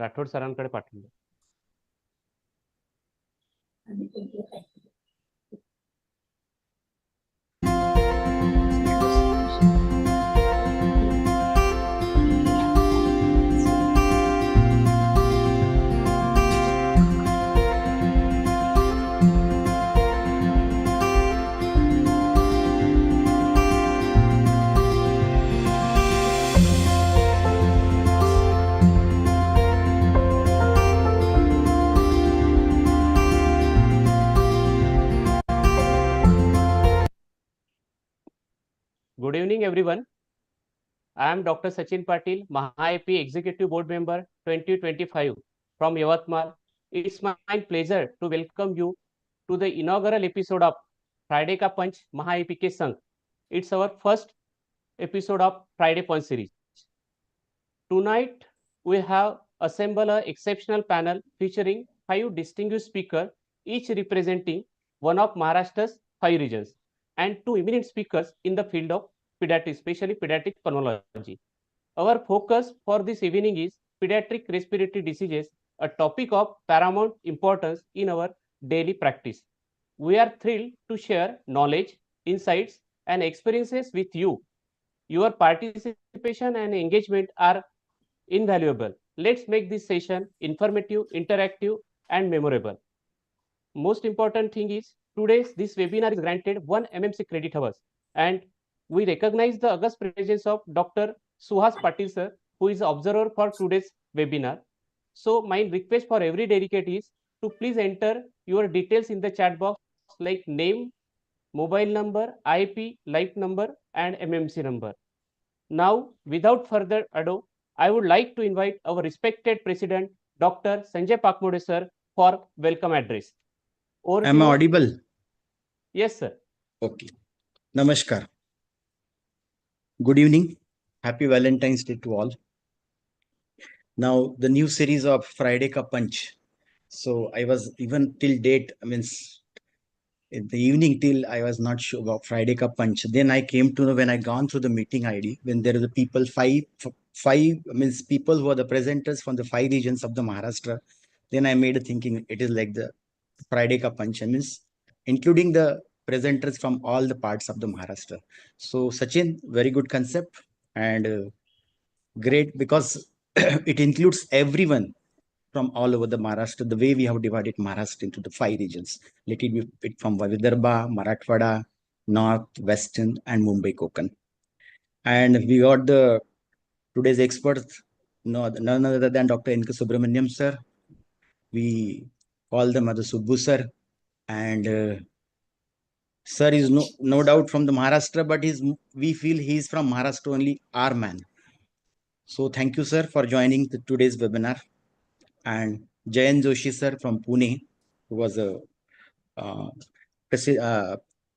राठोड सरांकडे पाठवलं. Good evening, everyone. I am Dr. Sachin Patil, MAHAIP Executive Board Member 2025 from Yavatmal. It's my pleasure to welcome you to the inaugural episode of Friday Ka Panch MAHAIP Ke Sang. It's our first episode of Friday Punch series. Tonight, we have assembled an exceptional panel featuring 5 distinguished speakers, each representing one of Maharashtra's 5 regions, and 2 eminent speakers in the field of pediatrics, especially pediatric pulmonology. Our focus for this evening is pediatric respiratory diseases, a topic of paramount importance in our daily practice. We are thrilled to share knowledge, insights, and experiences with you. Your participation and engagement are invaluable. Let's make this session informative, interactive, and memorable. Most important thing is today's this webinar is granted 1 MMC credit hours, and we recognize the august presence of Dr. Suhas Patil sir, who is observer for today's webinar. So my request for every delegate is to please enter your details in the chat box like name, mobile number, IP, life number, and MMC number. Now, without further ado, I would like to invite our respected President, Dr. Sanjay Pakmode sir, for welcome address. Am I audible? Yes, sir. Okay. Namaskar. Good evening. Happy Valentine's Day to all. Now, the new series of Friday Ka Punch. So I was even till date, in the evening till I was not sure about Friday Ka Punch. Then I came to know when I gone through the meeting ID, when there are the people, people who are the presenters from the 5 regions of the Maharashtra. Then I made a thinking it is like the Friday Ka Punch, including the presenters from all the parts of the Maharashtra. So Sachin, very good concept and great because it includes everyone from all over the Maharashtra, the way we have divided Maharashtra into the 5 regions. Let it be from Vidarbha, Marathwada, North, Western, and Mumbai Konkan. And we got the today's experts, none other than Dr. N.K. Subramaniam sir. We call them as Subbu sir. And sir is no doubt from the Maharashtra, but we feel he is from Maharashtra only, our man. So thank you, sir, for joining today's webinar. And Jayan Joshi sir from Pune, who was a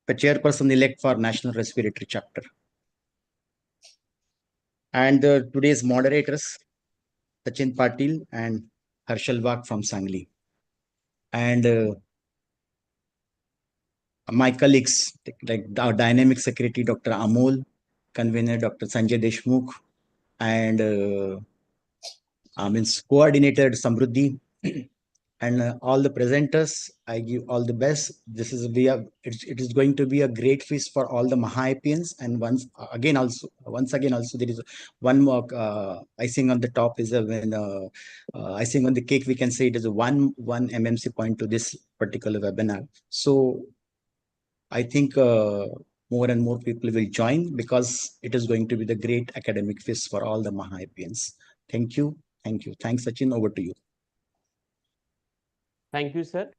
chairperson-elect for National Respiratory Chapter. And today's moderators, Sachin Patil and Harshal Wag from Sangli. And my colleagues, like our dynamic secretary, Dr. Amol, convener, Dr. Sanjay Deshmukh, and coordinator, Samruddhi, and all the presenters. I give all the best. It is going to be a great feast for all the MAHAIPians. And once again also there is one more icing on the top is icing on the cake. We can say it is a one MMC point to this particular webinar. So I think more and more people will join because it is going to be the great academic feast for all the MAHAIPians. Thank you. Thank you. Thanks, Sachin. Over to you. Thank you, sir,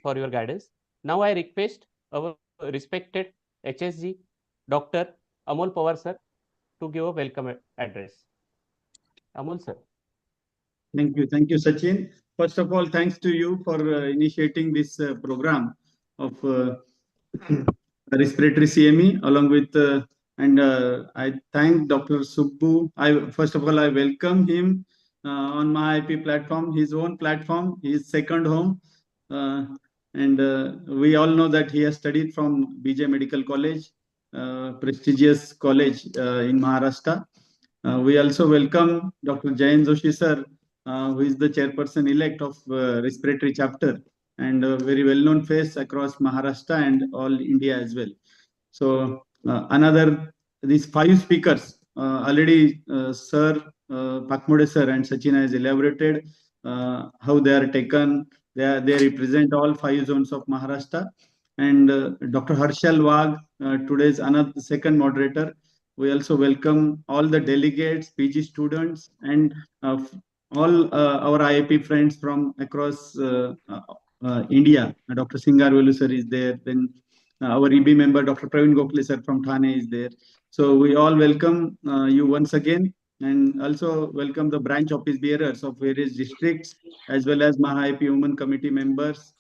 for your guidance. Now I request our respected HSG, Dr. Amol Pawar, sir, to give a welcome address. Amol, sir. Thank you. Thank you, Sachin. First of all, thanks to you for initiating this program of respiratory CME along with I thank Dr. Subbu. First of all, I welcome him on my IP platform, his own platform, his second home. And we all know that he has studied from BJ Medical College prestigious college in Maharashtra. We also welcome Dr. Jayan Joshi sir, who is the chairperson-elect of respiratory chapter and a very well-known face across Maharashtra and all India as well. So these 5 speakers already Sir Pakmode sir and Sachin has elaborated how they are taken. They represent all 5 zones of Maharashtra. And Dr. Harshal Wagh, today's another second moderator. We also welcome all the delegates, PG students, and all our IAP friends from across India. Dr. Singarvelu sir is there. Then our EB member, Dr. Praveen Gokhale sir from Thane is there. So we all welcome you once again, and also welcome the branch office bearers of various districts, as well as MAHAIP Women Committee members,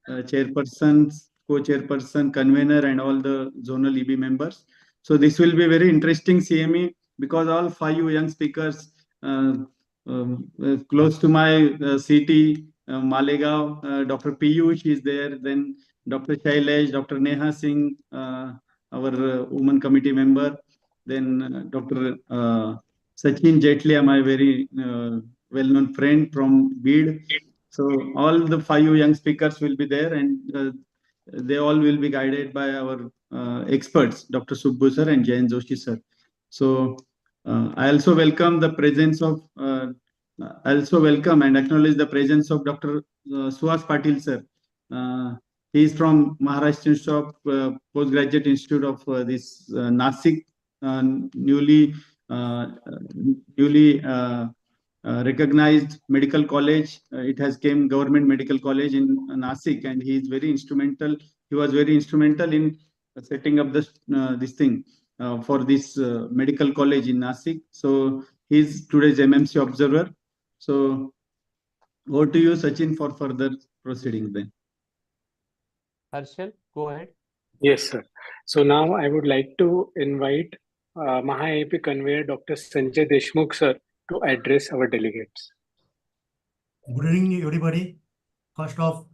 chairpersons, co-chairperson, convener, and all the zonal EB members. So this will be very interesting CME because all 5 young speakers close to my city, Malegaon, Dr. Piyush is there, then Dr. Shailesh, Dr. Neha Singh, our women committee member, then Dr. Sachin Jetlia, my very well-known friend from Bid. So all the 5 young speakers will be there, and they all will be guided by our experts, Dr. Subbu sir and Jayan Joshi sir. So I also welcome the presence of, I also welcome and acknowledge the presence of Dr. Suhas Patil sir. He is from Maharashtra Institute of Postgraduate Institute of this Nasik, newly recognized medical college. It has came government medical college in Nasik, and he is very instrumental. He was very instrumental in setting up this this thing for this medical college in Nasik. So he is today's MMC observer. So over to you, Sachin, for further proceedings then. Harshal, go ahead. Yes, sir. So now I would like to invite MAHAIP convener Dr. Sanjay Deshmukh sir to address our delegates. Good evening, everybody. First off,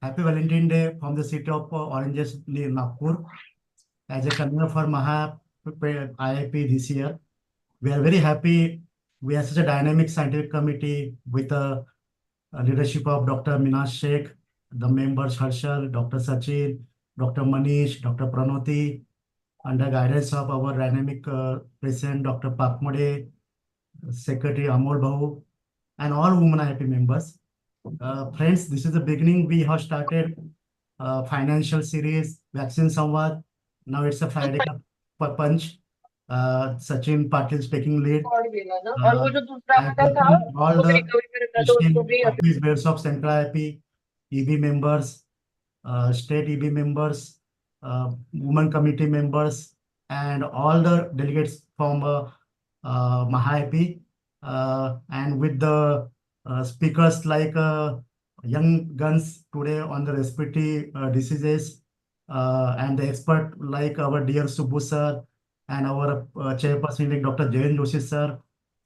happy Valentine's Day from the city of Oranges near Nagpur. As a convener for MAHAIP this year, we are very happy. We have such a dynamic scientific committee with the leadership of Dr. Minas Sheikh, the members Harshal, Dr. Sachin, Dr. Manish, Dr. Pranoti, under guidance of our dynamic president, Dr. Pakmode, Secretary Amol Bahu, and all women IAP members. Friends, this is the beginning. We have started financial series, Vaccine Samvad. Now it's a Friday Punch. Sachin Patil is taking lead. All the office bearers of Central IAP, EB members, state EB members, women committee members, and all the delegates from MAHAIP, and with the speakers like young guns today on the respiratory diseases, and the expert like our dear Subbu sir and our chairperson like Dr. Jayan Joshi sir.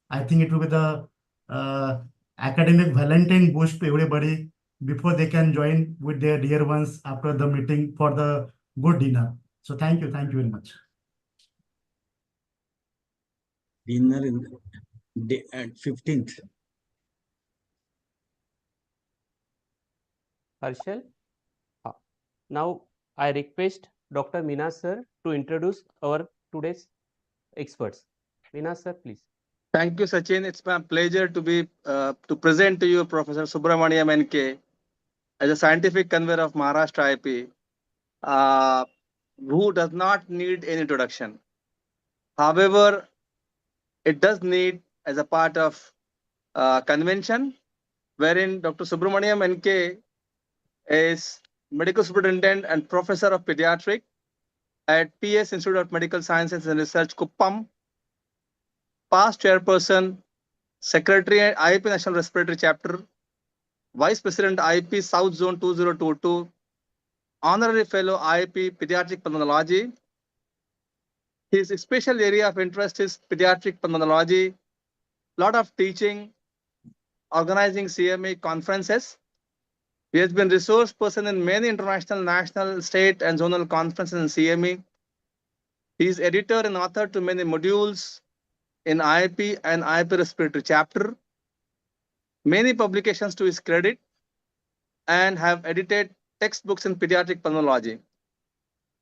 I think it will be the academic Valentine boost to everybody before they can join with their dear ones after the meeting for the good dinner. So thank you very much. Dinner in the 15th. Harshal. Now I request Dr. Minas sir to introduce our today's experts. Minas sir, please. Thank you, Sachin. It's my pleasure to be to present to you Professor Subramaniam NK as a scientific convener of Maharashtra IP, who does not need any introduction. However, it does need as a part of convention, wherein Dr. Subramaniam NK is medical superintendent and professor of pediatric at PS Institute of Medical Sciences and Research, Kuppam, past chairperson, secretary at IIP National Respiratory Chapter, vice president IIP South Zone 2022, honorary fellow IIP Pediatric Pulmonology. His special area of interest is pediatric pulmonology, lot of teaching, organizing CME conferences. He has been resource person in many international, national, state, and zonal conferences in CME. He is editor and author to many modules in IIP and IIP respiratory chapter, many publications to his credit, and have edited textbooks in pediatric pulmonology.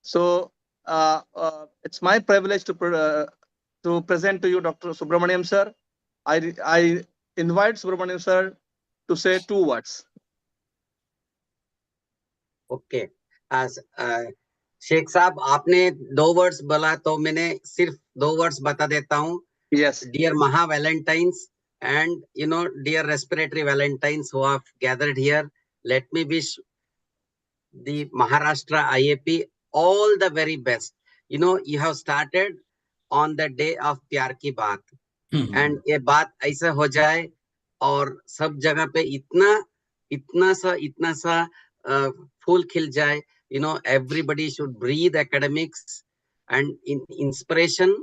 So it's my privilege to present to you Dr. Subramaniam sir. I invite Subramaniam sir to say 2 words. Okay Sheikh साहब आपने 2 words बोला तो मैंने सिर्फ 2 words बता देता हूँ. Yes. Dear Maha Valentines and dear respiratory Valentines who have gathered here, let me wish the Maharashtra IAP all the very best. You have started on the day of प्यार की बात, and ये बात ऐसा हो जाए और सब जगह पे इतना सा फूल खिल जाए. Everybody should breathe academics, and in inspiration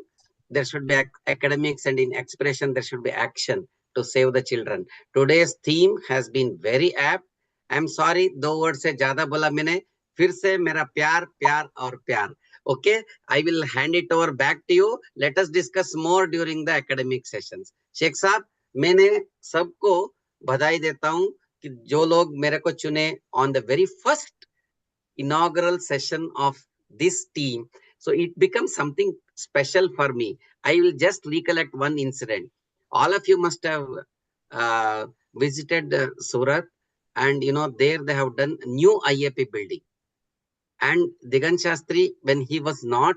there should be academics, and in expression there should be action to save the children. Today's theme has been very apt. I'm sorry 2 word से ज्यादा बोला मैंने. फिर से मेरा प्यार प्यार और प्यार. Okay, I will hand it over back to you. Let us discuss more during the academic sessions. Sheikh साहब, मैंने सबको बधाई देता हूँ कि जो लोग मेरे को चुने on the very first inaugural session of this team. So it becomes something special for me. I will just recollect one incident. All of you must have visited Surat, and there they have done new IAP building. And Digant Shastri, when he was not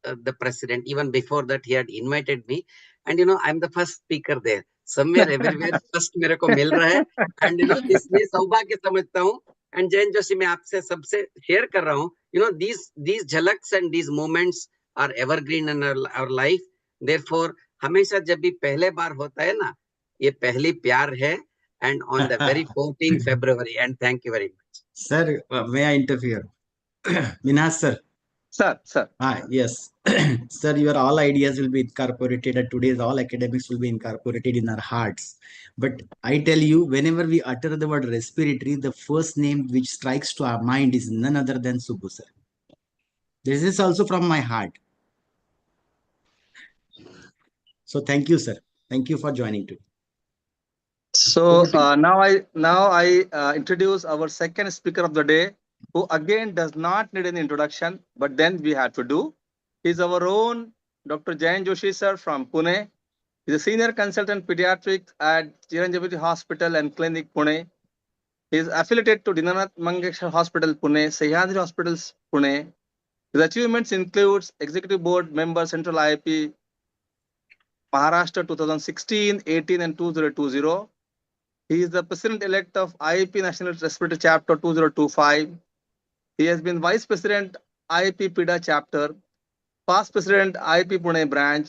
the president, even before that, he had invited me. And I'm the first speaker there. Somewhere, everywhere, first मेरे को मिल रहा है. And इसलिए सौभाग्य समझता हूँ. And Jain Joshi, मैं आपसे सबसे share कर रहा हूँ. These झलक्स and these moments are evergreen in our life. Therefore, हमेशा जब भी पहले बार होता है ना, ये पहली प्यार है. And on the very 14th February. And thank you very much. Sir, may I interfere? Minhas sir. Sir. Yes. Sir, your all ideas will be incorporated, and today's all academics will be incorporated in our hearts. But I tell you, whenever we utter the word respiratory, the first name which strikes to our mind is none other than Subbu sir. This is also from my heart. So thank you, sir. Thank you for joining too. So now I introduce our second speaker of the day, who again does not need an introduction, but then we have to do. He's our own Dr. Jain Joshi sir from Pune. He's a senior consultant pediatrics at Chiranjeevi Hospital and Clinic, Pune. He is affiliated to Dinanath Mangeshwar Hospital, Pune, Sahyadri Hospitals, Pune. His achievements includes Executive Board Member Central IIP Maharashtra 2016, 18 and 2020. He is the President-elect of IIP National Respiratory Chapter 2025. He has been Vice President IIP PIDA Chapter, Past President IIP Pune Branch,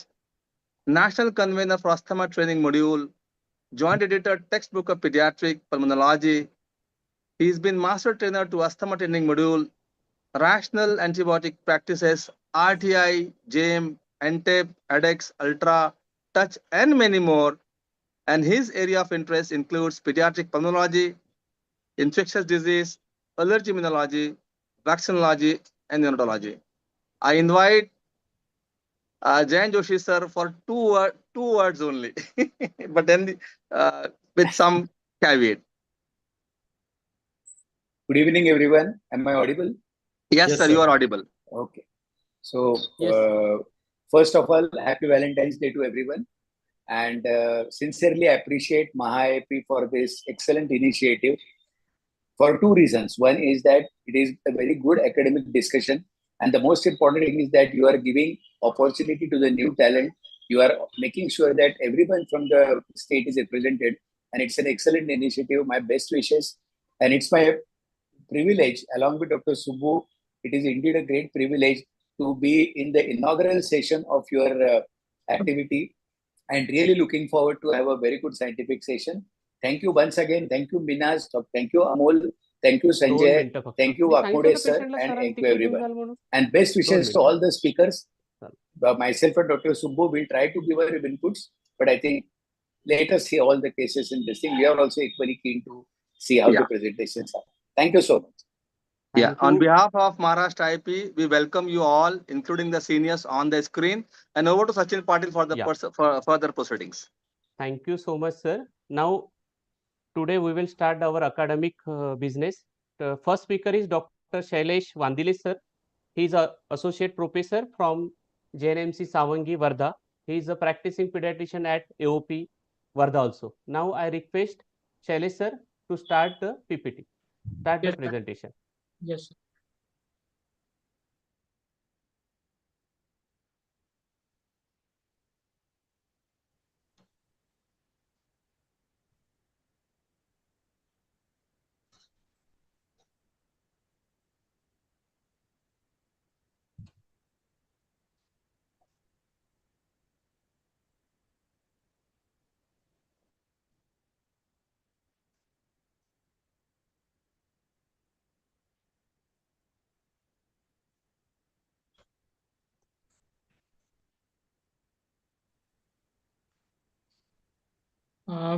National Convenor for Asthma Training Module, Joint Editor Textbook of Pediatric Pulmonology. He has been Master Trainer to Asthma Training Module, Rational Antibiotic Practices, RTI, JAME, NTEP, ADEX, Ultra, Touch, and many more. And his area of interest includes pediatric pulmonology, infectious disease, allergy immunology, vaccinology, and neonatology. I invite Jain Joshi sir for two words only, but then with some caveat. Good evening, everyone. Am I audible? Yes, sir, you are audible. Okay. So, Yes. First of all, happy Valentine's Day to everyone. And sincerely appreciate MAHAIP for this excellent initiative for 2 reasons. One is that it is a very good academic discussion. And the most important thing is that you are giving opportunity to the new talent. You are making sure that everyone from the state is represented. And it's an excellent initiative. My best wishes. And it's my privilege, along with Dr. Subbu, it is indeed a great privilege to be in the inaugural session of your activity. And really looking forward to have a very good scientific session. Thank you once again. Thank you, Minas. Thank you, Amol. Thank you, Sanjay. Thank you, Akode sir. And thank you, everyone. And best wishes to all the speakers. Myself and Dr. Subbu will try to give our inputs. But I think let us see all the cases in this thing. We are also equally keen to see how the presentations are. Thank you so much. Yeah, Thank on you. behalf of Maharashtra IP, we welcome you all, including the seniors on the screen. And over to Sachin Patil for the Yeah. for further proceedings. Thank you so much, sir. Now, today we will start our academic business. The first speaker is Dr. Shailesh Vandile, sir. He is a associate professor from JNMC Savangi, Varda. He is a practicing pediatrician at AOP, Varda also. Now, I request Shailesh, sir, to start the PPT, start the presentation. Yes.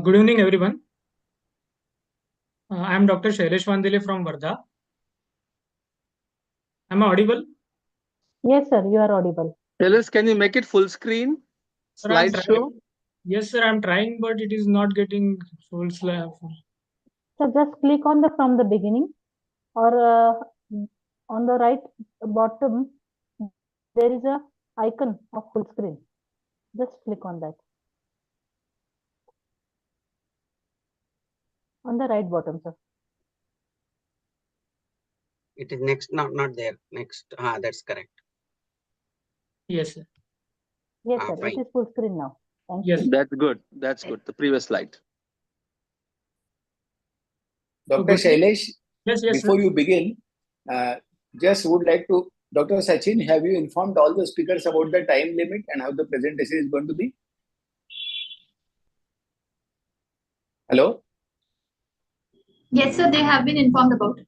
Good evening, everyone. I am Dr. Shailesh Vandile from Varda. Am I audible? Yes, sir, you are audible. Shailesh, can you make it full screen? Sir, I'm Slideshow? trying. Yes, sir, I'm trying, but it is not getting full slab. So just click on the from the beginning, or on the right bottom, there is a icon of full screen. Just click on that. On the right bottom, sir. It is next, not there. Next, that's correct. Yes, sir. Yes, sir. Fine. It is full screen now. Thank Yes. you. That's good. That's good. The previous slide. Dr. Shailesh, Yes, yes, before sir. you begin, just would like to, Dr. Sachin, have you informed all the speakers about the time limit and how the presentation is going to be? Hello? Yes, sir, they have been informed about it.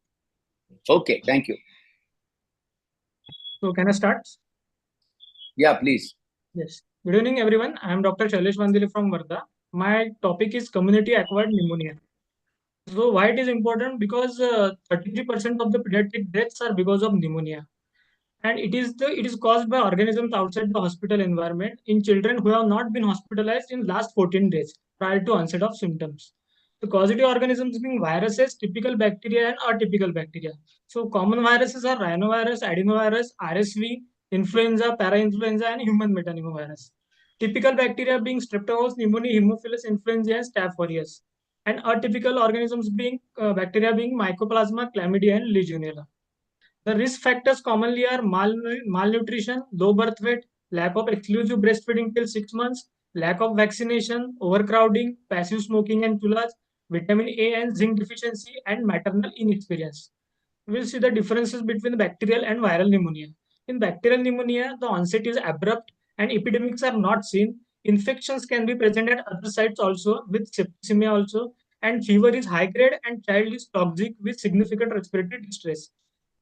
Okay, thank you. So can I start? Yeah, please. Yes. Good evening, everyone. I am Dr. Shailesh Vandile from Varda. My topic is community acquired pneumonia. So why it is important? Because 33% of the pediatric deaths are because of pneumonia. And it is caused by organisms outside the hospital environment in children who have not been hospitalized in last 14 days prior to onset of symptoms. The causative organisms being viruses, typical bacteria, and atypical bacteria. So common viruses are rhinovirus, adenovirus, RSV, influenza, parainfluenza, and human metapneumovirus. Typical bacteria being Streptococcus pneumoniae, Haemophilus influenzae, and Staph aureus. And atypical organisms being bacteria being Mycoplasma, Chlamydia, and Legionella. The risk factors commonly are malnutrition, low birth weight, lack of exclusive breastfeeding till 6 months, lack of vaccination, overcrowding, passive smoking and tulas, vitamin A and zinc deficiency, and maternal inexperience. We'll see the differences between bacterial and viral pneumonia. In bacterial pneumonia, the onset is abrupt and epidemics are not seen. Infections can be present at other sites also with septicemia also, and fever is high grade and child is toxic with significant respiratory distress.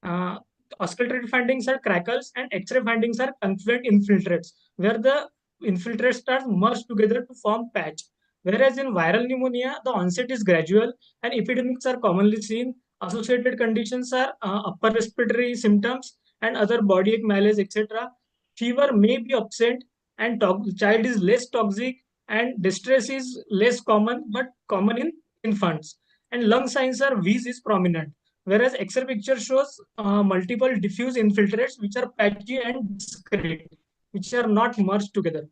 Uh, Auscultative findings are crackles and X-ray findings are confluent infiltrates, where the infiltrates are merged together to form patch. Whereas in viral pneumonia, the onset is gradual and epidemics are commonly seen. Associated conditions are upper respiratory symptoms and other body ache, malaise, etc. Fever may be absent and child is less toxic and distress is less common but common in infants. And lung signs are wheeze is prominent. Whereas X-ray picture shows multiple diffuse infiltrates which are patchy and discrete, which are not merged together.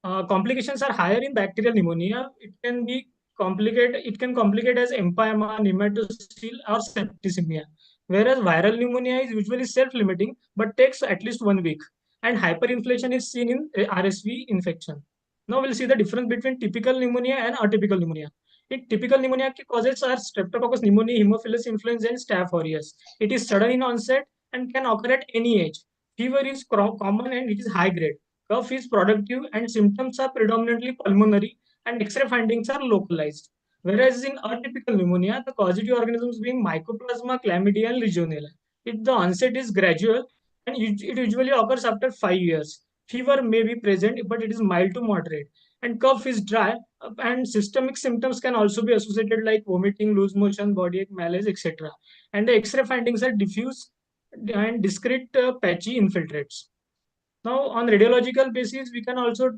Complications are higher in bacterial pneumonia. It can be complicated. It can complicate as empyema, nematocele, or septicemia. Whereas viral pneumonia is usually self-limiting but takes at least 1 week. And hyperinflation is seen in RSV infection. Now we'll see the difference between typical pneumonia and atypical pneumonia. In typical pneumonia, causes are Streptococcus pneumoniae, Haemophilus influenzae, and Staph aureus. It is sudden in onset and can occur at any age. Fever is common and it is high grade. Cough is productive and symptoms are predominantly pulmonary and X-ray findings are localized. Whereas in atypical pneumonia, the causative organisms being Mycoplasma, Chlamydia, and Legionella. The onset is gradual and it usually occurs after 5 years. Fever may be present, but it is mild to moderate. And cough is dry, and systemic symptoms can also be associated like vomiting, loose motion, body ache, malaise, etc. And the X-ray findings are diffuse and discrete patchy infiltrates. Now, on radiological basis, we can also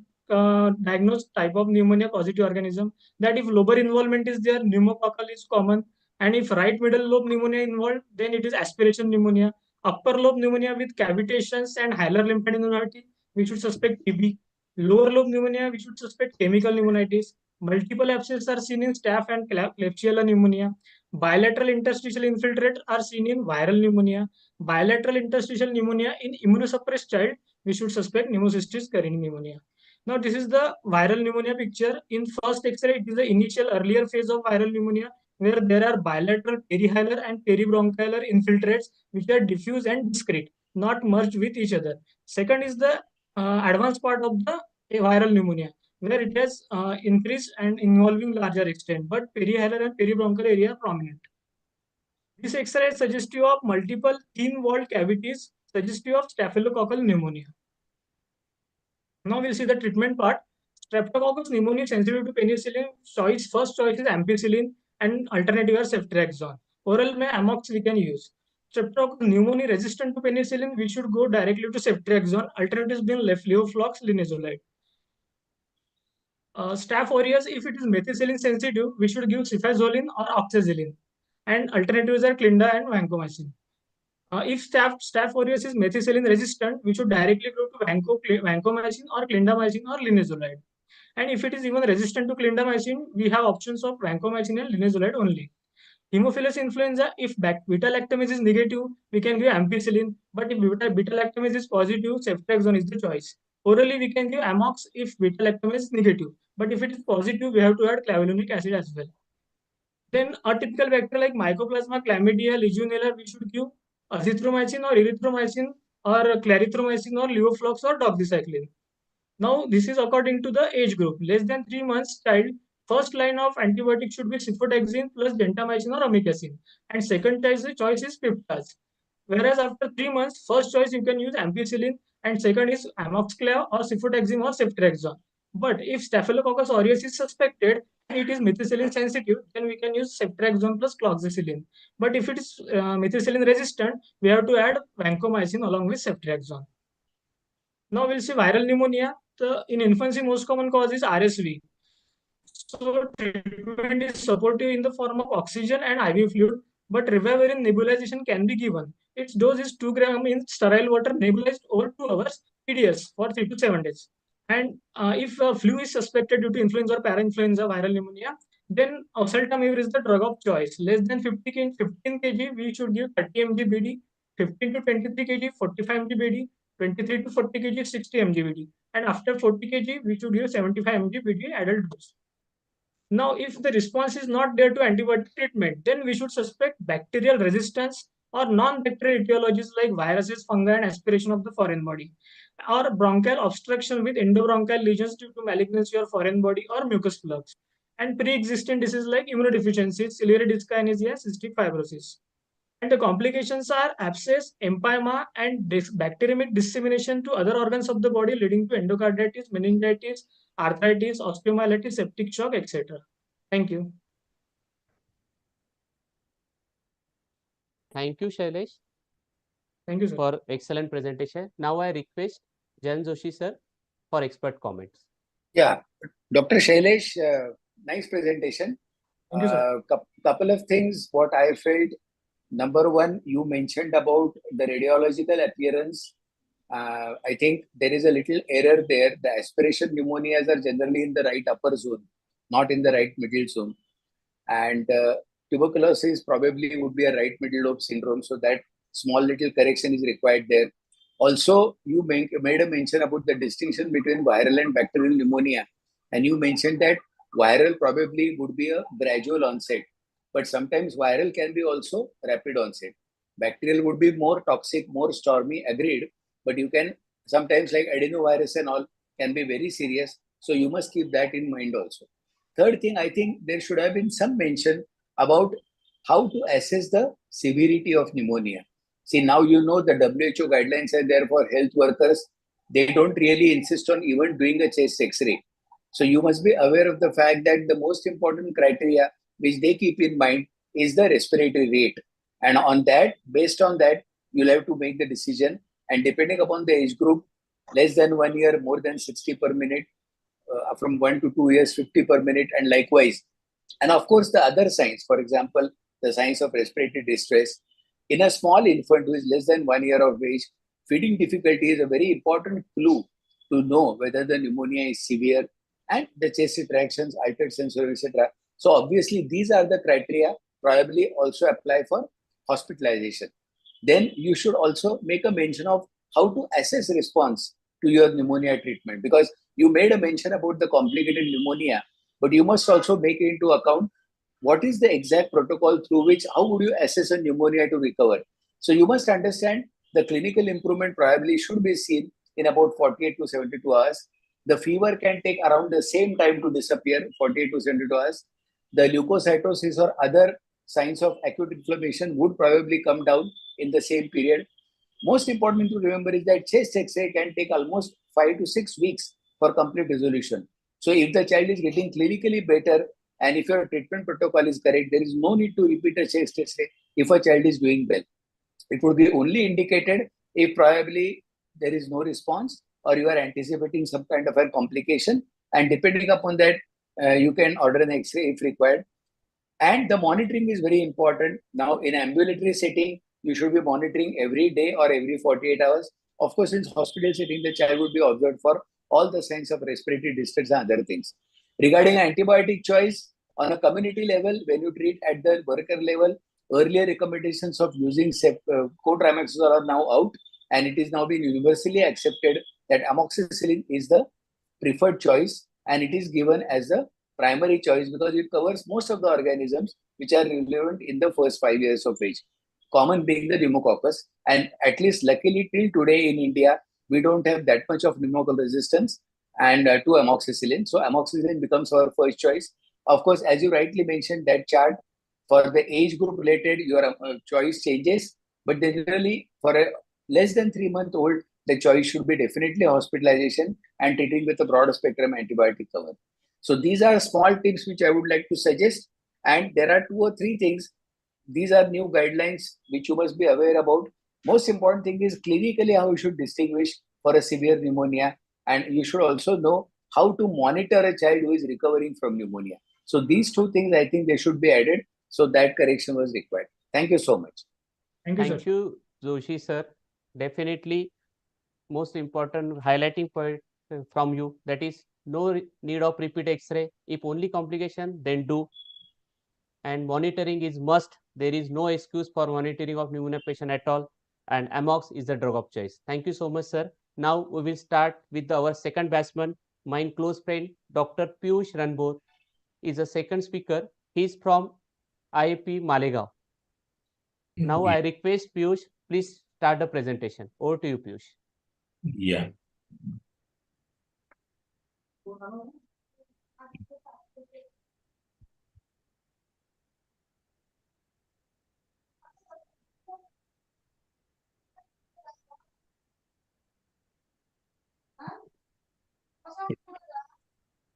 diagnose type of pneumonia positive organism. That if lobar involvement is there, pneumococcal is common. And if right middle lobe pneumonia involved, then it is aspiration pneumonia. Upper lobe pneumonia with cavitations and hilar lymphadenopathy, we should suspect TB. Lower lobe pneumonia, we should suspect chemical pneumonitis. Multiple abscesses are seen in staph and Klebsiella pneumonia. Bilateral interstitial infiltrate are seen in viral pneumonia. Bilateral interstitial pneumonia in immunosuppressed child, we should suspect pneumocystis carinii pneumonia. Now, this is the viral pneumonia picture. In first X-ray, it is the initial earlier phase of viral pneumonia where there are bilateral perihilar and peribronchial infiltrates which are diffuse and discrete, not merged with each other. Second is the advanced part of the viral pneumonia where it has increased and involving larger extent, but perihilar and peribronchial area are prominent. This X-ray is suggestive of multiple thin-walled cavities, suggestive of staphylococcal pneumonia. Now we'll see the treatment part. Streptococcus pneumonia sensitive to penicillin. First choice is ampicillin and alternative are ceftriaxone. Oral में amox we can use. Streptococcus pneumonia resistant to penicillin, we should go directly to ceftriaxone. Alternatives being lefluroxferin, linezolid. Staph aureus, if it is methicillin sensitive, we should give cefazolin or oxazolin. And alternatives are Clinda and vancomycin. If staph aureus is methicillin resistant, we should directly go to vancomycin or clindamycin or linezolid. And if it is even resistant to clindamycin, we have options of vancomycin and linezolid only. Haemophilus influenza, if beta-lactamase is negative, we can give ampicillin. But if beta-lactamase is positive, ceftriaxone is the choice. Orally, we can give amox if beta-lactamase is negative. But if it is positive, we have to add clavulanic acid as well. Then atypical bacteria like Mycoplasma, Chlamydia, Legionella, we should give azithromycin or erythromycin or clarithromycin or levoflox or doxycycline. Now, this is according to the age group. Less than 3 months child, first line of antibiotic should be cefotaxime plus gentamicin or amikacin. And second choice is piptaz. Whereas after 3 months, first choice you can use ampicillin and second is amoxiclav or cefotaxime or ceftriaxone. But if Staphylococcus aureus is suspected and it is methicillin sensitive, then we can use ceftriaxone plus cloxacillin. But if it is methicillin resistant, we have to add vancomycin along with ceftriaxone. Now we'll see viral pneumonia. In infancy, most common cause is RSV. So treatment is supportive in the form of oxygen and IV fluid, but ribavirin nebulization can be given. Its dose is 2 grams in sterile water nebulized over 2 hours PDS for 3 to 7 days. And if flu is suspected due to influenza or parainfluenza viral pneumonia, then oseltamivir is the drug of choice. Less than 15 kg, we should give 30 mg BD. 15 to 23 kg, 45 mg BD. 23 to 40 kg, 60 mg BD. And after 40 kg, we should give 75 mg BD adult dose. Now, if the response is not there to antibiotic treatment, then we should suspect bacterial resistance or non-bacterial etiologies like viruses, fungi, and aspiration of the foreign body, or bronchial obstruction with endobronchial lesions due to malignancy or foreign body or mucus plugs, and pre-existing diseases like immunodeficiency, ciliary dyskinesia, cystic fibrosis. And the complications are abscess, empyema, and bacteremic dissemination to other organs of the body, leading to endocarditis, meningitis, arthritis, osteomyelitis, septic shock, etc. Thank you. Thank you, Shailesh, Thank you, sir. for excellent presentation. Now I request Jayan Joshi sir for expert comments. Yeah, Dr. Shailesh, nice presentation. Thank you, sir. Couple of things what I felt. Number one, you mentioned about the radiological appearance. I think there is a little error there. The aspiration pneumonias are generally in the right upper zone, not in the right middle zone. And tuberculosis probably would be a right middle lobe syndrome. So that small little correction is required there. Also, you made a mention about the distinction between viral and bacterial pneumonia. And you mentioned that viral probably would be a gradual onset. But sometimes viral can be also rapid onset. Bacterial would be more toxic, more stormy, agreed. But you can sometimes, like adenovirus and all, can be very serious. So you must keep that in mind also. Third thing, I think there should have been some mention about how to assess the severity of pneumonia. See, now you know the WHO guidelines are there for health workers. they don't really insist on even doing a chest X-ray. So you must be aware of the fact that the most important criteria which they keep in mind is the respiratory rate. And on that, based on that, you'll have to make the decision. And depending upon the age group, less than 1 year, more than 60 per minute, from 1 to 2 years, 50 per minute, and likewise. And of course, the other signs, for example, the signs of respiratory distress. In a small infant who is less than 1 year of age, feeding difficulty is a very important clue to know whether the pneumonia is severe, and the chest retractions, altered sensory, etc. So obviously, these are the criteria probably also apply for hospitalization. Then you should also make a mention of how to assess response to your pneumonia treatment, because you made a mention about the complicated pneumonia, but you must also make into account what is the exact protocol through which, how would you assess a pneumonia to recover. So you must understand the clinical improvement probably should be seen in about 48 to 72 hours. The fever can take around the same time to disappear, 48 to 72 hours. The leukocytosis or other signs of acute inflammation would probably come down in the same period. Most important to remember is that chest X-ray can take almost 5 to 6 weeks for complete resolution. So if the child is getting clinically better and if your treatment protocol is correct, there is no need to repeat a chest X-ray if a child is doing well. It would be only indicated if probably there is no response or you are anticipating some kind of a complication, and depending upon that, you can order an X-ray if required. And the monitoring is very important. Now, in ambulatory setting, you should be monitoring every day or every 48 hours. Of course, in hospital setting, the child would be observed for all the signs of respiratory distress and other things. Regarding antibiotic choice, on a community level, when you treat at the worker level, earlier recommendations of using cotrimoxazole are now out, and it is now being universally accepted that amoxicillin is the preferred choice, and it is given as the primary choice because it covers most of the organisms which are relevant in the first 5 years of age, common being the pneumococcus. And at least luckily till today in India, we don't have that much of pneumococcal resistance and to amoxicillin. So amoxicillin becomes our first choice. Of course, as you rightly mentioned, that chart for the age group related, your choice changes, but generally for a less than 3-month-old, the choice should be definitely hospitalization and treating with a broad spectrum antibiotic cover. So these are small tips which I would like to suggest. And there are 2 or 3 things. These are new guidelines which you must be aware about. Most important thing is clinically how you should distinguish for a severe pneumonia. And you should also know how to monitor a child who is recovering from pneumonia. So these 2 things, I think they should be added. So that correction was required. Thank you so much. Thank you, Joshi sir. Definitely most important highlighting point from you, that is no need of repeat X-ray. If only complication, then do. And monitoring is must. There is no excuse for monitoring of pneumonia patient at all. And Amox is the drug of choice. Thank you so much, sir. Now we will start with our second batsman, my close friend, Dr. Piyush Ranbor is a second speaker. He is from IIP Malegaon. Now I request Piyush, please start the presentation. Over to you, Piyush. Yeah.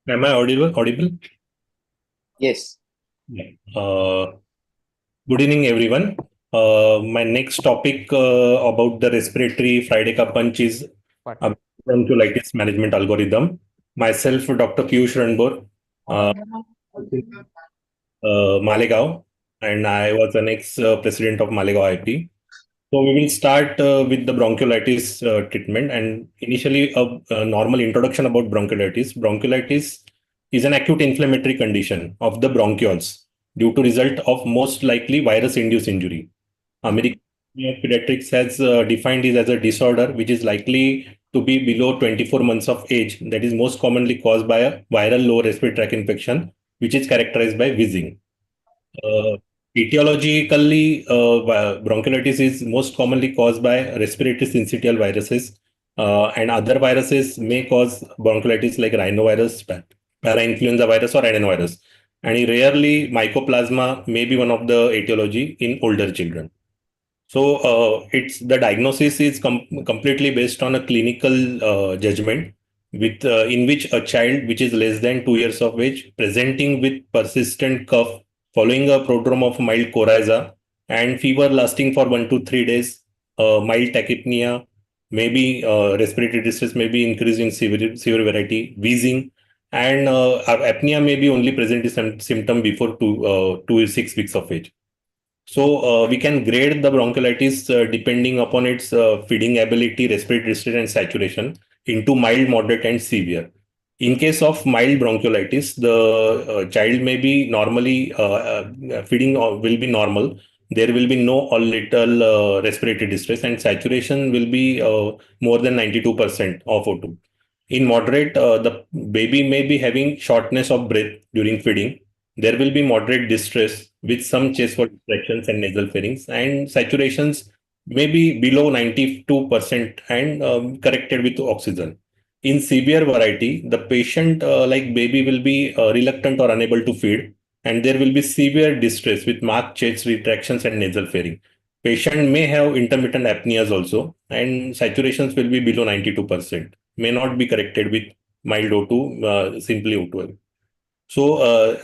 Am I audible? Yes. Yeah. Good evening, everyone. My next topic about the respiratory Friday ka punch is bronchiolitis management algorithm. Myself, Dr. Piyush Ranbor, Malegaon, and I was an ex-president of Malegaon IP. So we will start with the bronchiolitis treatment, and initially a normal introduction about bronchiolitis. Bronchiolitis is an acute inflammatory condition of the bronchioles due to result of most likely virus-induced injury. American Pediatrics has defined it as a disorder which is likely to be below 24 months of age, that is most commonly caused by a viral lower respiratory tract infection, which is characterized by wheezing. Etiologically, bronchiolitis is most commonly caused by respiratory syncytial viruses, and other viruses may cause bronchiolitis like rhinovirus, parainfluenza virus, or adenovirus. And rarely, mycoplasma may be one of the etiology in older children. So it's the diagnosis is completely based on a clinical judgment with in which a child which is less than 2 years of age presenting with persistent cough following a prodrome of mild coryza and fever lasting for 1 to 3 days, mild tachypnea, maybe respiratory distress may be increasing severity, wheezing, and apnea may be only present as symptom before 2 to 6 weeks of age. So we can grade the bronchiolitis depending upon its feeding ability, respiratory distress, and saturation into mild, moderate, and severe. In case of mild bronchiolitis, the child may be normally feeding will be normal. There will be no or little respiratory distress, and saturation will be more than 92% of O2. In moderate, the baby may be having shortness of breath during feeding. There will be moderate distress with some chest wall distractions and nasal pharynx, and saturations may be below 92% and corrected with oxygen. In severe variety, the patient, like baby, will be reluctant or unable to feed, and there will be severe distress with marked chest retractions and nasal pharynx. Patient may have intermittent apneas also, and saturations will be below 92%. May not be corrected with mild O2, simply O2. So,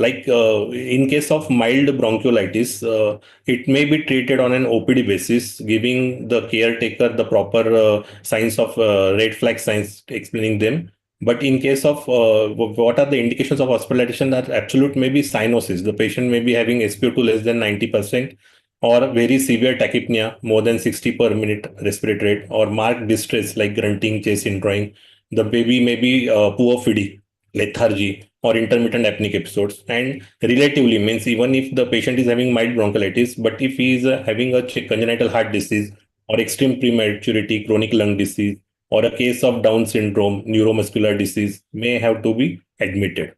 in case of mild bronchiolitis, it may be treated on an OPD basis, giving the caretaker the proper signs of red flag signs, explaining them. But in case of what are the indications of hospitalization, that absolute may be cyanosis. The patient may be having SpO2 less than 90%, or very severe tachypnea, more than 60 per minute respiratory rate, or marked distress like grunting, chest indrawing. The baby may be poor feeding, lethargy, or intermittent apneic episodes. And relatively means even if the patient is having mild bronchiolitis, but if he is having a congenital heart disease or extreme prematurity, chronic lung disease, or a case of Down syndrome, neuromuscular disease, may have to be admitted.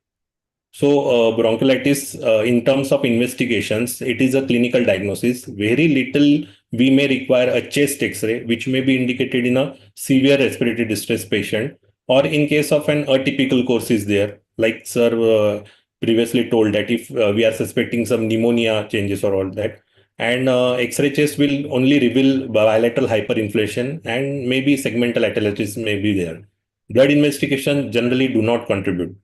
So bronchiolitis, in terms of investigations, it is a clinical diagnosis. Very little we may require a chest X-ray, which may be indicated in a severe respiratory distress patient, or in case of an atypical course is there, like sir previously told that if we are suspecting some pneumonia changes or all that, and X-ray chest will only reveal bilateral hyperinflation and maybe segmental atelectasis may be there. Blood investigation generally do not contribute.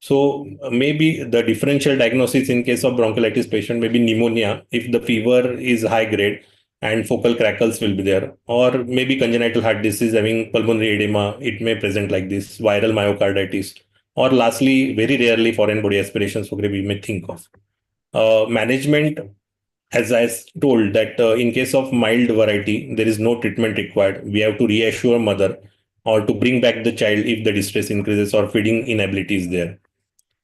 So maybe the differential diagnosis in case of bronchiolitis patient may be pneumonia if the fever is high grade and focal crackles will be there, or maybe congenital heart disease having pulmonary edema, it may present like this, viral myocarditis, or lastly, very rarely foreign body aspirations we may think of. Management, as I told that in case of mild variety, there is no treatment required. We have to reassure mother or to bring back the child if the distress increases or feeding inability is there.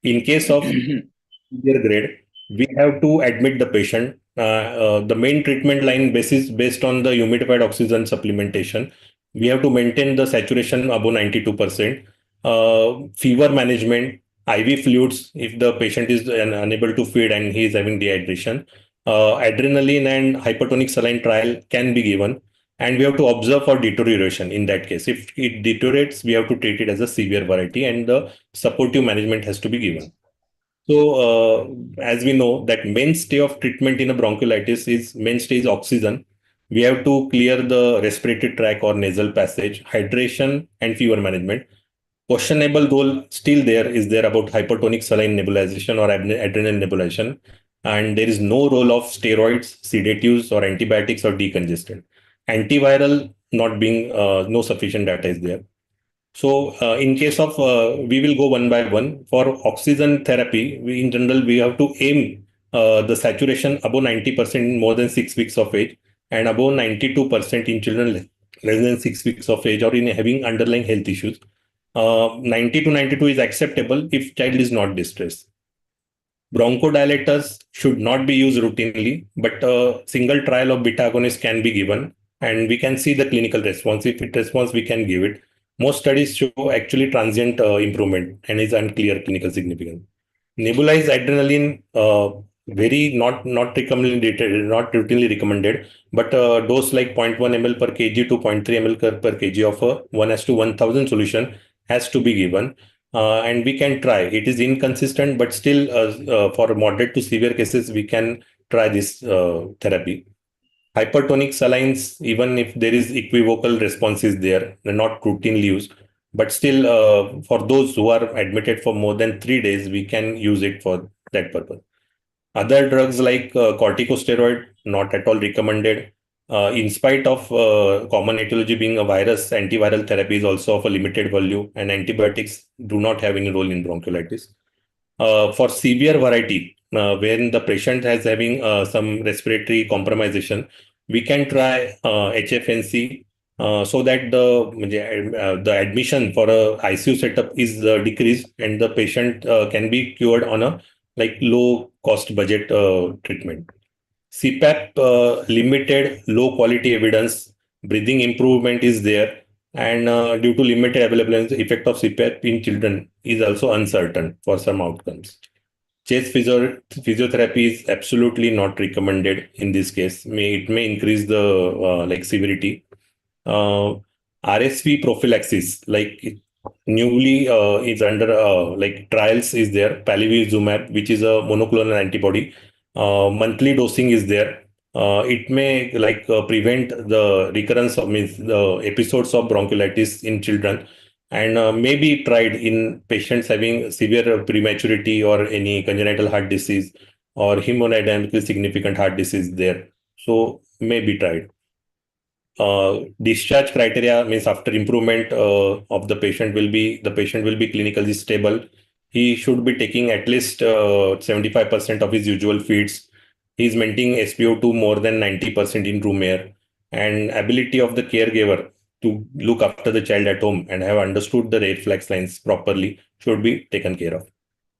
In case of severe grade, we have to admit the patient. The main treatment line basis based on the humidified oxygen supplementation. We have to maintain the saturation above 92%. Fever management, IV fluids if the patient is unable to feed and he is having dehydration. Adrenaline and hypertonic saline trial can be given. And we have to observe for deterioration in that case. If it deteriorates, we have to treat it as a severe variety and the supportive management has to be given. So as we know that mainstay of treatment in a bronchiolitis is mainstay is oxygen. We have to clear the respiratory tract or nasal passage, hydration and fever management. Questionable role still there is there about hypertonic saline nebulization or adrenal nebulization. And there is no role of steroids, sedatives or antibiotics or decongestant. Antiviral not being no sufficient data is there. So in case of we will go one by one for oxygen therapy. In general we have to aim the saturation above 90% in more than 6 weeks of age and above 92% in children less than 6 weeks of age or in having underlying health issues. 90 to 92 is acceptable if child is not distressed. Bronchodilators should not be used routinely, but a single trial of beta agonist can be given and we can see the clinical response. If it responds, we can give it. Most studies show actually transient improvement and is unclear clinical significance. Nebulized adrenaline, very not recommended, not routinely recommended, but dose like 0.1 ml per kg to 0.3 ml per kg of a 1:1000 solution has to be given. And we can try. It is inconsistent, but still for moderate to severe cases, we can try this therapy. Hypertonic salines, even if there is equivocal responses there, they're not routinely used. But still, for those who are admitted for more than 3 days, we can use it for that purpose. Other drugs like corticosteroid, not at all recommended. In spite of common etiology being a virus, antiviral therapy is also of a limited value, and antibiotics do not have any role in bronchiolitis. For severe variety, when the patient has having some respiratory compromisation, we can try HFNC so that the admission for a ICU setup is decreased and the patient can be cured on a low cost budget treatment. CPAP, limited low quality evidence, breathing improvement is there, and due to limited availability, the effect of CPAP in children is also uncertain for some outcomes. Chest physiotherapy is absolutely not recommended in this case. It may increase the severity. RSV prophylaxis, newly is under trials is there. Palivizumab, which is a monoclonal antibody. Monthly dosing is there. It may prevent the recurrence of the episodes of bronchiolitis in children, and may be tried in patients having severe prematurity or any congenital heart disease or hemodynamically significant heart disease there. So may be tried. Discharge criteria means after improvement of the patient will be clinically stable. He should be taking at least 75% of his usual feeds. He is maintaining SpO2 more than 90% in room air, and ability of the caregiver to look after the child at home and have understood the red flag signs properly should be taken care of.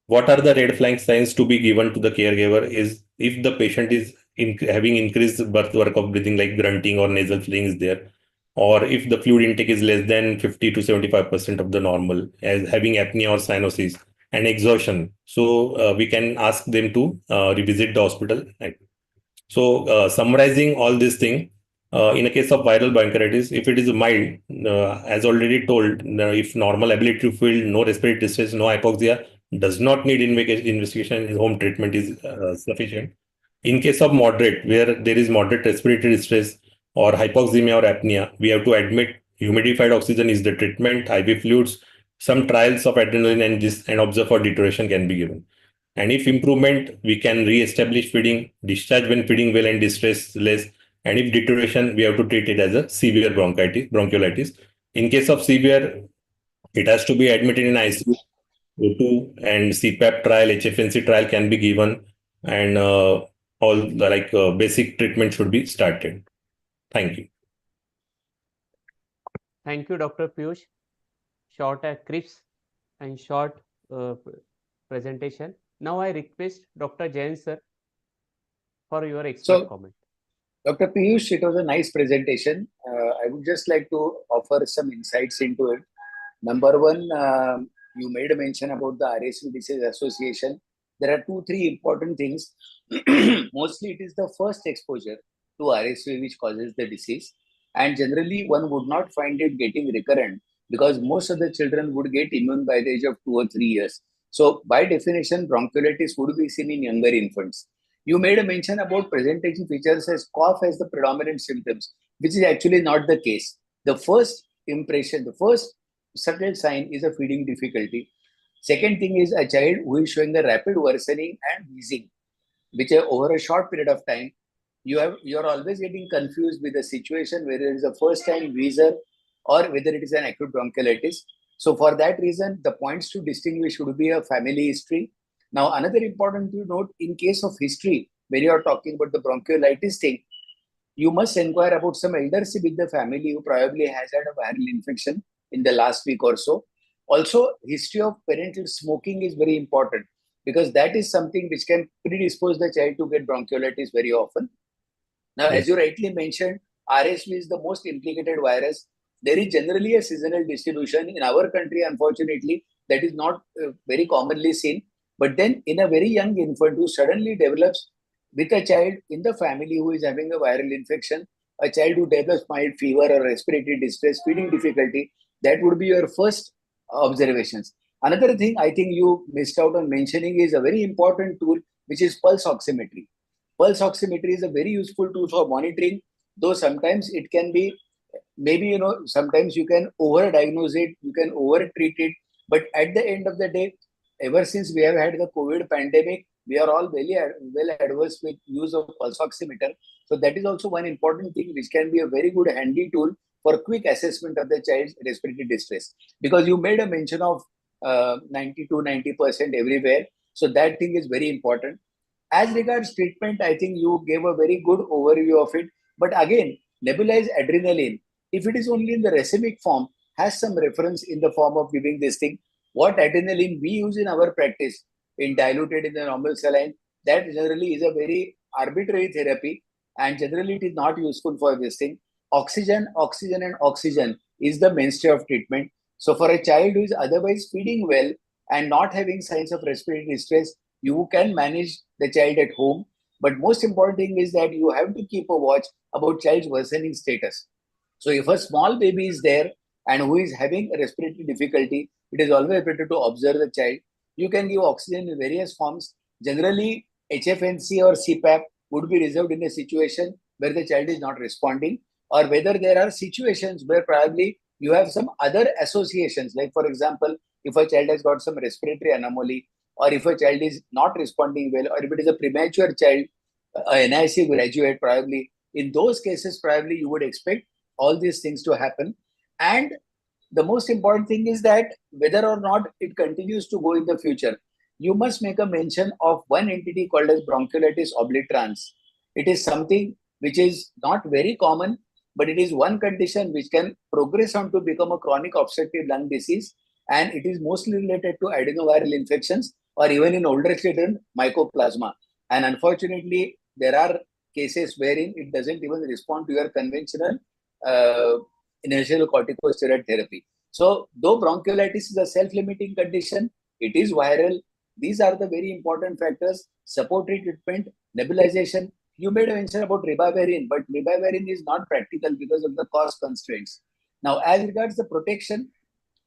What are the red flag signs to be given to the caregiver is if the patient is having increased birth work of breathing like grunting or nasal filling is there, or if the fluid intake is less than 50 to 75% of the normal, as having apnea or cyanosis and exhaustion. So we can ask them to revisit the hospital. So summarizing all this thing, in a case of viral bronchitis, if it is mild, as already told, if normal ability to feel, no respiratory distress, no hypoxia, does not need investigation, home treatment is sufficient. In case of moderate, where there is moderate respiratory distress or hypoxemia or apnea, we have to admit humidified oxygen is the treatment, IV fluids, some trials of adrenaline and observe for deterioration can be given. And if improvement, we can re-establish feeding, discharge when feeding well and distress less. And if deterioration, we have to treat it as a severe bronchiolitis. In case of severe, it has to be admitted in ICU. O2 and CPAP trial, HFNC trial can be given, and all basic treatment should be started. Thank you. Thank you, Dr. Piyush. Short, crisp and short presentation. Now I request Dr. Jain sir for your expert comment. Dr. Piyush, it was a nice presentation. I would just like to offer some insights into it. Number one, you made a mention about the RSV disease association. There are 2-3 important things. Mostly it is the first exposure to RSV which causes the disease. And generally one would not find it getting recurrent because most of the children would get immune by the age of 2 or 3 years. So by definition, bronchiolitis would be seen in younger infants. You made a mention about presentation features as cough as the predominant symptoms, which is actually not the case. The first impression, the first subtle sign is a feeding difficulty. Second thing is a child who is showing a rapid worsening and wheezing, which over a short period of time, you're always getting confused with the situation whether it is a first time wheezer or whether it is an acute bronchiolitis. So for that reason, the points to distinguish would be a family history. Now, another important to note, in case of history, when you are talking about the bronchiolitis thing, you must inquire about some eldership in the family who probably has had a viral infection in the last week or so. Also, history of parental smoking is very important because that is something which can predispose the child to get bronchiolitis very often. Now, as you rightly mentioned, RSV is the most implicated virus. There is generally a seasonal distribution. In our country, unfortunately, that is not very commonly seen. But then in a very young infant who suddenly develops with a child in the family who is having a viral infection, a child who develops mild fever or respiratory distress, feeding difficulty, that would be your first observations. Another thing I think you missed out on mentioning is a very important tool, which is pulse oximetry. Pulse oximetry is a very useful tool for monitoring though sometimes it can be, maybe, sometimes you can overdiagnose it, you can over-treat it, but at the end of the day, ever since we have had the COVID pandemic, we are all well adversed with use of pulse oximeter. So that is also one important thing which can be a very good handy tool for quick assessment of the child's respiratory distress. Because you made a mention of 90 to 90% everywhere. So that thing is very important. As regards treatment, I think you gave a very good overview of it. But again, nebulized adrenaline, if it is only in the racemic form, has some reference in the form of giving this thing. What adrenaline we use in our practice, in diluted in the normal saline, that generally is a very arbitrary therapy, and generally it is not useful for this thing. Oxygen is the mainstay of treatment. So for a child who is otherwise feeding well and not having signs of respiratory distress, you can manage the child at home. But most important thing is that you have to keep a watch about child's worsening status. So if a small baby is there and who is having a respiratory difficulty, it is always better to observe the child. You can give oxygen in various forms. Generally, HFNC or CPAP would be reserved in a situation where the child is not responding, or whether there are situations where probably you have some other associations. Like, for example, if a child has got some respiratory anomaly, or if a child is not responding well, or if it is a premature child, a NIC graduate, probably in those cases, probably you would expect all these things to happen. And the most important thing is that whether or not it continues to go in the future, you must make a mention of one entity called as bronchiolitis obliterans. It is something which is not very common, but it is one condition which can progress on to become a chronic obstructive lung disease, and it is mostly related to adenoviral infections, or even in older children, mycoplasma. And unfortunately, there are cases wherein it doesn't even respond to your conventional initial corticosteroid therapy. So, though bronchiolitis is a self-limiting condition, it is viral. These are the very important factors: supportive treatment, nebulization. You made a mention about ribavirin, but ribavirin is not practical because of the cost constraints. Now, as regards the protection,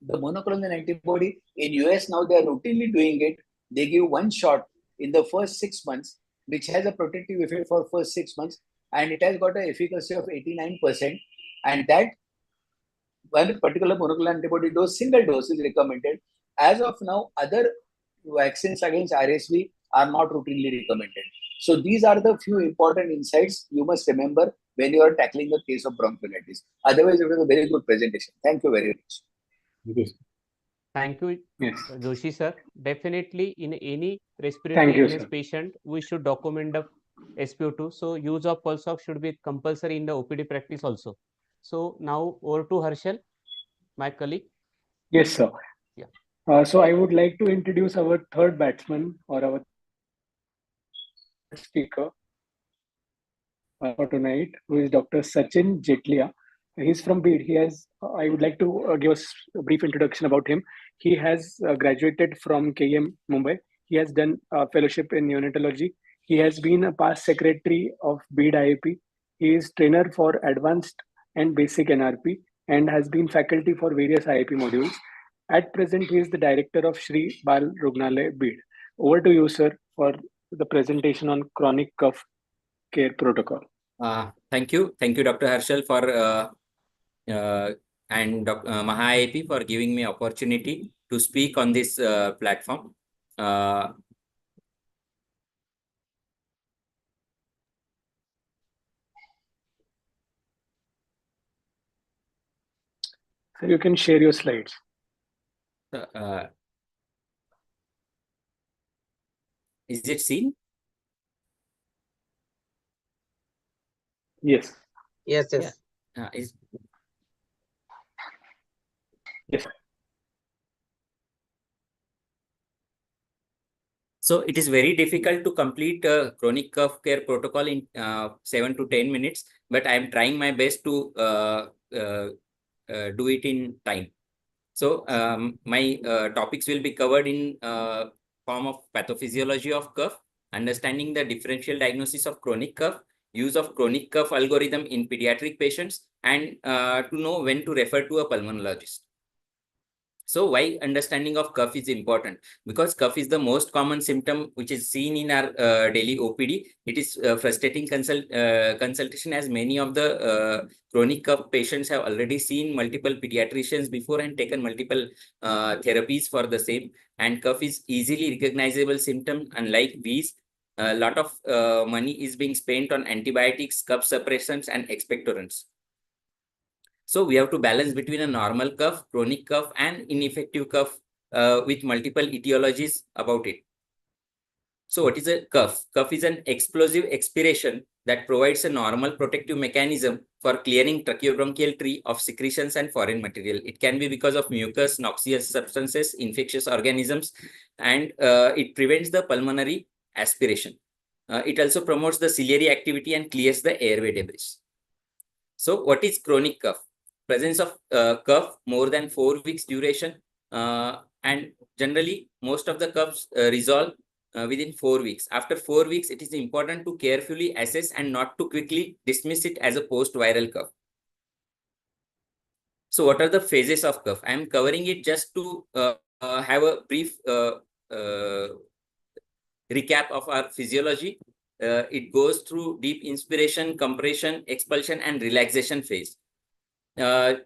the monoclonal antibody in US now they are routinely doing it. They give one shot in the first 6 months, which has a protective effect for first 6 months, and it has got an efficacy of 89%. And that one particular monoclonal antibody dose, single dose, is recommended. As of now, other vaccines against RSV are not routinely recommended. So these are the few important insights you must remember when you are tackling the case of bronchiolitis. Otherwise, it was a very good presentation. Thank you very much. Thank you, Yes. Joshi sir. Definitely, in any Thank respiratory you, illness sir. patient, we should document the SpO2. So use of pulse ox should be compulsory in the OPD practice also. So now over to Harshal, my colleague. Yes, sir. Yeah. So I would like to introduce our third batsman, or our speaker for tonight, who is Dr. Sachin Jetlia. He's from BEAD. He has, I would like to give a brief introduction about him. He has graduated from KM Mumbai. He has done a fellowship in neonatology. He has been a past secretary of BEAD IAP. He is trainer for advanced and basic NRP and has been faculty for various IAP modules. At present, he is the director of Shri Bal Rugnalay BEAD. Over to you, sir, for the presentation on chronic cough care protocol. Thank you, Dr. Harshal, for and MAHAIAP for giving me opportunity to speak on this platform. So you can share your slides. Is it seen? Yes. Yes, yes. Yeah. Yes. So it is very difficult to complete a chronic cough care protocol in 7 to 10 minutes, but I am trying my best to do it in time. So my topics will be covered in form of pathophysiology of cough, understanding the differential diagnosis of chronic cough, use of chronic cough algorithm in pediatric patients, and to know when to refer to a pulmonologist. So why understanding of cough is important? Because cough is the most common symptom which is seen in our daily OPD. It is frustrating consultation, as many of the chronic cough patients have already seen multiple pediatricians before and taken multiple therapies for the same. And cough is easily recognizable symptom, unlike wheeze. A lot of money is being spent on antibiotics, cough suppressants, and expectorants. So we have to balance between a normal cough, chronic cough, and ineffective cough with multiple etiologies about it. So what is a cough? Cough is an explosive expiration that provides a normal protective mechanism for clearing tracheobronchial tree of secretions and foreign material. It can be because of mucus, noxious substances, infectious organisms, and it prevents the pulmonary aspiration. It also promotes the ciliary activity and clears the airway debris. So what is chronic cough? Presence of cough more than 4 weeks duration, and generally most of the coughs resolve within 4 weeks. After 4 weeks, it is important to carefully assess and not to quickly dismiss it as a post-viral cough. So what are the phases of cough? I am covering it just to have a brief recap of our physiology. It goes through deep inspiration, compression, expulsion, and relaxation phase.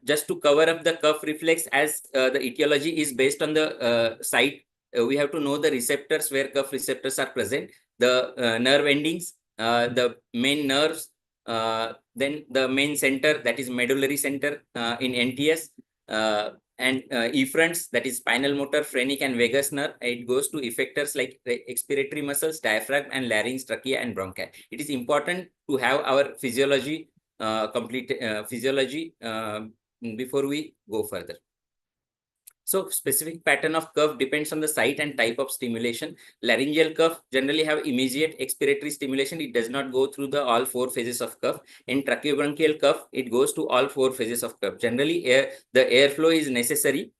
Just to cover up the cough reflex, as the etiology is based on the site, we have to know the receptors where cough receptors are present, the nerve endings, the main nerves, then the main center, that is medullary center in NTS, and efferents, that is spinal motor, phrenic, and vagus nerve. It goes to effectors like expiratory muscles, diaphragm, and larynx, trachea, and bronchi. It is important to have our physiology before we go further. So specific pattern of cough depends on the site and type of stimulation. Laryngeal cough generally have immediate expiratory stimulation. It does not go through the all 4 phases of cough. In tracheobronchial cough, it goes to all 4 phases of cough. Generally, the airflow is necessary.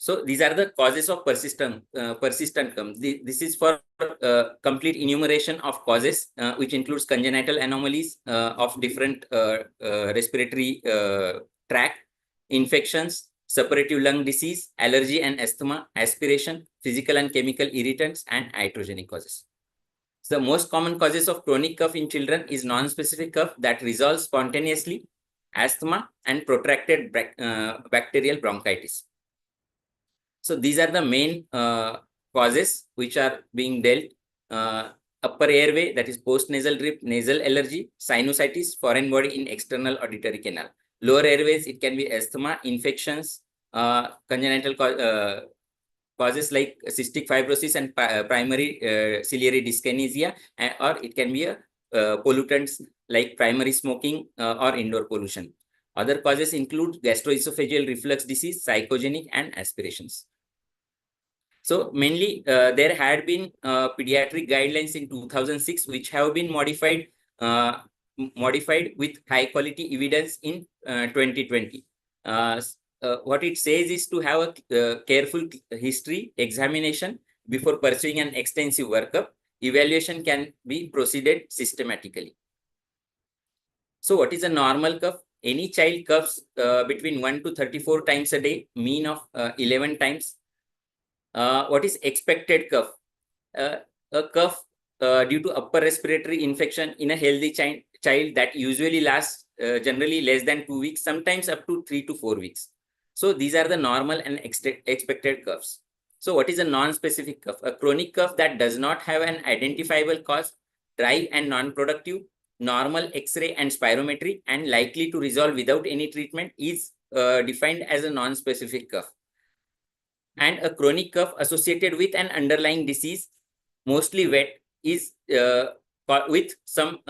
So these are the causes of persistent cough. This is for complete enumeration of causes, which includes congenital anomalies of different respiratory tract, infections, suppurative lung disease, allergy and asthma, aspiration, physical and chemical irritants, and iatrogenic causes. So the most common causes of chronic cough in children is non-specific cough that resolves spontaneously, asthma, and protracted bacterial bronchitis. So these are the main causes which are being dealt. Upper airway, that is post-nasal drip, nasal allergy, sinusitis, foreign body in external auditory canal. Lower airways, it can be asthma, infections, congenital causes like cystic fibrosis and primary ciliary dyskinesia, or it can be pollutants like primary smoking or indoor pollution. Other causes include gastroesophageal reflux disease, psychogenic, and aspirations. So mainly there had been pediatric guidelines in 2006, which have been modified with high quality evidence in 2020. What it says is to have a careful history examination before pursuing an extensive workup. Evaluation can be proceeded systematically. So what is a normal cough? Any child coughs between 1 to 34 times a day, mean of 11 times. What is expected cough? A cough due to upper respiratory infection in a healthy child that usually lasts generally less than 2 weeks, sometimes up to 3 to 4 weeks. So these are the normal and expected coughs. So what is a non-specific cough? A chronic cough that does not have an identifiable cause, dry and non-productive, normal X-ray and spirometry, and likely to resolve without any treatment is defined as a non-specific cough. And a chronic cough associated with an underlying disease, mostly wet, is with some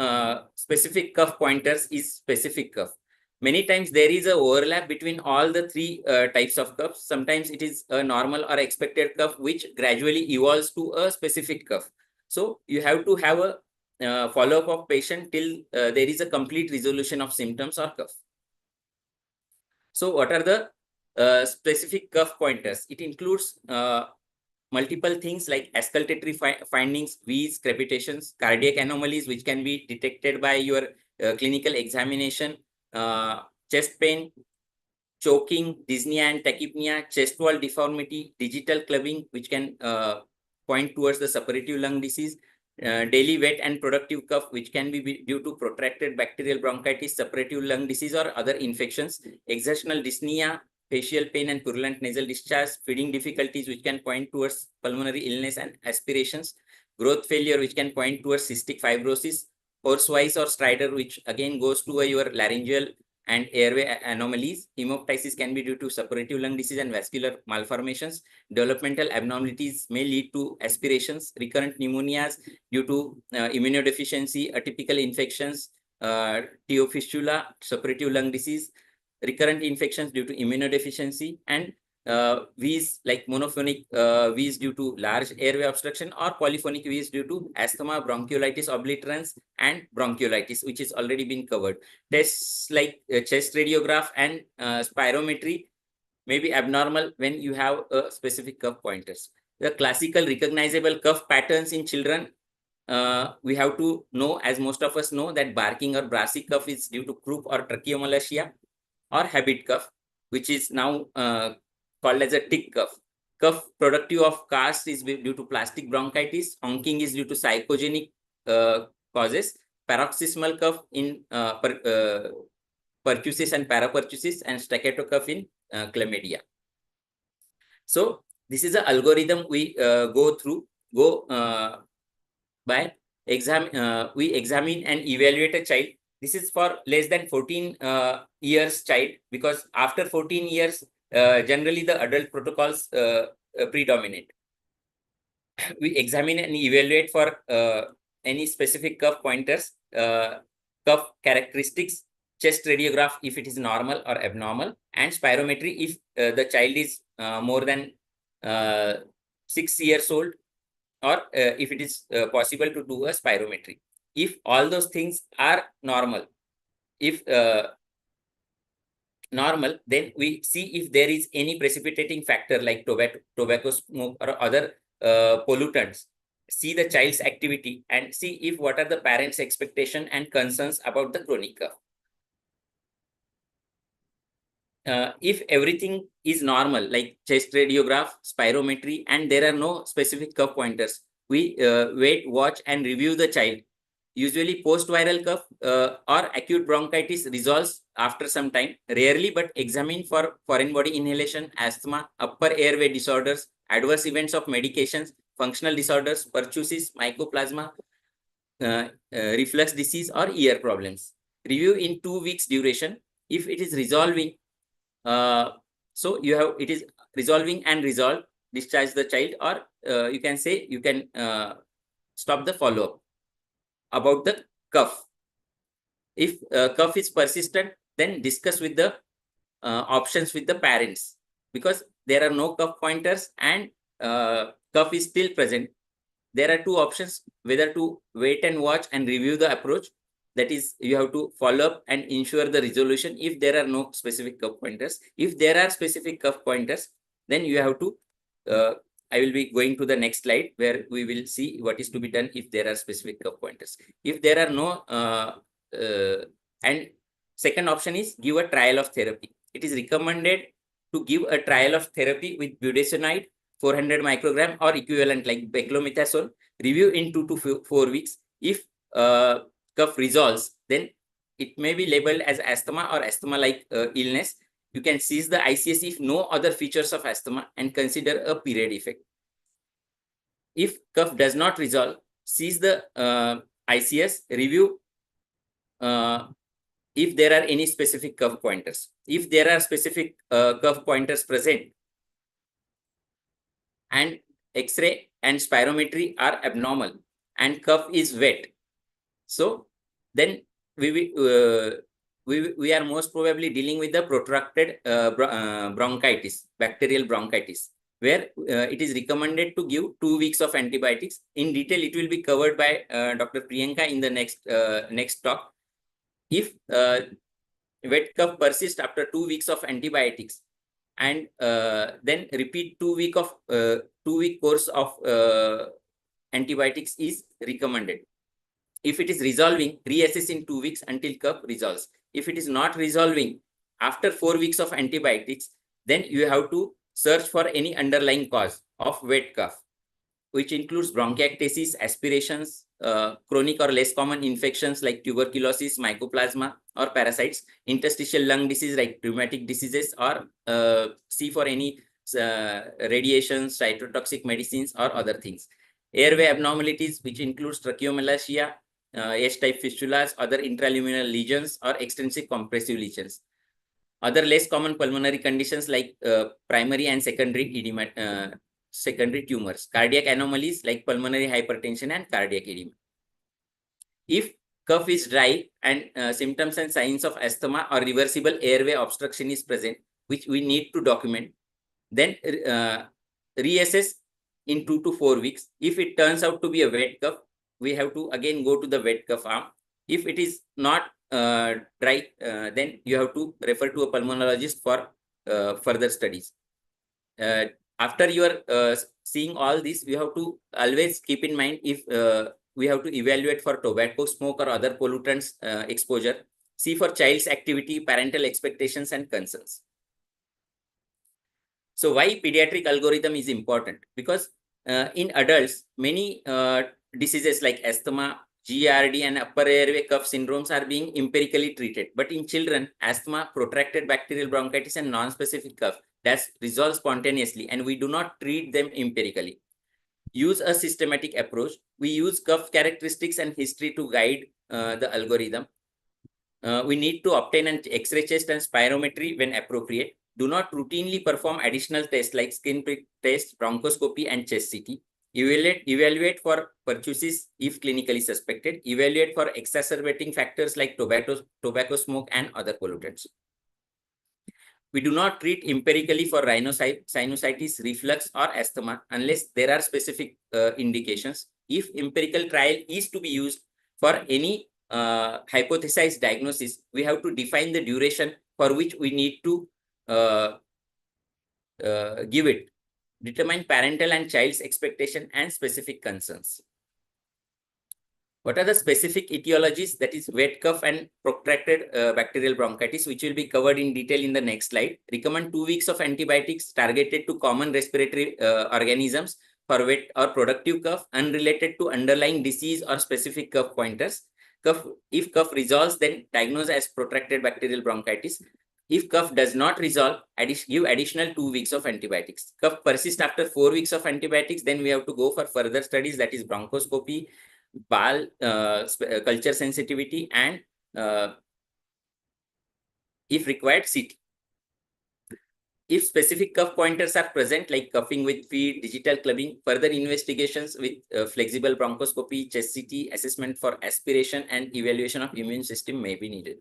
specific cough pointers is specific cough. Many times there is an overlap between all the 3 types of coughs. Sometimes it is a normal or expected cough, which gradually evolves to a specific cough. So you have to have a follow-up of patient till there is a complete resolution of symptoms or cough. So what are the specific cough pointers? It includes multiple things like auscultatory findings, wheeze, crepitations, cardiac anomalies, which can be detected by your clinical examination, chest pain, choking, dyspnea and tachypnea, chest wall deformity, digital clubbing, which can point towards the suppurative lung disease, daily wet and productive cough, which can be due to protracted bacterial bronchitis, suppurative lung disease, or other infections, exertional dyspnea, facial pain and purulent nasal discharge, feeding difficulties, which can point towards pulmonary illness and aspirations, growth failure, which can point towards cystic fibrosis, horsewise or stridor, which again goes to your laryngeal and airway anomalies. Hemoptysis can be due to suppurative lung disease and vascular malformations. Developmental abnormalities may lead to aspirations. Recurrent pneumonias due to immunodeficiency, atypical infections, TO fistula, suppurative lung disease, recurrent infections due to immunodeficiency, and wheeze like monophonic wheeze due to large airway obstruction, or polyphonic wheeze due to asthma, bronchiolitis obliterans, and bronchiolitis, which is already been covered. Tests like chest radiograph and spirometry may be abnormal when you have specific cough pointers. The classical recognizable cough patterns in children, we have to know, as most of us know, that barking or brassy cough is due to croup or tracheomalacia, or habit cough, which is now called as a tick cough. Cough productive of cast is due to plastic bronchitis. Honking is due to psychogenic causes. Paroxysmal cough in pertussis and parapertussis, and staccato cough in chlamydia. So this is an algorithm we go by we examine and evaluate a child. This is for less than 14 years child, because after 14 years, generally the adult protocols predominate. We examine and evaluate for any specific cough pointers, cough characteristics, chest radiograph if it is normal or abnormal, and spirometry if the child is more than 6 years old, or if it is possible to do a spirometry. If all those things are normal, normal, then we see if there is any precipitating factor like tobacco smoke or other pollutants. See the child's activity and see if what are the parents' expectation and concerns about the chronic cough. If everything is normal, like chest radiograph, spirometry, and there are no specific cough pointers, we wait, watch, and review the child. Usually post-viral cough or acute bronchitis resolves after some time, rarely, but examine for foreign body inhalation, asthma, upper airway disorders, adverse events of medications, functional disorders, pertussis, mycoplasma, reflux disease, or ear problems. Review in 2 weeks duration. If it is resolving, so it is resolving and resolved, discharge the child, or you can say you can stop the follow-up. About the cough, if cough is persistent, then discuss with the options with the parents, because there are no cough pointers and cough is still present. There are 2 options, whether to wait and watch and review the approach. That is, you have to follow up and ensure the resolution if there are no specific cough pointers. If there are specific cough pointers, then you have to I will be going to the next slide where we will see what is to be done if there are specific cough pointers. If there are no, and second option is give a trial of therapy. It is recommended to give a trial of therapy with budesonide, 400 microgram or equivalent like beclomethasone. Review in 2 to 4 weeks. If cough resolves, then it may be labeled as asthma or asthma-like illness. You can cease the ICS if no other features of asthma and consider a period effect. If cough does not resolve, cease the ICS, review if there are any specific cough pointers. If there are specific cough pointers present and X-ray and spirometry are abnormal and cough is wet, so then we are most probably dealing with the protracted bronchitis, bacterial bronchitis, where it is recommended to give 2 weeks of antibiotics. In detail, it will be covered by Dr. Priyanka in the next talk. If wet cough persists after 2 weeks of antibiotics, and then repeat 2 week course of antibiotics is recommended. If it is resolving, reassess in 2 weeks until cough resolves. If it is not resolving, after 4 weeks of antibiotics, then you have to search for any underlying cause of wet cough, which includes bronchiectasis, aspirations, chronic or less common infections like tuberculosis, mycoplasma, or parasites, interstitial lung disease like rheumatic diseases, or see for any radiations, cytotoxic medicines, or other things. Airway abnormalities, which includes tracheomalacia, S-type fistulas, other intraluminal lesions, or extensive compressive lesions. Other less common pulmonary conditions like primary and secondary edema, secondary tumors, cardiac anomalies like pulmonary hypertension and cardiac edema. If cough is dry and symptoms and signs of asthma or reversible airway obstruction is present, which we need to document, then reassess in 2 to 4 weeks. If it turns out to be a wet cough, we have to again go to the wet cough arm. If it is not dry, then you have to refer to a pulmonologist for further studies. After you are seeing all this, we have to always keep in mind if we have to evaluate for tobacco, smoke, or other pollutants exposure. See for child's activity, parental expectations, and concerns. So why pediatric algorithm is important? Because in adults, many diseases like asthma, GERD, and upper airway cough syndromes are being empirically treated. But in children, asthma, protracted bacterial bronchitis, and non-specific cough that resolve spontaneously, and we do not treat them empirically. Use a systematic approach. We use cough characteristics and history to guide the algorithm. We need to obtain an X-ray chest and spirometry when appropriate. Do not routinely perform additional tests like skin prick test, bronchoscopy, and chest CT. Evaluate for pertussis if clinically suspected. Evaluate for exacerbating factors like tobacco smoke and other pollutants. We do not treat empirically for rhinosinusitis, reflux, or asthma unless there are specific indications. If empirical trial is to be used for any hypothesized diagnosis, we have to define the duration for which we need to give it. Determine parental and child's expectation and specific concerns. What are the specific etiologies? That is wet cough and protracted bacterial bronchitis, which will be covered in detail in the next slide. Recommend 2 weeks of antibiotics targeted to common respiratory organisms for wet or productive cough, unrelated to underlying disease or specific cough pointers. If cough resolves, then diagnose as protracted bacterial bronchitis. If cough does not resolve, give additional 2 weeks of antibiotics. Cough persists after 4 weeks of antibiotics, then we have to go for further studies, that is bronchoscopy, BAL, culture sensitivity, and if required, CT. If specific cough pointers are present, like coughing with feet, digital clubbing, further investigations with flexible bronchoscopy, chest CT, assessment for aspiration, and evaluation of immune system may be needed.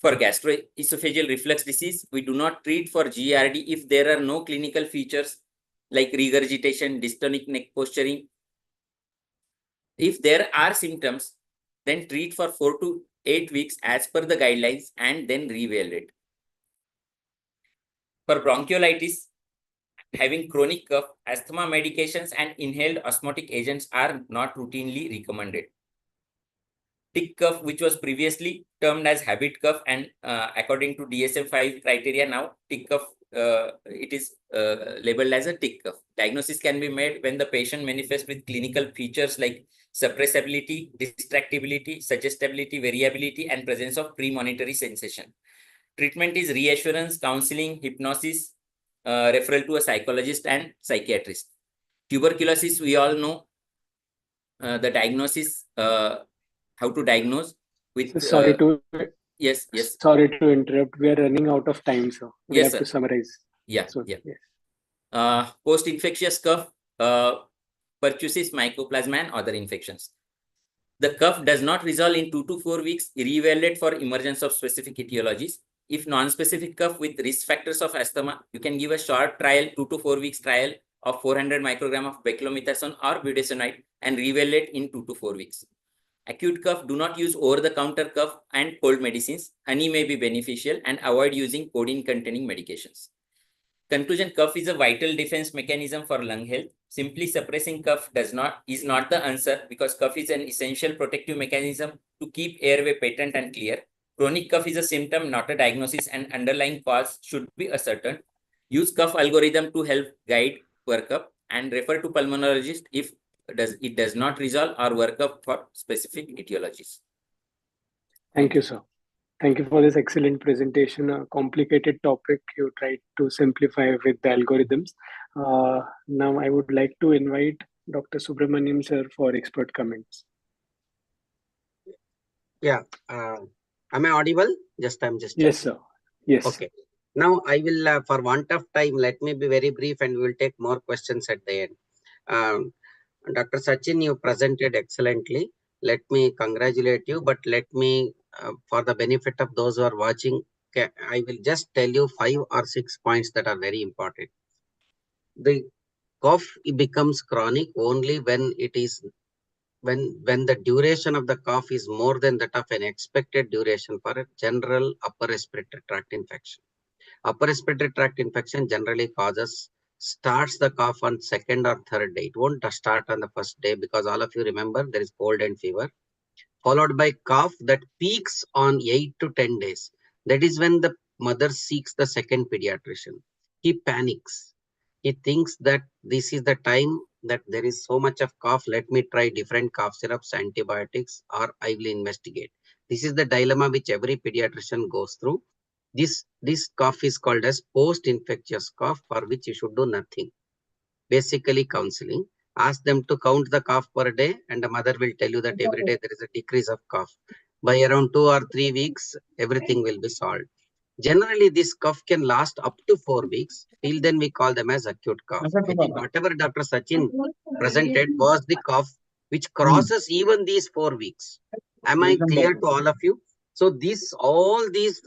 For gastroesophageal reflux disease, we do not treat for GERD if there are no clinical features like regurgitation, dystonic neck posturing. If there are symptoms, then treat for 4 to 8 weeks as per the guidelines and then reevaluate. For bronchiolitis, having chronic cough, asthma medications and inhaled osmotic agents are not routinely recommended. Tick cough, which was previously termed as habit cough, and according to DSM-5 criteria now, tick cough, it is labeled as a tick cough. Diagnosis can be made when the patient manifests with clinical features like suppressibility, distractibility, suggestibility, variability, and presence of premonitory sensation. Treatment is reassurance, counseling, hypnosis, referral to a psychologist and psychiatrist. Tuberculosis, we all know the diagnosis, how to diagnose with... Sorry to... Yes. Sorry to interrupt. We are running out of time, so we have to summarize. Yeah. Yes. Post-infectious cough, pertussis, mycoplasma, and other infections. The cough does not resolve in 2 to 4 weeks. Reevaluate for emergence of specific etiologies. If non-specific cough with risk factors of asthma, you can give a short trial, 2 to 4 weeks trial of 400 microgram of beclomethasone or budesonide and reevaluate in 2 to 4 weeks. Acute cough, do not use over-the-counter cough and cold medicines. Honey may be beneficial, and avoid using codeine-containing medications. Conclusion: cough is a vital defense mechanism for lung health. Simply suppressing cough is not the answer, because cough is an essential protective mechanism to keep airway patent and clear. Chronic cough is a symptom, not a diagnosis, and underlying cause should be ascertained. Use cough algorithm to help guide workup and refer to pulmonologist if it does not resolve or workup for specific etiologies. Thank you, sir. Thank you for this excellent presentation. A complicated topic you tried to simplify with the algorithms. Now I would like to invite Dr. Subramaniam sir for expert comments. Yeah. Am I audible? I'm just Yes, sir. Yes. Okay. Now I will, for want of time, let me be very brief and we will take more questions at the end. Dr. Sachin, you presented excellently. Let me congratulate you, but let me, for the benefit of those who are watching, I will just tell you 5 or 6 points that are very important. The cough becomes chronic only when it is when the duration of the cough is more than that of an expected duration for a general upper respiratory tract infection. Upper respiratory tract infection generally starts the cough on second or third day. It won't start on the first day because all of you remember there is cold and fever, followed by cough that peaks on 8 to 10 days. That is when the mother seeks the second pediatrician. He panics. He thinks that this is the time that there is so much of cough. Let me try different cough syrups, antibiotics, or I will investigate. This is the dilemma which every pediatrician goes through. This cough is called as post-infectious cough, for which you should do nothing. Basically counseling. Ask them to count the cough per day and the mother will tell you that every day there is a decrease of cough. By around 2 or 3 weeks, everything will be solved. Generally, this cough can last up to 4 weeks. Till then, we call them as acute cough. I think whatever Dr. Sachin presented was the cough which crosses even these 4 weeks. Am I clear to all of you? So all these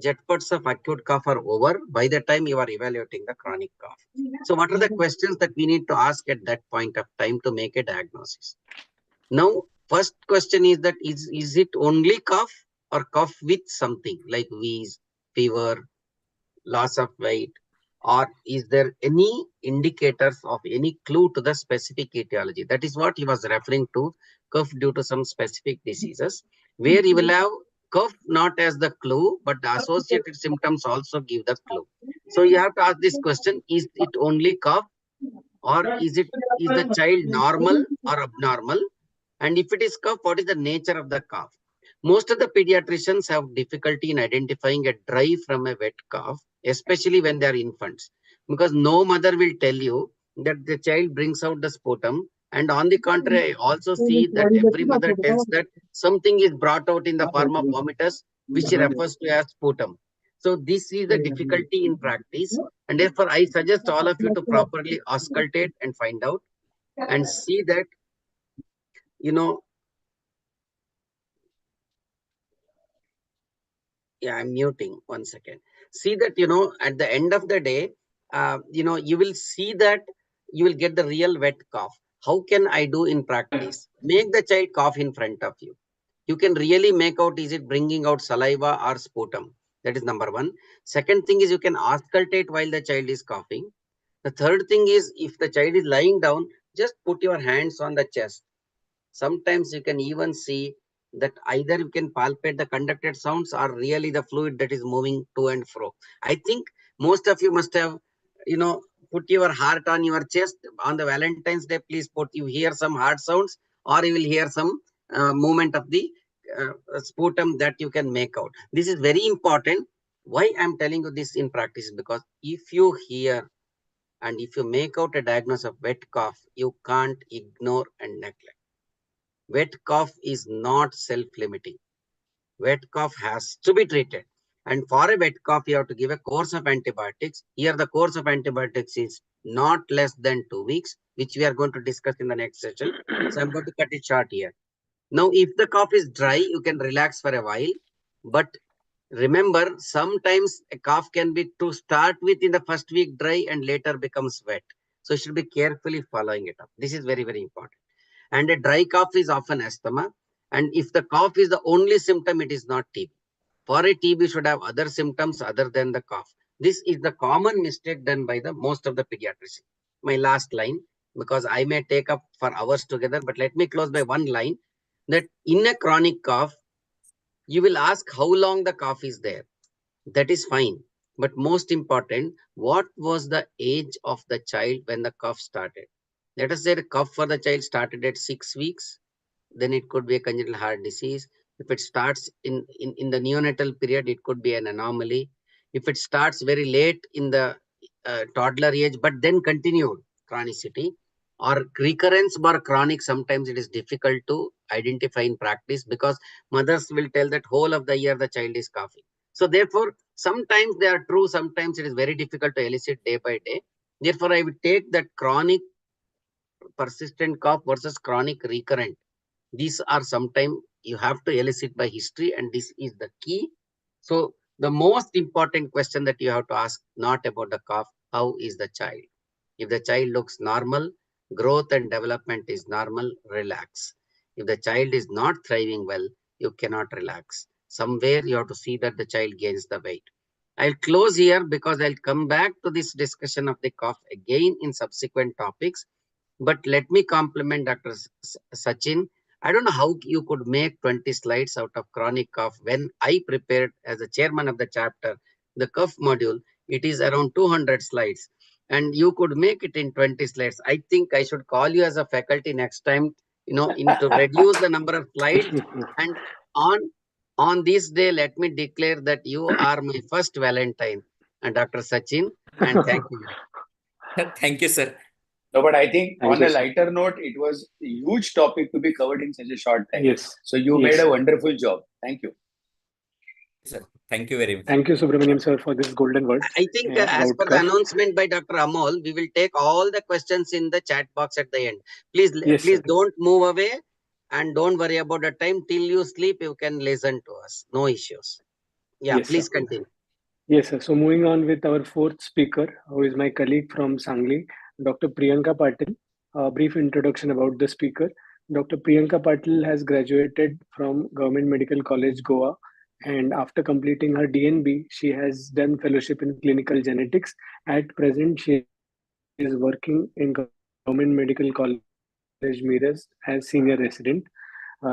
jetpats of acute cough are over by the time you are evaluating the chronic cough. So what are the questions that we need to ask at that point of time to make a diagnosis? Now, first question is that is it only cough or cough with something like wheeze, fever, loss of weight, or is there any indicators of any clue to the specific etiology? That is what he was referring to, cough due to some specific diseases, where you will have cough not as the clue, but the associated symptoms also give the clue. So you have to ask this question, is it only cough or is the child normal or abnormal? And if it is cough, what is the nature of the cough? Most of the pediatricians have difficulty in identifying a dry from a wet cough, especially when they are infants, because no mother will tell you that the child brings out the sputum. And on the contrary, I also see that every mother tells that something is brought out in the form of vomitus, which she refers to as sputum. So this is the difficulty in practice. And therefore, I suggest all of you to properly auscultate and find out and see that, yeah, I'm muting 1 second. See that, at the end of the day, you will see that you will get the real wet cough. How can I do in practice? Make the child cough in front of you. You can really make out, is it bringing out saliva or sputum? That is number one. Second thing is you can auscultate while the child is coughing. The third thing is if the child is lying down, just put your hands on the chest. Sometimes you can even see that either you can palpate the conducted sounds or really the fluid that is moving to and fro. I think most of you must have, put your heart on your chest on the Valentine's Day. Please you hear some heart sounds or you will hear some movement of the sputum that you can make out. This is very important. Why I'm telling you this in practice is because if you hear and if you make out a diagnosis of wet cough, you can't ignore and neglect. Wet cough is not self-limiting. Wet cough has to be treated. And for a wet cough, you have to give a course of antibiotics. Here, the course of antibiotics is not less than 2 weeks, which we are going to discuss in the next session. So I'm going to cut it short here. Now, if the cough is dry, you can relax for a while. But remember, sometimes a cough can be to start with in the first week dry and later becomes wet. So you should be carefully following it up. This is very, very important. And a dry cough is often asthma. And if the cough is the only symptom, it is not TB. For a TB, you should have other symptoms other than the cough. This is the common mistake done by the most of the pediatricians. My last line, because I may take up for hours together, but let me close by one line, that in a chronic cough, You will ask how long the cough is there. That is fine. But most important, what was the age of the child when the cough started? Let us say the cough for the child started at 6 weeks. Then it could be a congenital heart disease. If it starts in the neonatal period, it could be an anomaly. If it starts very late in the toddler age, but then continued chronicity or recurrence or chronic, sometimes it is difficult to identify in practice because mothers will tell that whole of the year the child is coughing. So therefore, sometimes they are true, sometimes it is very difficult to elicit day by day. Therefore, I would take that chronic persistent cough versus chronic recurrent. These are sometimes you have to elicit by history, and this is the key. So the most important question that you have to ask, not about the cough, how is the child? If the child looks normal, growth and development is normal, relax. If the child is not thriving well, you cannot relax. Somewhere you have to see that the child gains the weight. I'll close here because I'll come back to this discussion of the cough again in subsequent topics. But let me compliment Dr. Sachin. I don't know how you could make 20 slides out of chronic cough. When I prepared as a chairman of the chapter, the cough module, it is around 200 slides. And you could make it in 20 slides. I think I should call you as a faculty next time, to reduce the number of slides. And on this day, let me declare that you are my first Valentine, and Dr. Sachin, and thank you. Thank you, sir. No, but I think Thank on you, a sir. lighter note, it was a huge topic to be covered in such a short time. Yes. So you Yes, made a sir. wonderful job. Thank you. Sir, thank you very much. Thank you, Subramaniam sir, for this golden words. I think as per the announcement by Dr. Amol, we will take all the questions in the chat box at the end. Please, Yes, please sir. don't move away and don't worry about the time. Till you sleep, you can listen to us. No issues. Yeah, Yes, please sir. continue. Yes, sir. So moving on with our fourth speaker, who is my colleague from Sangli, Dr. Priyanka Patil. A brief introduction about the speaker. Dr. Priyanka Patil has graduated from Government Medical College, Goa, and after completing her DNB, she has done fellowship in clinical genetics. At present, she is working in Government Medical College, Miras, as senior resident.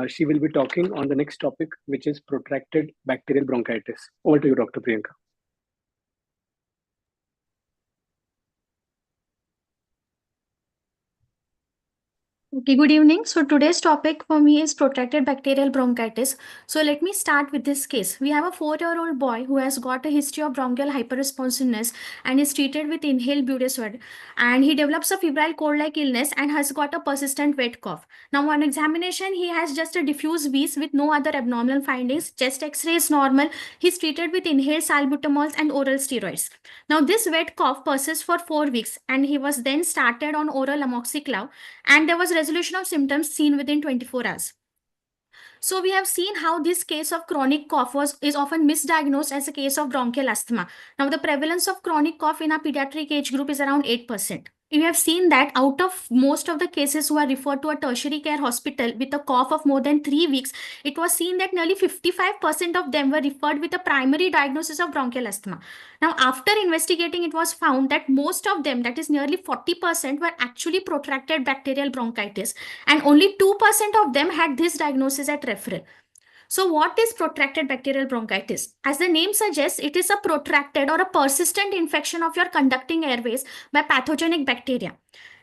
She will be talking on the next topic, which is protracted bacterial bronchitis. Over to you, Dr. Priyanka. Okay, good evening. So today's topic for me is protracted bacterial bronchitis. So let me start with this case. We have a 4-year-old boy who has got a history of bronchial hyperresponsiveness and is treated with inhaled budesonide. And he develops a febrile cold-like illness and has got a persistent wet cough. Now on examination, he has just a diffuse wheeze with no other abnormal findings. Chest X-ray is normal. He's treated with inhaled salbutamol and oral steroids. Now this wet cough persists for 4 weeks and he was then started on oral amoxiclav, and there was resolution of symptoms seen within 24 hours. So we have seen how this case of chronic cough is often misdiagnosed as a case of bronchial asthma. Now the prevalence of chronic cough in our pediatric age group is around 8%. We have seen that out of most of the cases who are referred to a tertiary care hospital with a cough of more than 3 weeks, it was seen that nearly 55% of them were referred with a primary diagnosis of bronchial asthma. Now, after investigating, it was found that most of them, that is nearly 40%, were actually protracted bacterial bronchitis, and only 2% of them had this diagnosis at referral. So what is protracted bacterial bronchitis? As the name suggests, it is a protracted or a persistent infection of your conducting airways by pathogenic bacteria.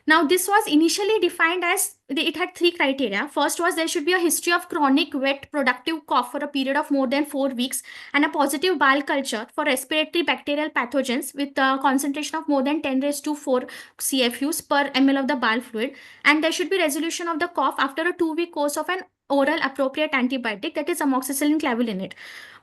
Now, this was initially defined as, it had 3 criteria. First was there should be a history of chronic wet productive cough for a period of more than 4 weeks and a positive bile culture for respiratory bacterial pathogens with a concentration of more than 10⁴ CFUs per ml of the bile fluid. And there should be resolution of the cough after a 2-week course of an oral appropriate antibiotic, that is amoxicillin clavulinate.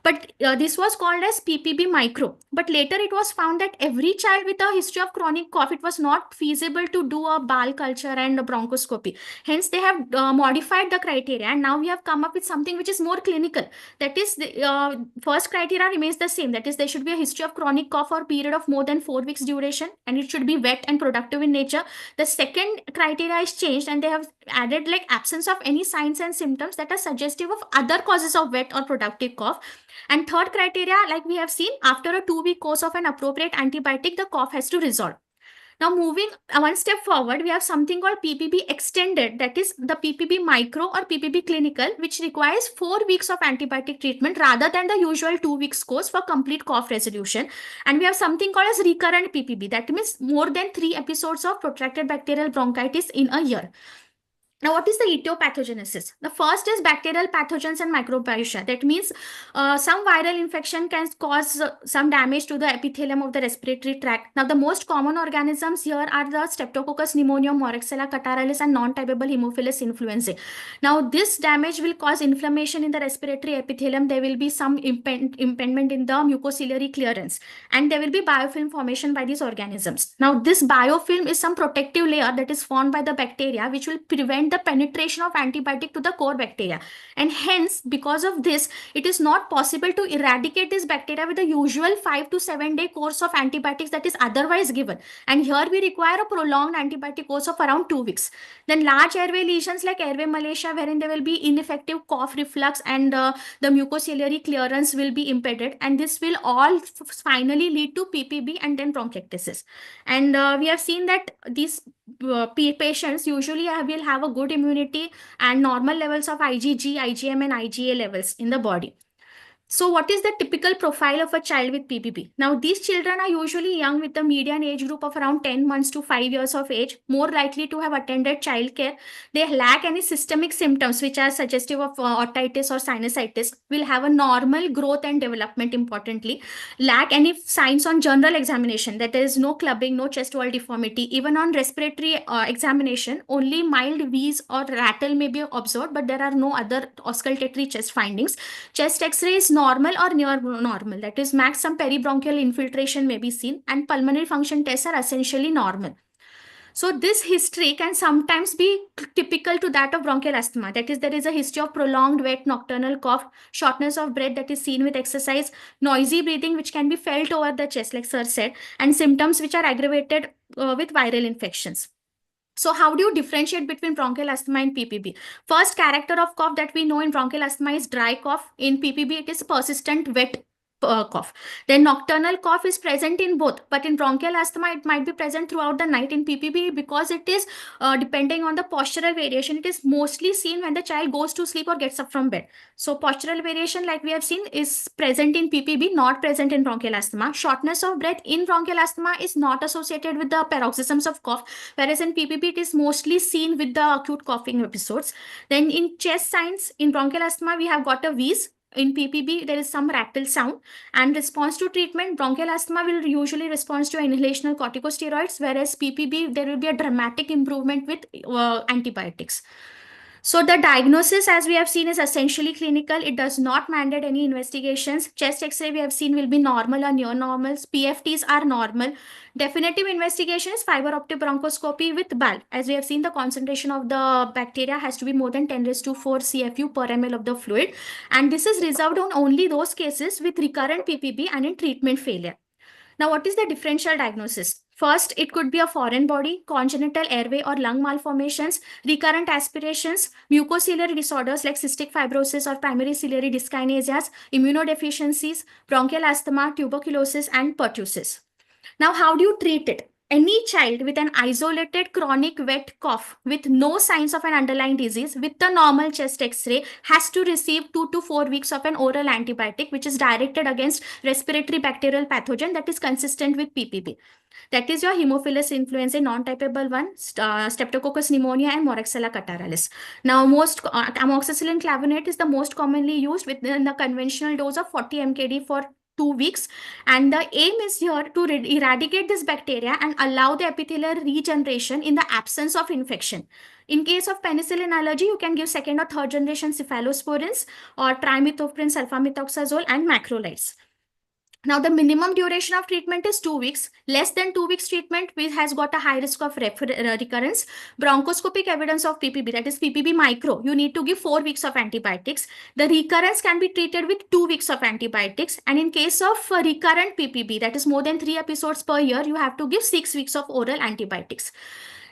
But this was called as PPB micro. But later it was found that every child with a history of chronic cough, it was not feasible to do a bile culture and a bronchoscopy. Hence, they have modified the criteria, and now we have come up with something which is more clinical. That is, the first criteria remains the same. That is, there should be a history of chronic cough for a period of more than 4 weeks duration, and it should be wet and productive in nature. The second criteria is changed, and they have added like absence of any signs and symptoms that are suggestive of other causes of wet or productive cough. And third criteria, like we have seen, after a 2-week course of an appropriate antibiotic, the cough has to resolve. Now moving one step forward, we have something called PPB extended, that is the PPB micro or PPB clinical, which requires 4 weeks of antibiotic treatment rather than the usual 2 weeks course for complete cough resolution. And we have something called as recurrent PPB, that means more than 3 episodes of protracted bacterial bronchitis in a year. Now, what is the etiopathogenesis? The first is bacterial pathogens and microbiota. That means some viral infection can cause some damage to the epithelium of the respiratory tract. Now, the most common organisms here are the Streptococcus pneumoniae, Moraxella catarrhalis, and non-typable Haemophilus influenzae. Now, this damage will cause inflammation in the respiratory epithelium. There will be some impediment in the mucociliary clearance, and there will be biofilm formation by these organisms. Now, this biofilm is some protective layer that is formed by the bacteria, which will prevent the penetration of antibiotic to the core bacteria. And hence, because of this, it is not possible to eradicate this bacteria with the usual 5 to 7 day course of antibiotics that is otherwise given. And here we require a prolonged antibiotic course of around 2 weeks. Then large airway lesions like airway malacia, wherein there will be ineffective cough reflux and the mucociliary clearance will be impeded. And this will all finally lead to PPB and then bronchiectasis. And we have seen that these patients usually will have a good immunity and normal levels of IgG, IgM, and IgA levels in the body. So what is the typical profile of a child with PPB? Now, these children are usually young with the median age group of around 10 months to 5 years of age, more likely to have attended childcare. They lack any systemic symptoms which are suggestive of otitis or sinusitis, will have a normal growth and development importantly, lack any signs on general examination, that there is no clubbing, no chest wall deformity. Even on respiratory examination, only mild wheeze or rattle may be observed, but there are no other auscultatory chest findings. Chest X-ray is normal or near normal, that is max some peribronchial infiltration may be seen, and pulmonary function tests are essentially normal. So this history can sometimes be typical to that of bronchial asthma. That is, there is a history of prolonged wet nocturnal cough, shortness of breath that is seen with exercise, noisy breathing which can be felt over the chest like sir said, and symptoms which are aggravated with viral infections. So how do you differentiate between bronchial asthma and PPB? First character of cough that we know in bronchial asthma is dry cough. In PPB, it is persistent wet cough. Then nocturnal cough is present in both, but in bronchial asthma, it might be present throughout the night. In PPB, because it is depending on the postural variation, it is mostly seen when the child goes to sleep or gets up from bed. So postural variation, like we have seen, is present in PPB, not present in bronchial asthma. Shortness of breath in bronchial asthma is not associated with the paroxysms of cough, whereas in PPB, it is mostly seen with the acute coughing episodes. Then in chest signs, in bronchial asthma, we have got a wheeze. In PPB, there is some rattle sound. And response to treatment, bronchial asthma will usually respond to inhalational corticosteroids, whereas PPB, there will be a dramatic improvement with antibiotics. So the diagnosis, as we have seen, is essentially clinical. It does not mandate any investigations. Chest X-ray we have seen will be normal or near normals. PFTs are normal. Definitive investigation is fiber optic bronchoscopy with BAL. As we have seen, the concentration of the bacteria has to be more than 10⁴ CFU per ml of the fluid. And this is reserved on only those cases with recurrent PPB and in treatment failure. Now, what is the differential diagnosis? First, it could be a foreign body, congenital airway or lung malformations, recurrent aspirations, mucociliary disorders like cystic fibrosis or primary ciliary dyskinesias, immunodeficiencies, bronchial asthma, tuberculosis, and pertussis. Now, how do you treat it? Any child with an isolated chronic wet cough with no signs of an underlying disease with the normal chest X-ray has to receive 2 to 4 weeks of an oral antibiotic which is directed against respiratory bacterial pathogen that is consistent with PPB. That is your Haemophilus influenzae, non-typable one, Streptococcus pneumonia, and Moraxella catarrhalis. Now, amoxicillin clavinate is the most commonly used within the conventional dose of 40 mkd for 2 weeks, and the aim is here to eradicate this bacteria and allow the epithelial regeneration in the absence of infection. In case of penicillin allergy, you can give second or third generation cephalosporins or trimethoprim, sulfamethoxazole, and macrolides. Now, the minimum duration of treatment is 2 weeks. Less than 2 weeks treatment has got a high risk of recurrence. Bronchoscopic evidence of PPB, that is PPB micro, you need to give 4 weeks of antibiotics. The recurrence can be treated with 2 weeks of antibiotics. And in case of recurrent PPB, that is more than 3 episodes per year, you have to give 6 weeks of oral antibiotics.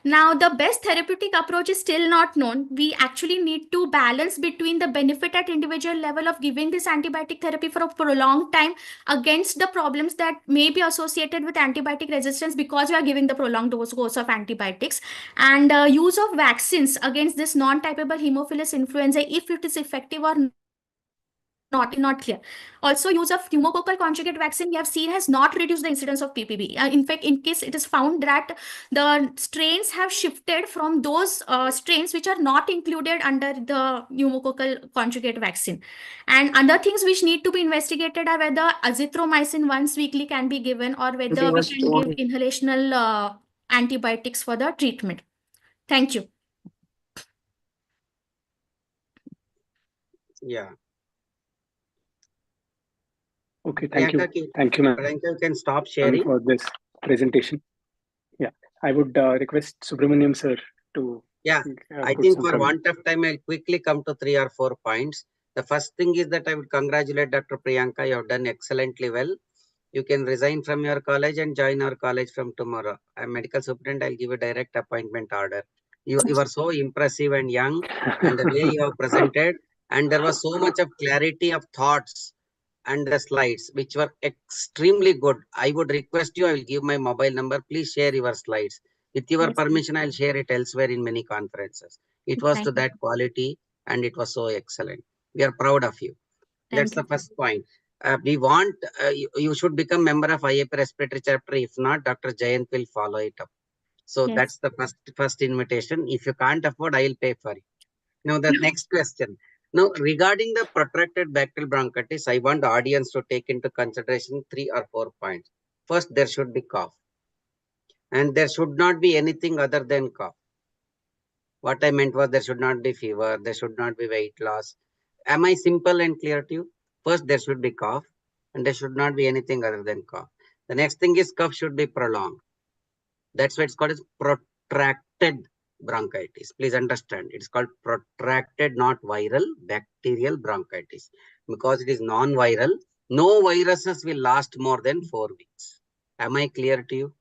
Now, the best therapeutic approach is still not known. We actually need to balance between the benefit at individual level of giving this antibiotic therapy for a prolonged time against the problems that may be associated with antibiotic resistance because we are giving the prolonged course of antibiotics, and use of vaccines against this non-typable Haemophilus influenzae, if it is effective or not clear. Also, use of pneumococcal conjugate vaccine we have seen has not reduced the incidence of PPB. In fact, in case it is found that the strains have shifted from those strains which are not included under the pneumococcal conjugate vaccine. And other things which need to be investigated are whether azithromycin once weekly can be given, or whether we can give inhalational antibiotics for the treatment. Thank you. Yeah. Okay, thank you. Priyanka, Thank you, ma'am, Priyanka, you can stop sharing. for this presentation. Yeah, I would request Subramaniam sir to Yeah, I put think some for comment. want of time, I'll quickly come to 3 or 4 points. The first thing is that I would congratulate Dr. Priyanka. You have done excellently well. You can resign from your college and join our college from tomorrow. I'm medical superintendent. I'll give a direct appointment order. You are so impressive and young, and the way you have presented, and there was so much of clarity of thoughts and the slides, which were extremely good. I would request you, I will give my mobile number. Please share your slides. With your permission, I'll share it elsewhere in many conferences. It was to that quality and it was so excellent. We are proud of you. That's the first point. We want, you should become member of IAP respiratory chapter. If not, Dr. Jayant will follow it up. So that's the first invitation. If you can't afford, I will pay for it. Now the next question. Now regarding the protracted bacterial bronchitis, I want the audience to take into consideration 3 or 4 points. First, there should be cough. And there should not be anything other than cough. What I meant was there should not be fever, there should not be weight loss. Am I simple and clear to you? First, there should be cough, and there should not be anything other than cough. The next thing is cough should be prolonged. That's why it's called as protracted bronchitis. Please understand, it's called protracted, not viral, bacterial bronchitis. Because it is non-viral, no viruses will last more than 4 weeks. Am I clear to you?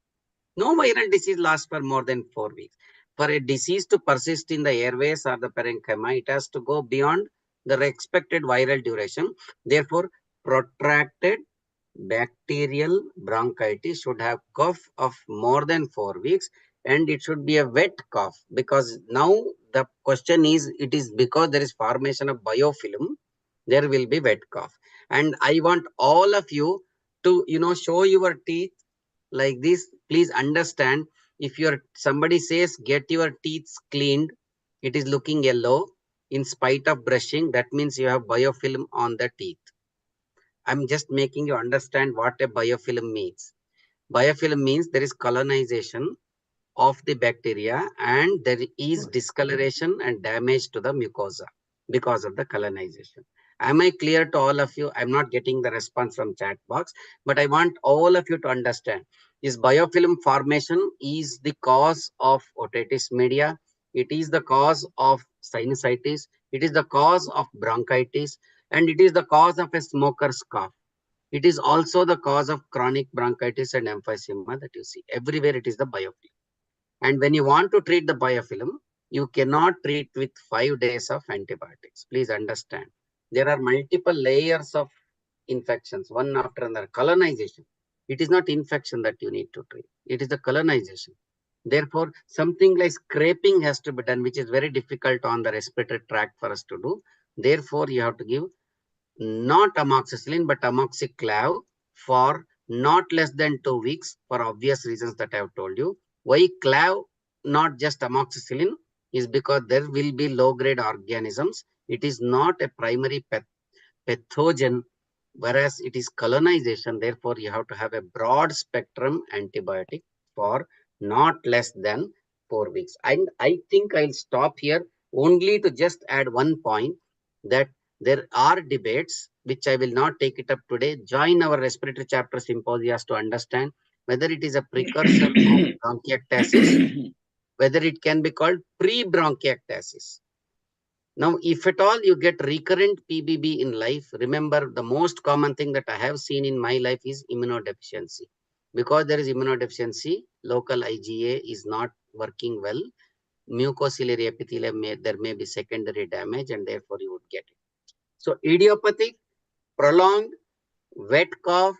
No viral disease lasts for more than 4 weeks. For a disease to persist in the airways or the parenchyma, it has to go beyond the expected viral duration. Therefore, protracted bacterial bronchitis should have cough of more than 4 weeks, and it should be a wet cough, because now the question is, it is because there is formation of biofilm, there will be wet cough. And I want all of you to, show your teeth like this. Please understand, if somebody says get your teeth cleaned, it is looking yellow in spite of brushing, that means you have biofilm on the teeth. I'm just making you understand what a biofilm means. Biofilm means there is colonization of the bacteria and there is discoloration and damage to the mucosa because of the colonization. Am I clear to all of you? I'm not getting the response from chat box, but I want all of you to understand. This biofilm formation is the cause of otitis media. It is the cause of sinusitis. It is the cause of bronchitis, and it is the cause of a smoker's cough. It is also the cause of chronic bronchitis and emphysema that you see. Everywhere it is the biofilm. And when you want to treat the biofilm, you cannot treat with 5 days of antibiotics. Please understand. There are multiple layers of infections, one after another. Colonization. It is not infection that you need to treat. It is the colonization. Therefore, something like scraping has to be done, which is very difficult on the respiratory tract for us to do. Therefore, you have to give not amoxicillin, but amoxiclav for not less than 2 weeks for obvious reasons that I have told you. Why clav, not just amoxicillin, is because there will be low-grade organisms. It is not a primary pathogen, whereas it is colonization. Therefore, you have to have a broad spectrum antibiotic for not less than 4 weeks. And I think I'll stop here only to just add one point, that there are debates, which I will not take it up today. Join our respiratory chapter symposias to understand whether it is a precursor of bronchiectasis, whether it can be called pre-bronchiectasis. Now, if at all you get recurrent PBB in life, remember the most common thing that I have seen in my life is immunodeficiency. Because there is immunodeficiency, local IgA is not working well. Mucociliary epithelium there may be secondary damage, and therefore you would get it. So idiopathic, prolonged, wet cough,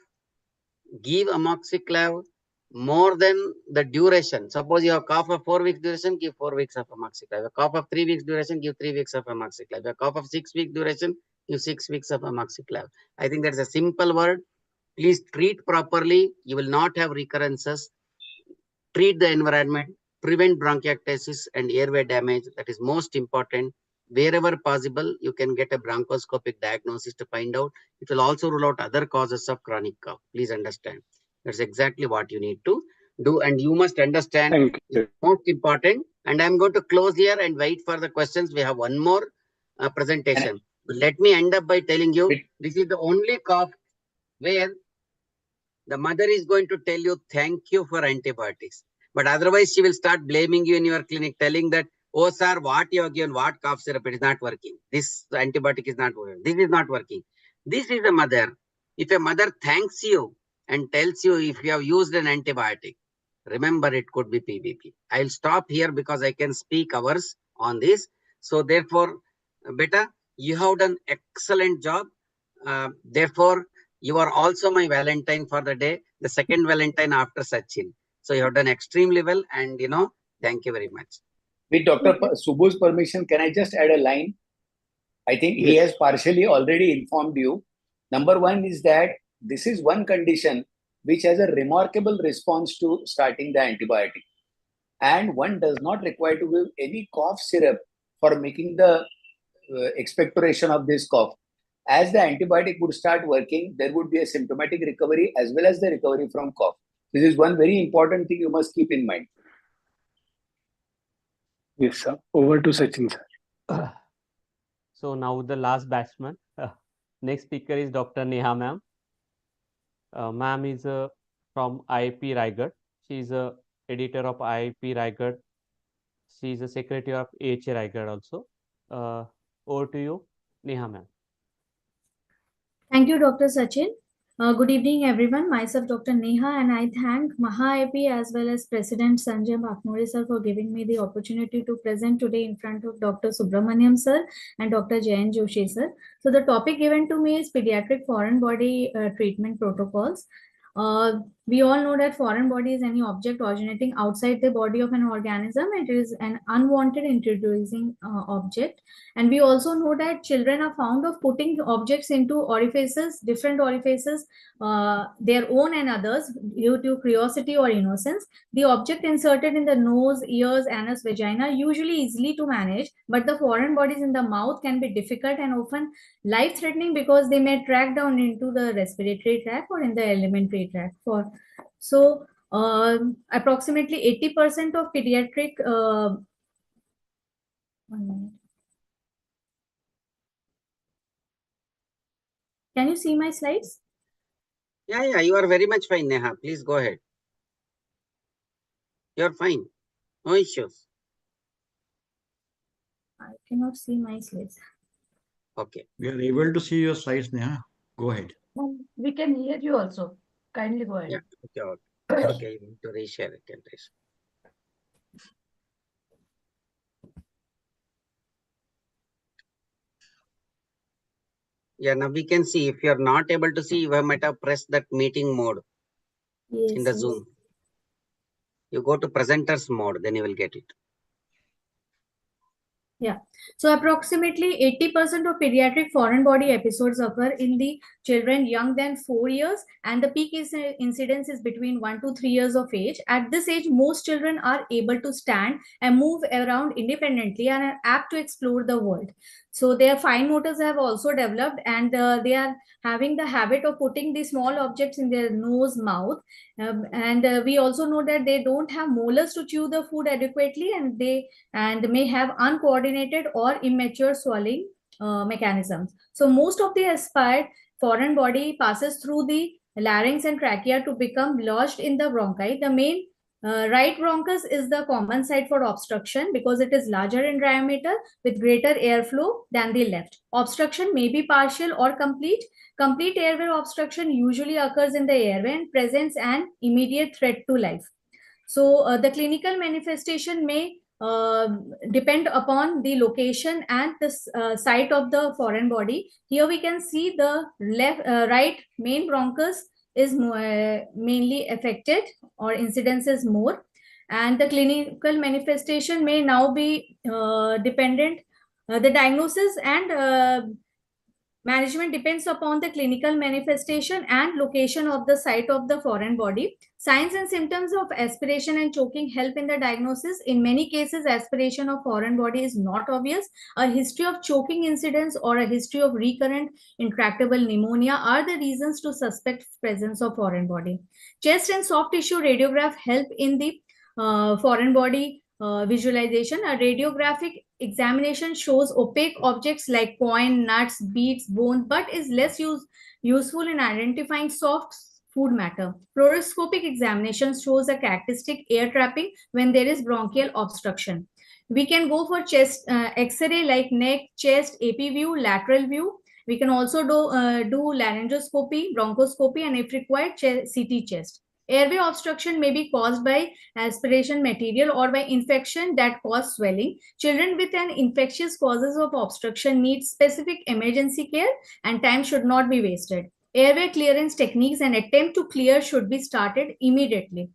give amoxiclav more than the duration. Suppose you have cough of 4 weeks duration, give 4 weeks of amoxiclav. A cough of 3 weeks duration, give 3 weeks of amoxiclav. A cough of 6 weeks duration, give 6 weeks of amoxiclav. I think that's a simple word. Please treat properly. You will not have recurrences. Treat the environment, prevent bronchiectasis and airway damage. That is most important. Wherever possible, you can get a bronchoscopic diagnosis to find out. It will also rule out other causes of chronic cough. Please understand. That's exactly what you need to do. And you must understand it's most important. And I'm going to close here and wait for the questions. We have one more presentation. But let me end up by telling you, this is the only cough where the mother is going to tell you, thank you for antibiotics. But otherwise, she will start blaming you in your clinic, telling that, oh, sir, what you have given, what cough syrup, it is not working. This antibiotic is not working. This is not working. This is a mother. If a mother thanks you and tells you if you have used an antibiotic, remember it could be PBP. I'll stop here because I can speak hours on this. So therefore, beta, you have done excellent job. Therefore, you are also my Valentine for the day, the second Valentine after Sachin. So you have done extremely well, and thank you very much. With Dr. Subbu's permission, can I just add a line? I think he has partially already informed you. Number one is that this is one condition which has a remarkable response to starting the antibiotic. And one does not require to give any cough syrup for making the expectoration of this cough. As the antibiotic would start working, there would be a symptomatic recovery as well as the recovery from cough. This is one very important thing you must keep in mind. Yes, sir. Over to Sachin, sir. So now the last batsman. Next speaker is Dr. Neha ma'am. Ma'am is from IIP Raigad. She is a editor of IIP Raigad. She is a secretary of AHA Raigad also. Over to you, Neha ma'am. Thank you, Dr. Sachin. Good evening, everyone. Myself, Dr. Neha, and I thank MAHAIP as well as President Sanjay Bhaknore sir for giving me the opportunity to present today in front of Dr. Subramaniam sir and Dr. Jayan Joshi sir. So the topic given to me is pediatric foreign body treatment protocols. We all know that foreign body is any object originating outside the body of an organism. It is an unwanted introducing object. And we also know that children are fond of putting objects into orifices, different orifices, their own and others, due to curiosity or innocence. The object inserted in the nose, ears, anus, vagina, usually easily to manage, but the foreign bodies in the mouth can be difficult and often life-threatening because they may track down into the respiratory tract or in the alimentary tract. So approximately 80% of pediatric 1 minute. Can you see my slides? Yeah, you are very much fine, Neha. Please go ahead. You're fine. No issues. I cannot see my slides. Okay. We are able to see your slides, Neha. Go ahead. We can hear you also. Kindly go ahead. Yeah, okay. You need to reshare it and reshare. Yeah, now we can see. If you're not able to see, you might have pressed that meeting mode in the Zoom. You go to presenters mode, then you will get it. Yeah. So approximately 80% of pediatric foreign body episodes occur in the children young than 4 years, and the peak incidence is between 1 to 3 years of age. At this age, most children are able to stand and move around independently and are apt to explore the world. So their fine motors have also developed, and they are having the habit of putting the small objects in their nose, mouth. And we also know that they don't have molars to chew the food adequately, and may have uncoordinated or immature swallowing mechanisms. So most of the aspired foreign body passes through the larynx and trachea to become lodged in the bronchi. The main right bronchus is the common site for obstruction because it is larger in diameter with greater airflow than the left. Obstruction may be partial or complete. Complete airway obstruction usually occurs in the airway and presents an immediate threat to life. So the clinical manifestation may depend upon the location and the site of the foreign body. Here we can see the right main bronchus is mainly affected, or incidence is more, and the clinical manifestation may now be dependent. The diagnosis and management depends upon the clinical manifestation and location of the site of the foreign body. Signs and symptoms of aspiration and choking help in the diagnosis. In many cases, aspiration of foreign body is not obvious. A history of choking incidents or a history of recurrent intractable pneumonia are the reasons to suspect presence of foreign body. Chest and soft tissue radiograph help in the foreign body visualization. A radiographic examination shows opaque objects like coin, nuts, beads, bone, but is less useful in identifying soft food matter. Fluoroscopic examination shows a characteristic air trapping when there is bronchial obstruction. We can go for chest X-ray like neck, chest, AP view, lateral view. We can also do laryngoscopy, bronchoscopy, and if required, CT chest. Airway obstruction may be caused by aspiration material or by infection that cause swelling. Children with an infectious causes of obstruction need specific emergency care, and time should not be wasted. Airway clearance techniques and attempt to clear should be started immediately.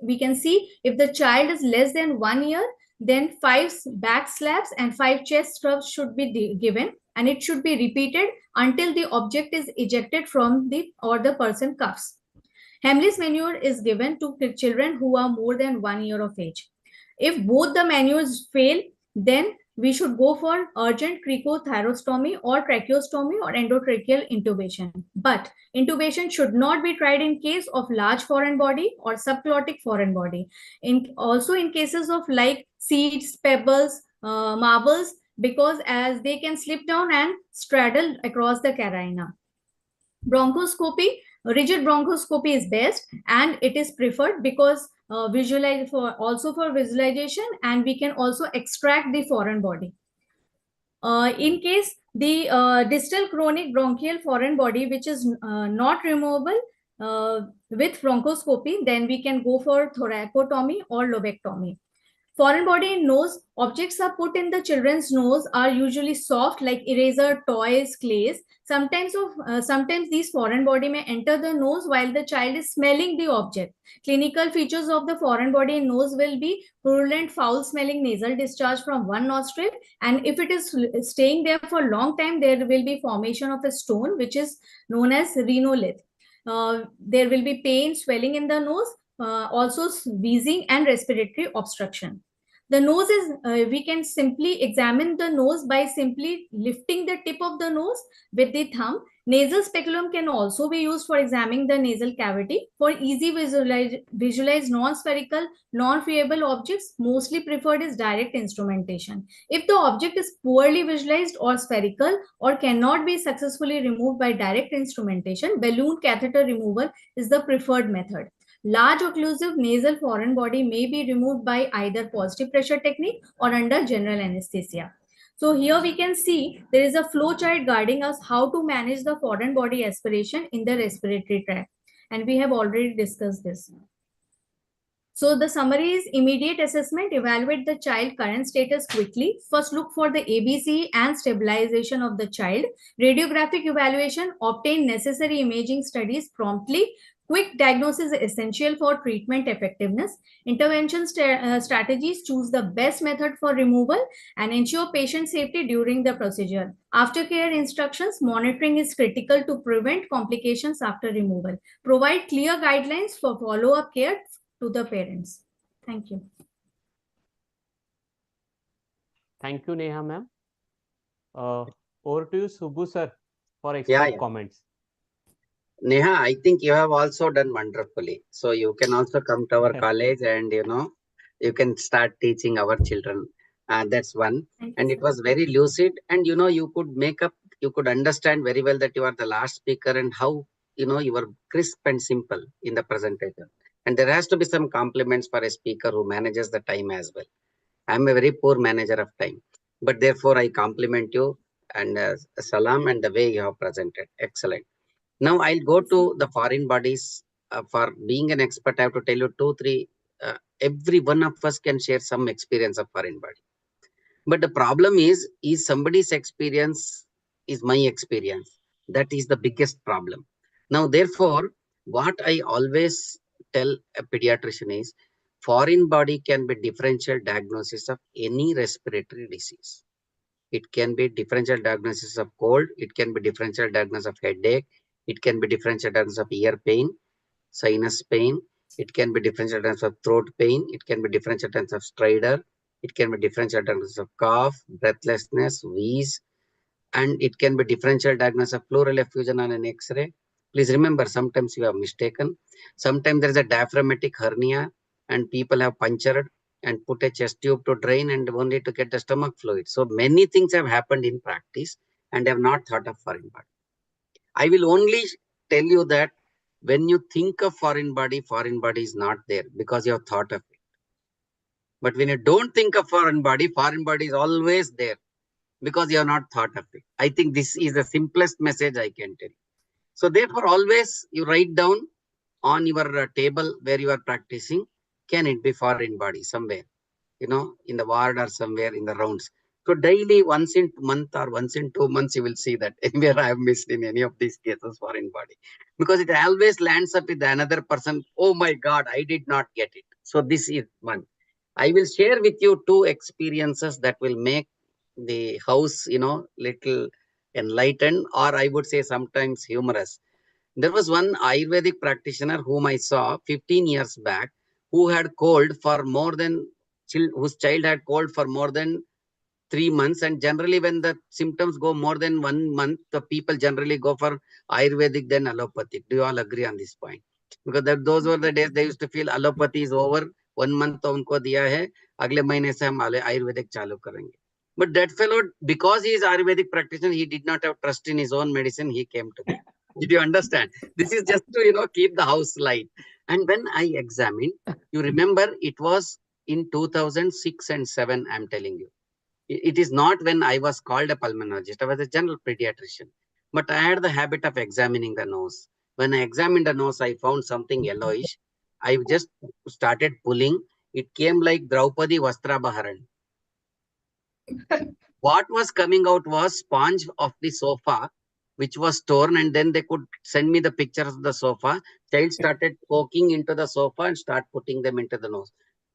We can see if the child is less than 1 year, then 5 back slaps and 5 chest scrubs should be given, and it should be repeated until the object is ejected from the person coughs. Hamlet's manure is given to children who are more than 1 year of age. If both the manures fail, then we should go for urgent cricothyrostomy or tracheostomy or endotracheal intubation. But intubation should not be tried in case of large foreign body or subglottic foreign body. Also in cases of like seeds, pebbles, marbles, because as they can slip down and straddle across the carina. Bronchoscopy, rigid bronchoscopy is best, and it is preferred because for visualization, and we can also extract the foreign body. In case the distal chronic bronchial foreign body, which is not removable with bronchoscopy, then we can go for thoracotomy or lobectomy. Foreign body in nose, objects are put in the children's nose are usually soft like eraser, toys, clays. Sometimes these foreign body may enter the nose while the child is smelling the object. Clinical features of the foreign body in nose will be purulent, foul-smelling nasal discharge from one nostril, and if it is staying there for a long time, there will be formation of a stone which is known as rhinolith. There will be pain, swelling in the nose, also wheezing and respiratory obstruction. The nose is, we can simply examine the nose by simply lifting the tip of the nose with the thumb. Nasal speculum can also be used for examining the nasal cavity. For easy visualize non-spherical, non-viewable objects, mostly preferred is direct instrumentation. If the object is poorly visualized or spherical or cannot be successfully removed by direct instrumentation, balloon catheter removal is the preferred method. Large occlusive nasal foreign body may be removed by either positive pressure technique or under general anesthesia. So here we can see there is a flow chart guiding us how to manage the foreign body aspiration in the respiratory tract. And we have already discussed this. So the summary is immediate assessment, evaluate the child current status quickly. First look for the ABC and stabilization of the child. Radiographic evaluation, obtain necessary imaging studies promptly. Quick diagnosis is essential for treatment effectiveness. Intervention strategies, choose the best method for removal and ensure patient safety during the procedure. Aftercare instructions, monitoring is critical to prevent complications after removal. Provide clear guidelines for follow-up care to the parents. Thank you. Thank you, Neha ma'am. Over to you, Subbu sir, for expert comments. Neha, I think you have also done wonderfully. So you can also come to our college and, you can start teaching our children. That's one. And it was very lucid. And, you could understand very well that you are the last speaker and how, you were crisp and simple in the presentation. And there has to be some compliments for a speaker who manages the time as well. I'm a very poor manager of time, but therefore I compliment you and salam and the way you have presented. Excellent. Now I'll go to the foreign bodies. For being an expert, I have to tell you 2-3 every one of us can share some experience of foreign body. But the problem is somebody's experience is my experience. That is the biggest problem. Now, therefore, what I always tell a pediatrician is foreign body can be differential diagnosis of any respiratory disease. It can be differential diagnosis of cold. It can be differential diagnosis of headache. It can be differential diagnosis of ear pain, sinus pain. It can be differential diagnosis of throat pain. It can be differential diagnosis of stridor. It can be differential diagnosis of cough, breathlessness, wheeze, and it can be differential diagnosis of pleural effusion on an X-ray. Please remember, sometimes you have mistaken. Sometimes there is a diaphragmatic hernia and people have punctured and put a chest tube to drain and only to get the stomach fluid. So many things have happened in practice and have not thought of foreign body. I will only tell you that when you think of foreign body is not there because you have thought of it. But when you don't think of foreign body is always there because you have not thought of it. I think this is the simplest message I can tell. So therefore, always you write down on your table where you are practicing, can it be foreign body somewhere, you know, in the ward or somewhere in the rounds. So daily, once in a month or once in 2 months, you will see that anywhere I have missed in any of these cases foreign body. Because it always lands up with another person. Oh my God, I did not get it. So this is one. I will share with you 2 experiences that will make the house, you know, little enlightened, or I would say sometimes humorous. There was one Ayurvedic practitioner whom I saw 15 years back who had cold for more than, whose child had cold for more than 3 months. And generally when the symptoms go more than 1 month, the people generally go for Ayurvedic than allopathic. Do you all agree on this point? Because those were the days they used to feel allopathy is over. 1 month तो उनको दिया है, अगले महीने से हम Ayurvedic चालू करेंगे. But that fellow, because he is Ayurvedic practitioner, he did not have trust in his own medicine. He came to me. Did you understand? This is just to, you know, keep the house light. And when I examined, you remember it was in 2006 and 7, I'm telling you. It is not when I was called a pulmonologist. I was a general pediatrician. But I had the habit of examining the nose. When I examined the nose, I found something yellowish. I just started pulling. It came like Draupadi Vastrabaharan. What was coming out was sponge of the sofa, which was torn, and then they could send me the pictures of the sofa. Child started poking into the sofa and start putting them into the nose.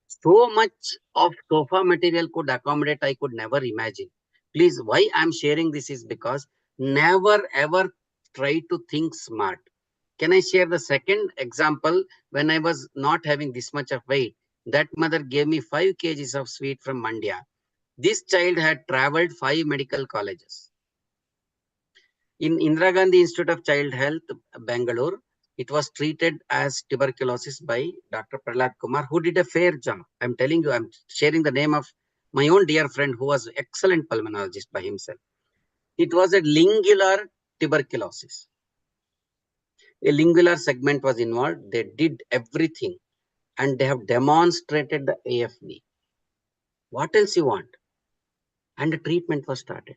So much of sofa material could accommodate, I could never imagine. Please, why I'm sharing this is because never ever try to think smart. Can I share the second example? When I was not having this much of weight, that mother gave me 5 kgs of sweet from Mandya. This child had traveled 5 medical colleges. In Indira Gandhi Institute of Child Health, Bangalore, it was treated as tuberculosis by Dr. Prahlad Kumar, who did a fair job. I'm telling you, I'm sharing the name of my own dear friend who was an excellent pulmonologist by himself. It was a lingular tuberculosis. A lingular segment was involved. They did everything and they have demonstrated the AFB. What else you want? And the treatment was started.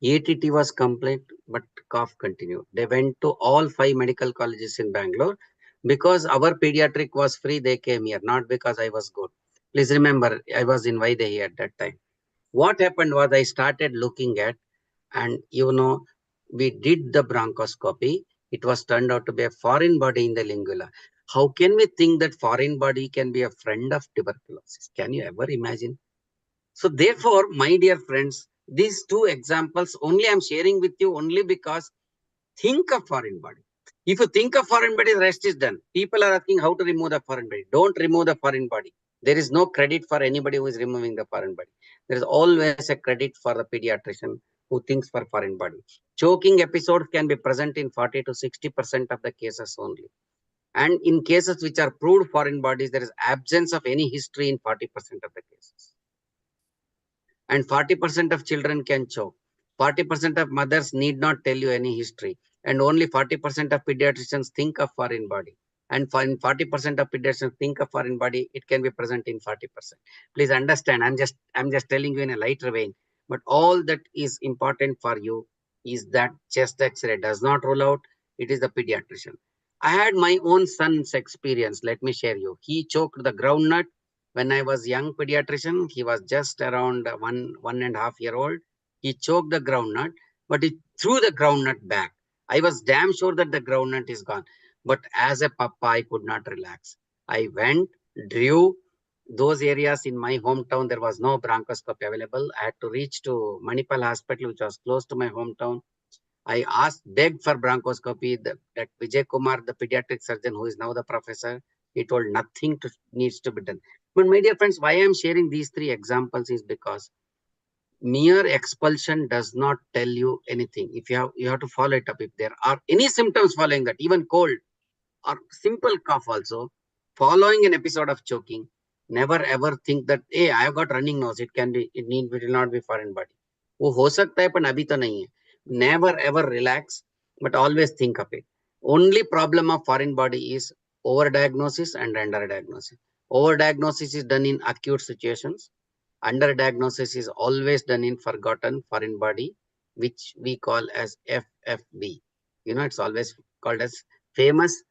ATT was complete, but cough continued. They went to all 5 medical colleges in Bangalore. Because our pediatric was free, they came here, not because I was good. Please remember, I was in Vaidehi at that time. What happened was I started looking at, and you know, we did the bronchoscopy. It was turned out to be a foreign body in the lingula. How can we think that foreign body can be a friend of tuberculosis? Can you ever imagine? So therefore, my dear friends, these 2 examples only I'm sharing with you only because think of foreign body. If you think of foreign body, the rest is done. People are asking how to remove the foreign body. Don't remove the foreign body. There is no credit for anybody who is removing the foreign body. There is always a credit for the pediatrician who thinks for foreign body. Choking episodes can be present in 40 to 60% of the cases only. And in cases which are proved foreign bodies, there is absence of any history in 40% of the cases. And 40% of children can choke. 40% of mothers need not tell you any history. And only 40% of pediatricians think of foreign body. And 40% of pediatricians think of foreign body, it can be present in 40%. Please understand, I'm just telling you in a lighter vein. But all that is important for you is that chest X-ray does not rule out, it is the pediatrician. I had my own son's experience. Let me share you. He choked the groundnut when I was young pediatrician. He was just around 1.5 years old. He choked the groundnut, but he threw the groundnut back. I was damn sure that the groundnut is gone. But as a papa, I could not relax. I went, drew those areas in my hometown. There was no bronchoscopy available. I had to reach to Manipal Hospital, which was close to my hometown. I begged for bronchoscopy. That Vijay Kumar, the pediatric surgeon, who is now the professor, he told nothing needs to be done. But my dear friends, why I am sharing these three examples is because mere expulsion does not tell you anything. If you have to follow it up. If there are any symptoms following that, even cold or simple cough also, following an episode of choking, never ever think that, hey, I have got running nose. It will not be foreign body. वो हो सकता है, पर अभी तो नहीं है. Never ever relax, but always think of it. Only problem of foreign body is overdiagnosis and underdiagnosis. Overdiagnosis is done in acute situations. Underdiagnosis is always done in forgotten foreign body, which we call as FFB. It's always called as famous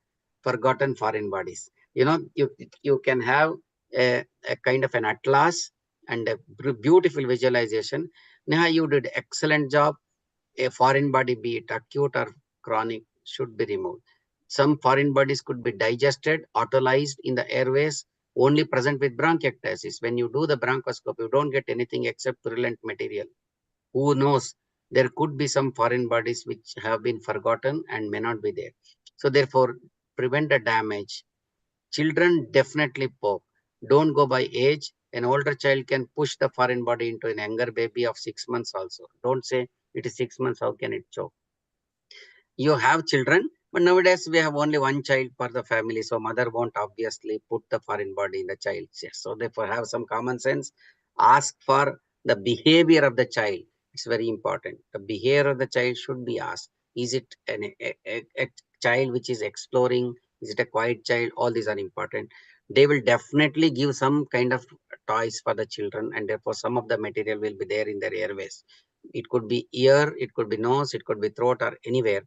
forgotten foreign bodies. You can have a kind of an atlas and a beautiful visualization. Neha, you did excellent job. A foreign body, be it acute or chronic, should be removed. Some foreign bodies could be digested, autolyzed in the airways, only present with bronchiectasis. When you do the bronchoscopy, you don't get anything except purulent material. Who knows? There could be some foreign bodies which have been forgotten and may not be there. So therefore, prevent the damage. Children definitely poke. Don't go by age. An older child can push the foreign body into an younger baby of 6 months also. Don't say it is 6 months, how can it choke? You have children, but nowadays we have only one child per the family. So mother won't obviously put the foreign body in the child's chest. So therefore have some common sense. Ask for the behavior of the child. It's very important. The behavior of the child should be asked. Is it a child which is exploring? Is it a quiet child? All these are important. They will definitely give some kind of toys for the children, and therefore some of the material will be there in their airways. It could be ear, it could be nose, it could be throat, or anywhere,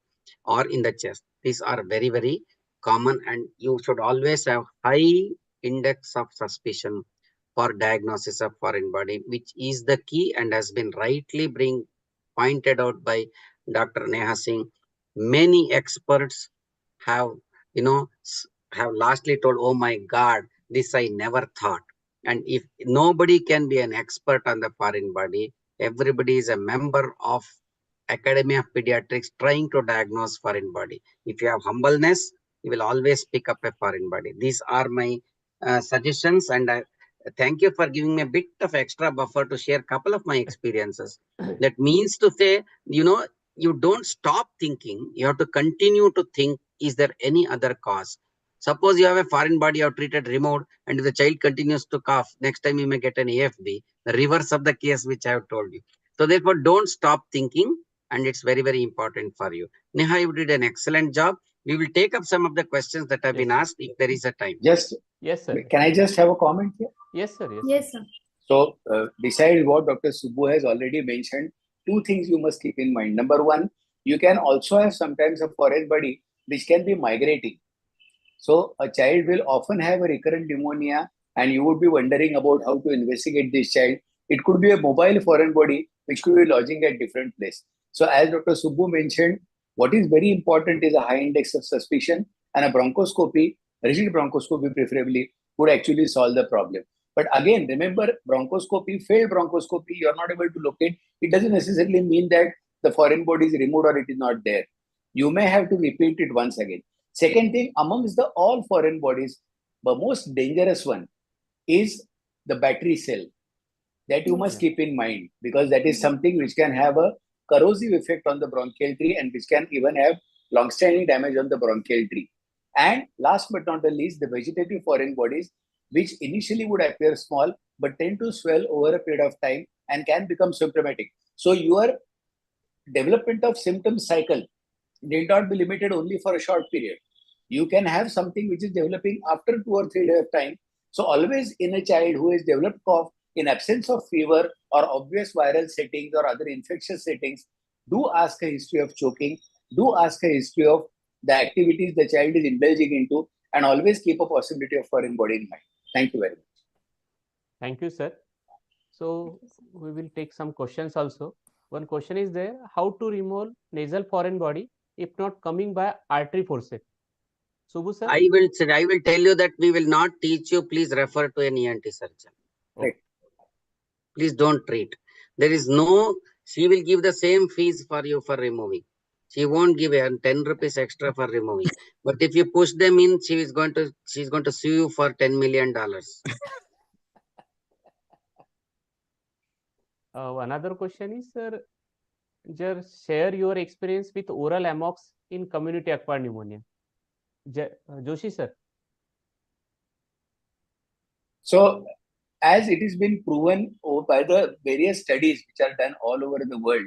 or in the chest. These are very, very common, and you should always have high index of suspicion for diagnosis of foreign body, which is the key and has been rightly pointed out by Dr. Neha Singh. Many experts have, have lastly told, oh my God, this I never thought. And if nobody can be an expert on the foreign body, everybody is a member of Academy of Pediatrics trying to diagnose foreign body. If you have humbleness, you will always pick up a foreign body. These are my suggestions, and I thank you for giving me a bit of extra buffer to share a couple of my experiences. That means to say, you don't stop thinking. You have to continue to think, is there any other cause? Suppose you have a foreign body, you have treated, removed, and if the child continues to cough, next time you may get an AFB, the reverse of the case which I have told you. So therefore, don't stop thinking, and it's very, very important for you. Neha, you did an excellent job. We will take up some of the questions that have been asked if there is a time. Yes, sir. Can I just have a comment here? Yes, sir. Yes, sir. So, besides what Dr. Subbu has already mentioned, two things you must keep in mind. Number one, you can also have sometimes a foreign body which can be migrating. So, a child will often have a recurrent pneumonia, and you would be wondering about how to investigate this child. It could be a mobile foreign body which could be lodging at different place. So, as Dr. Subbu mentioned, what is very important is a high index of suspicion, and a bronchoscopy, rigid bronchoscopy preferably, would actually solve the problem. But again, remember, bronchoscopy, failed bronchoscopy, you're not able to locate. It doesn't necessarily mean that the foreign body is removed or it is not there. You may have to repeat it once again. Second thing, amongst the all foreign bodies, the most dangerous one is the battery cell. That you must keep in mind, because that is something which can have a corrosive effect on the bronchial tree and which can even have long-standing damage on the bronchial tree. And last but not the least, the vegetative foreign bodies, which initially would appear small but tend to swell over a period of time and can become symptomatic. So your development of symptom cycle need not be limited only for a short period. You can have something which is developing after 2 or 3 days of time. So always in a child who has developed cough, in absence of fever or obvious viral settings or other infectious settings, do ask a history of choking, do ask a history of the activities the child is indulging into, and always keep a possibility of foreign body in mind. Thank you very much. Thank you, sir. So we will take some questions also. One question is there: how to remove nasal foreign body if not coming by artery forceps? Subbu sir? I will tell you that we will not teach you. Please refer to an ENT surgeon. Right. Please don't treat. There is no, she will give the same fees for you for removing. She won't give 10 rupees extra for removing. But if you push them in, she's going to sue you for $10 million. Another question is, sir, just share your experience with oral amox in community acquired pneumonia. Joshi sir. So, as it has been proven by the various studies which are done all over the world,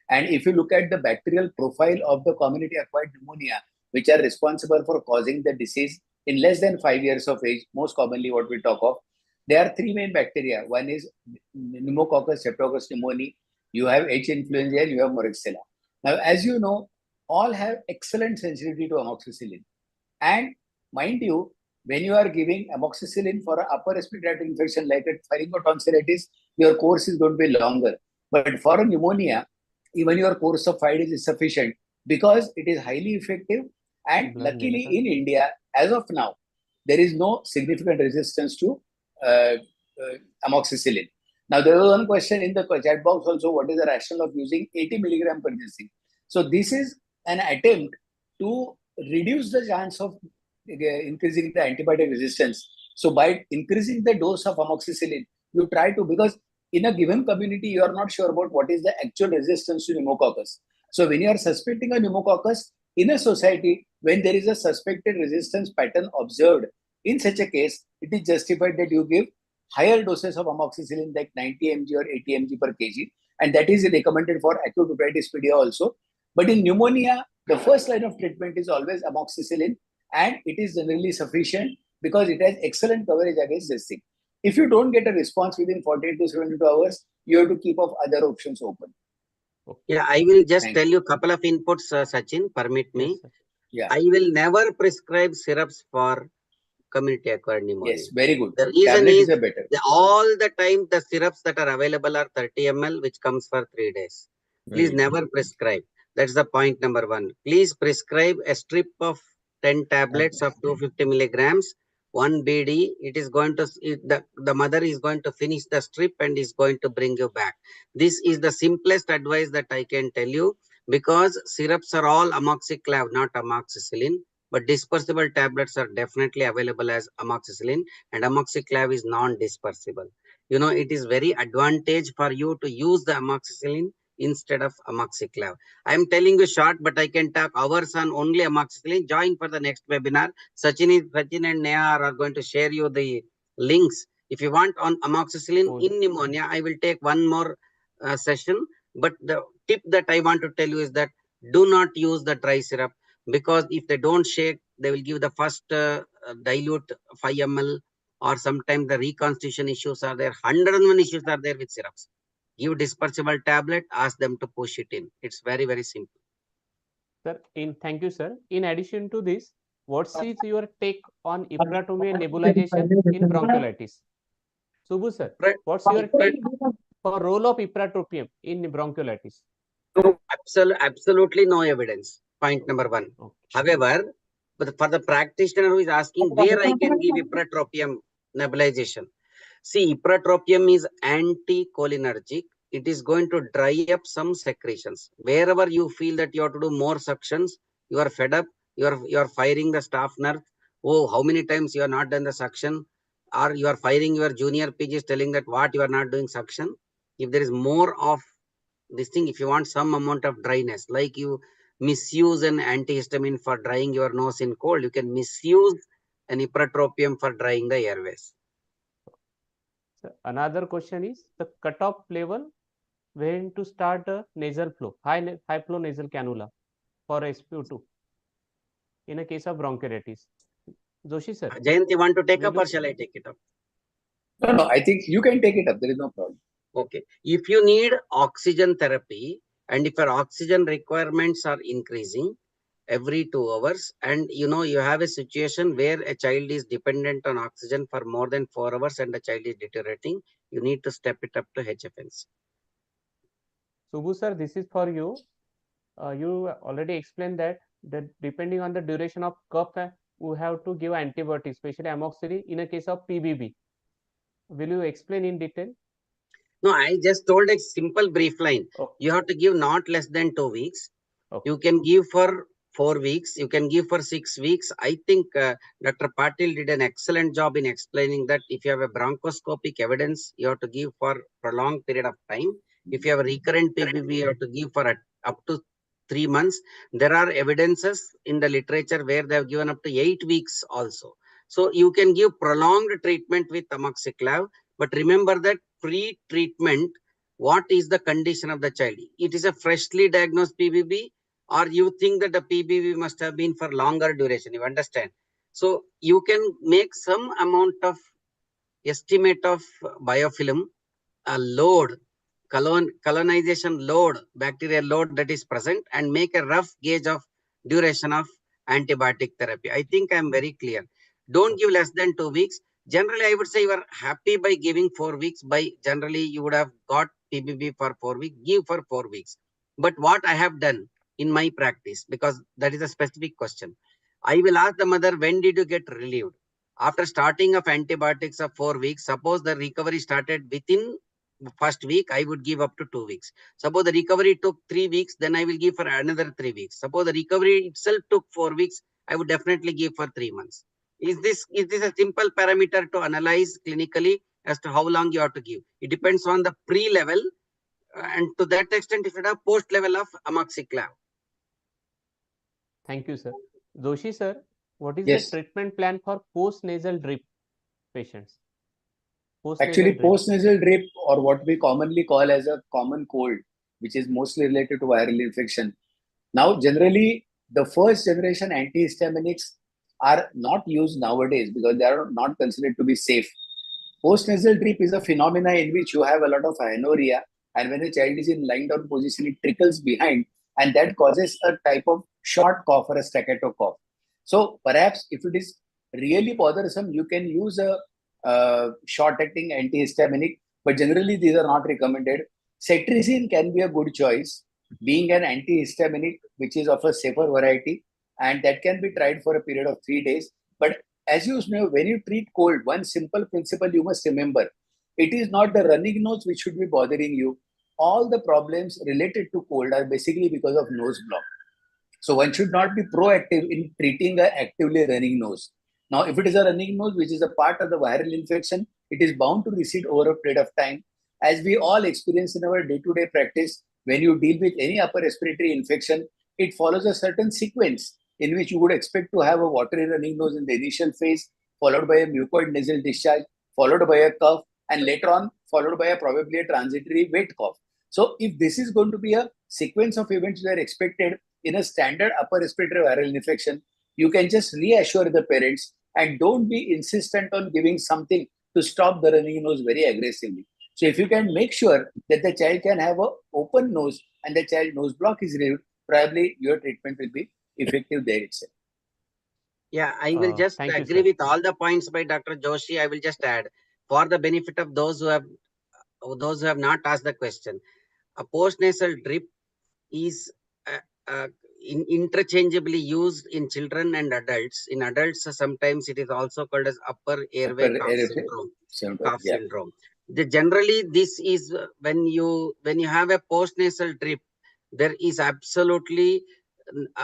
and if you look at the bacterial profile of the community acquired pneumonia, which are responsible for causing the disease in less than 5 years of age, most commonly what we talk of, there are three main bacteria. One is Pneumococcus, Streptococcus pneumoniae, you have H. influenzae, and you have Moraxella. Now, as you know, all have excellent sensitivity to amoxicillin. And mind you, when you are giving amoxicillin for an upper respiratory infection like a pharyngotonsillitis, your course is going to be longer. But for a pneumonia, even your course of 5 days is sufficient because it is highly effective. And luckily in India, as of now, there is no significant resistance to amoxicillin. Now, there was one question in the chat box also, what is the rationale of using 80 milligram per cc? So this is an attempt to reduce the chance of increasing the antibiotic resistance. So by increasing the dose of amoxicillin, you try to, because in a given community, you are not sure about what is the actual resistance to pneumococcus. So when you are suspecting a pneumococcus in a society, when there is a suspected resistance pattern observed, in such a case, it is justified that you give higher doses of amoxicillin like 90 mg or 80 mg per kg. And that is recommended for acute otitis media also. But in pneumonia, the first line of treatment is always amoxicillin, and it is generally sufficient because it has excellent coverage against this thing. If you don't get a response within 48 to 72 hours, you have to keep up other options open. Yeah, I will just tell you a couple of inputs, Sachin, permit me. Yes, yeah. I will never prescribe syrups for community acquired pneumonia. Yes, very good. The reason Tablets is are better. all the time the syrups that are available are 30 ml, which comes for 3 days. Please never prescribe. That's the point number one. Please prescribe a strip of 10 tablets of 250 milligrams, 1 BD. It is going to, the mother is going to finish the strip and is going to bring you back. This is the simplest advice that I can tell you, because syrups are all amoxiclav, not amoxicillin. But dispersible tablets are definitely available as amoxicillin, and amoxiclav is non-dispersible. You know, it is very advantage for you to use the amoxicillin instead of amoxiclav. I am telling you short, but I can talk hours on only amoxicillin. Join for the next webinar. Sachin and Neha are going to share you the links. If you want on amoxicillin in pneumonia, I will take one more session. But the tip that I want to tell you is that do not use the dry syrup, because if they don't shake, they will give the first dilute 5 ml, or sometimes the reconstitution issues are there. 101 issues are there with syrups. Give dispersible tablet, ask them to push it in. It's very, very simple. Sir, thank you, sir. In addition to this, what is your take on epiratomia nebulization in bronchiolitis? Subbu sir, what's your take for role of iperatropium in bronchiolitis? Absolutely no evidence. Point number one. Okay. However, for the practitioner who is asking where I can give iperatropium nebulization, see, iperatropium is anticholinergic. It is going to dry up some secretions. Wherever you feel that you have to do more suctions, you are fed up, you are firing the staff nurse. Oh, how many times you are not done the suction? Or you are firing your junior PGs telling that what you are not doing suction. If there is more of this thing, if you want some amount of dryness, like you misuse an antihistamine for drying your nose in cold, you can misuse an iperatropium for drying the airways. So another question is the cutoff level when to start a nasal flow, high flow nasal cannula for SpO2 in a case of bronchiolitis. Joshi sir. Jayant, you want to take up or shall I take it up? No, I think you can take it up. There is no problem. Okay. If you need oxygen therapy and if your oxygen requirements are increasing, every 2 hours. And you have a situation where a child is dependent on oxygen for more than 4 hours and the child is deteriorating, you need to step it up to HFNC. Subbu sir, this is for you. You already explained that depending on the duration of cough, we have to give antibiotics, especially amoxicillin in a case of PBB. Will you explain in detail? No, I just told a simple brief line. Oh. You have to give not less than 2 weeks. Okay. You can give for 4 weeks. You can give for 6 weeks. I think Dr. Patil did an excellent job in explaining that if you have a bronchoscopic evidence, you have to give for a prolonged period of time. If you have a recurrent PBB, you have to give for up to 3 months. There are evidences in the literature where they have given up to 8 weeks also. So you can give prolonged treatment with amoxiclav. But remember that pre-treatment, what is the condition of the child? It is a freshly diagnosed PBB, or you think that the PBB must have been for longer duration, you understand? So you can make some amount of estimate of biofilm, a load, colonization load, bacterial load that is present, and make a rough gauge of duration of antibiotic therapy. I think I am very clear. Don't give less than 2 weeks. Generally, I would say you are happy by giving 4 weeks. Generally, you would have got PBB for 4 weeks. Give for 4 weeks. But what I have done in my practice, because that is a specific question, I will ask the mother, when did you get relieved? After starting of antibiotics of 4 weeks, suppose the recovery started within first week, I would give up to 2 weeks. Suppose the recovery took 3 weeks, then I will give for another 3 weeks. Suppose the recovery itself took 4 weeks, I would definitely give for 3 months. Is this a simple parameter to analyze clinically as to how long you have to give? It depends on the pre-level, and to that extent, if you have post-level of amoxiclav. Thank you, sir. Joshi sir, what is Yes. the treatment plan for post-nasal drip patients? Actually, post-nasal drip, or what we commonly call as a common cold, which is mostly related to viral infection. Now, generally, the first generation antihistaminics are not used nowadays because they are not considered to be safe. Post-nasal drip is a phenomena in which you have a lot of rhinorrhea, and when a child is in lying down position, it trickles behind, and that causes a type of short cough or a staccato cough. So perhaps if it is really bothersome, you can use a short-acting antihistaminic, but generally these are not recommended. Cetirizine can be a good choice, being an antihistaminic which is of a safer variety, and that can be tried for a period of 3 days. But as you know, when you treat cold, one simple principle you must remember: it is not the running nose which should be bothering you. All the problems related to cold are basically because of nose block. So one should not be proactive in treating an actively running nose. Now, if it is a running nose, which is a part of the viral infection, it is bound to recede over a period of time. As we all experience in our day-to-day practice, when you deal with any upper respiratory infection, it follows a certain sequence in which you would expect to have a watery running nose in the initial phase, followed by a mucoid nasal discharge, followed by a cough, and later on, followed by probably a transitory wet cough. So if this is going to be a sequence of events that are expected in a standard upper respiratory viral infection, you can just reassure the parents and don't be insistent on giving something to stop the running nose very aggressively. So if you can make sure that the child can have an open nose and the child nose block is removed, probably your treatment will be effective there itself. Yeah, I will just agree with all the points by Dr. Joshi. I will just add, for the benefit of those who have not asked the question, a post-nasal drip is interchangeably used in children and adults. In adults, sometimes it is also called as upper airway cough syndrome. Generally, this is when you have a post-nasal drip, there is absolutely,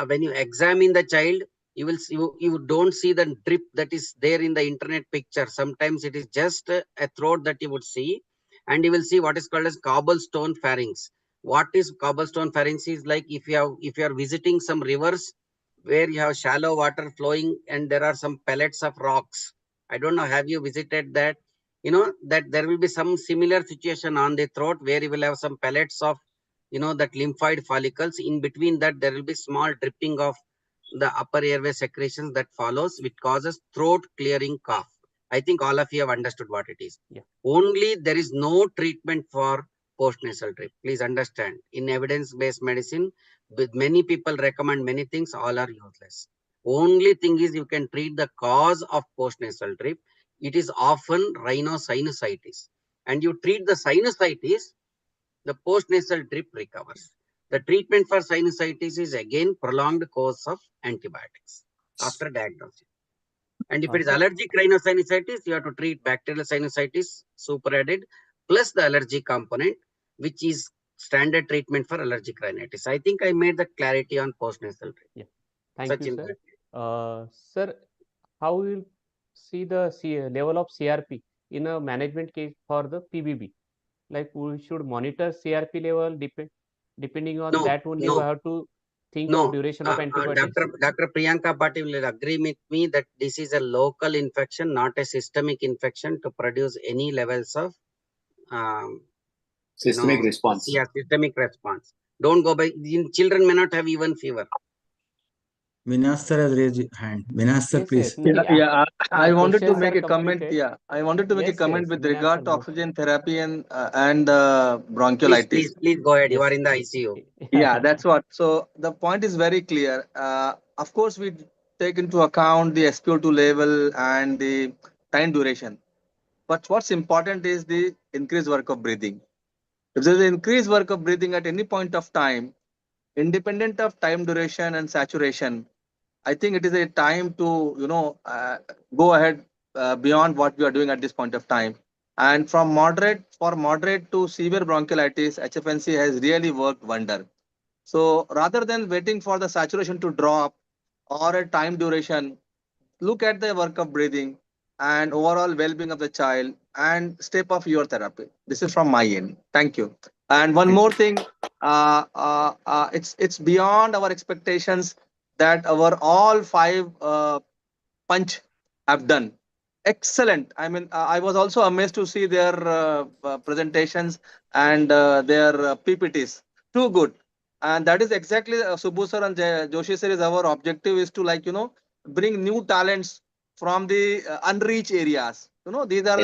when you examine the child, you will see, you don't see the drip that is there in the internet picture. Sometimes it is just a throat that you would see, and you will see what is called as cobblestone pharynx. What is cobblestone pharynx is like if you are visiting some rivers where you have shallow water flowing and there are some pellets of rocks. I don't know, have you visited that? You know that there will be some similar situation on the throat where you will have some pellets of, that lymphoid follicles. In between that, there will be small dripping of the upper airway secretions that follows, which causes throat clearing cough. I think all of you have understood what it is. Yeah. Only there is no treatment for post-nasal drip. Please understand, in evidence-based medicine, with many people recommend many things, all are useless. Only thing is you can treat the cause of post-nasal drip. It is often rhinosinusitis. And you treat the sinusitis, the post-nasal drip recovers. The treatment for sinusitis is again prolonged course of antibiotics after diagnosis. And if it is allergic rhinosinusitis, you have to treat bacterial sinusitis superadded plus the allergy component, which is standard treatment for allergic rhinitis. I think I made the clarity on post-nasal drip. Yeah. Thank you, sir. Sir, how will see the level of CRP in a management case for the PBB? Like we should monitor CRP level depending on that only we have to think of duration of antibiotics. Dr. Priyanka Patil will agree with me that this is a local infection, not a systemic infection to produce any levels of systemic response. Yeah, systemic response. Don't go by, children may not have even fever. Vinas sir has raised his hand. Vinas sir, please. I wanted to make a comment. I wanted to make a comment with regard to oxygen therapy and bronchiolitis. Please go ahead. You are in the ICU. Yeah, that's what. So the point is very clear. Of course, we take into account the SpO2 level and the time duration. But what's important is the increased work of breathing. If there's an increased work of breathing at any point of time, independent of time duration and saturation, I think it is a time to, go ahead beyond what we are doing at this point of time. And from moderate to severe bronchiolitis, HFNC has really worked wonder. So rather than waiting for the saturation to drop or a time duration, look at the work of breathing and overall well-being of the child and step of your therapy. This is from my end. Thank you. And one more thing, it's beyond our expectations that our all 5 punch have done. Excellent. I mean, I was also amazed to see their presentations and their PPTs. Too good. And that is exactly Subbu sir and Joshi sir is our objective is to bring new talents from the unreached areas. These are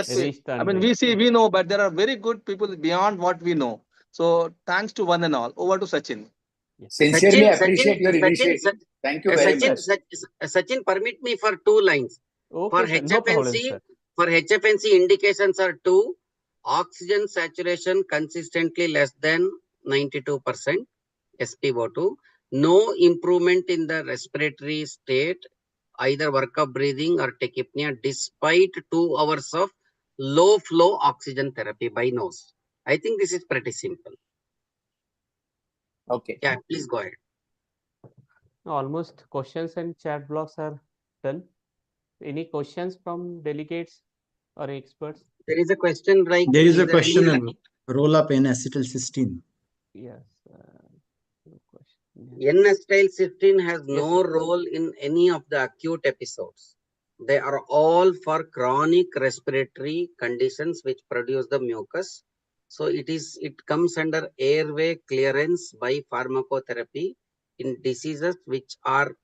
we know, but there are very good people beyond what we know. So thanks to one and all. Over to Sachin. Sincerely appreciate your initiative. Thank you very much. Sachin, permit me for 2 lines. For HFNC, indications are 2. Oxygen saturation consistently less than 92% SpO2. No improvement in the respiratory state, either work of breathing or tachypnea, despite 2 hours of low flow oxygen therapy by nose. I think this is pretty simple. Okay. Yeah, please go ahead. Almost questions and chat blocks are done. Any questions from delegates or experts? There is a question like... There is a question about roll-up N-acetylcysteine. Yes. N-acetylcysteine has no role in any of the acute episodes. They are all for chronic respiratory conditions which produce the mucus. So it comes under airway clearance by pharmacotherapy in diseases which are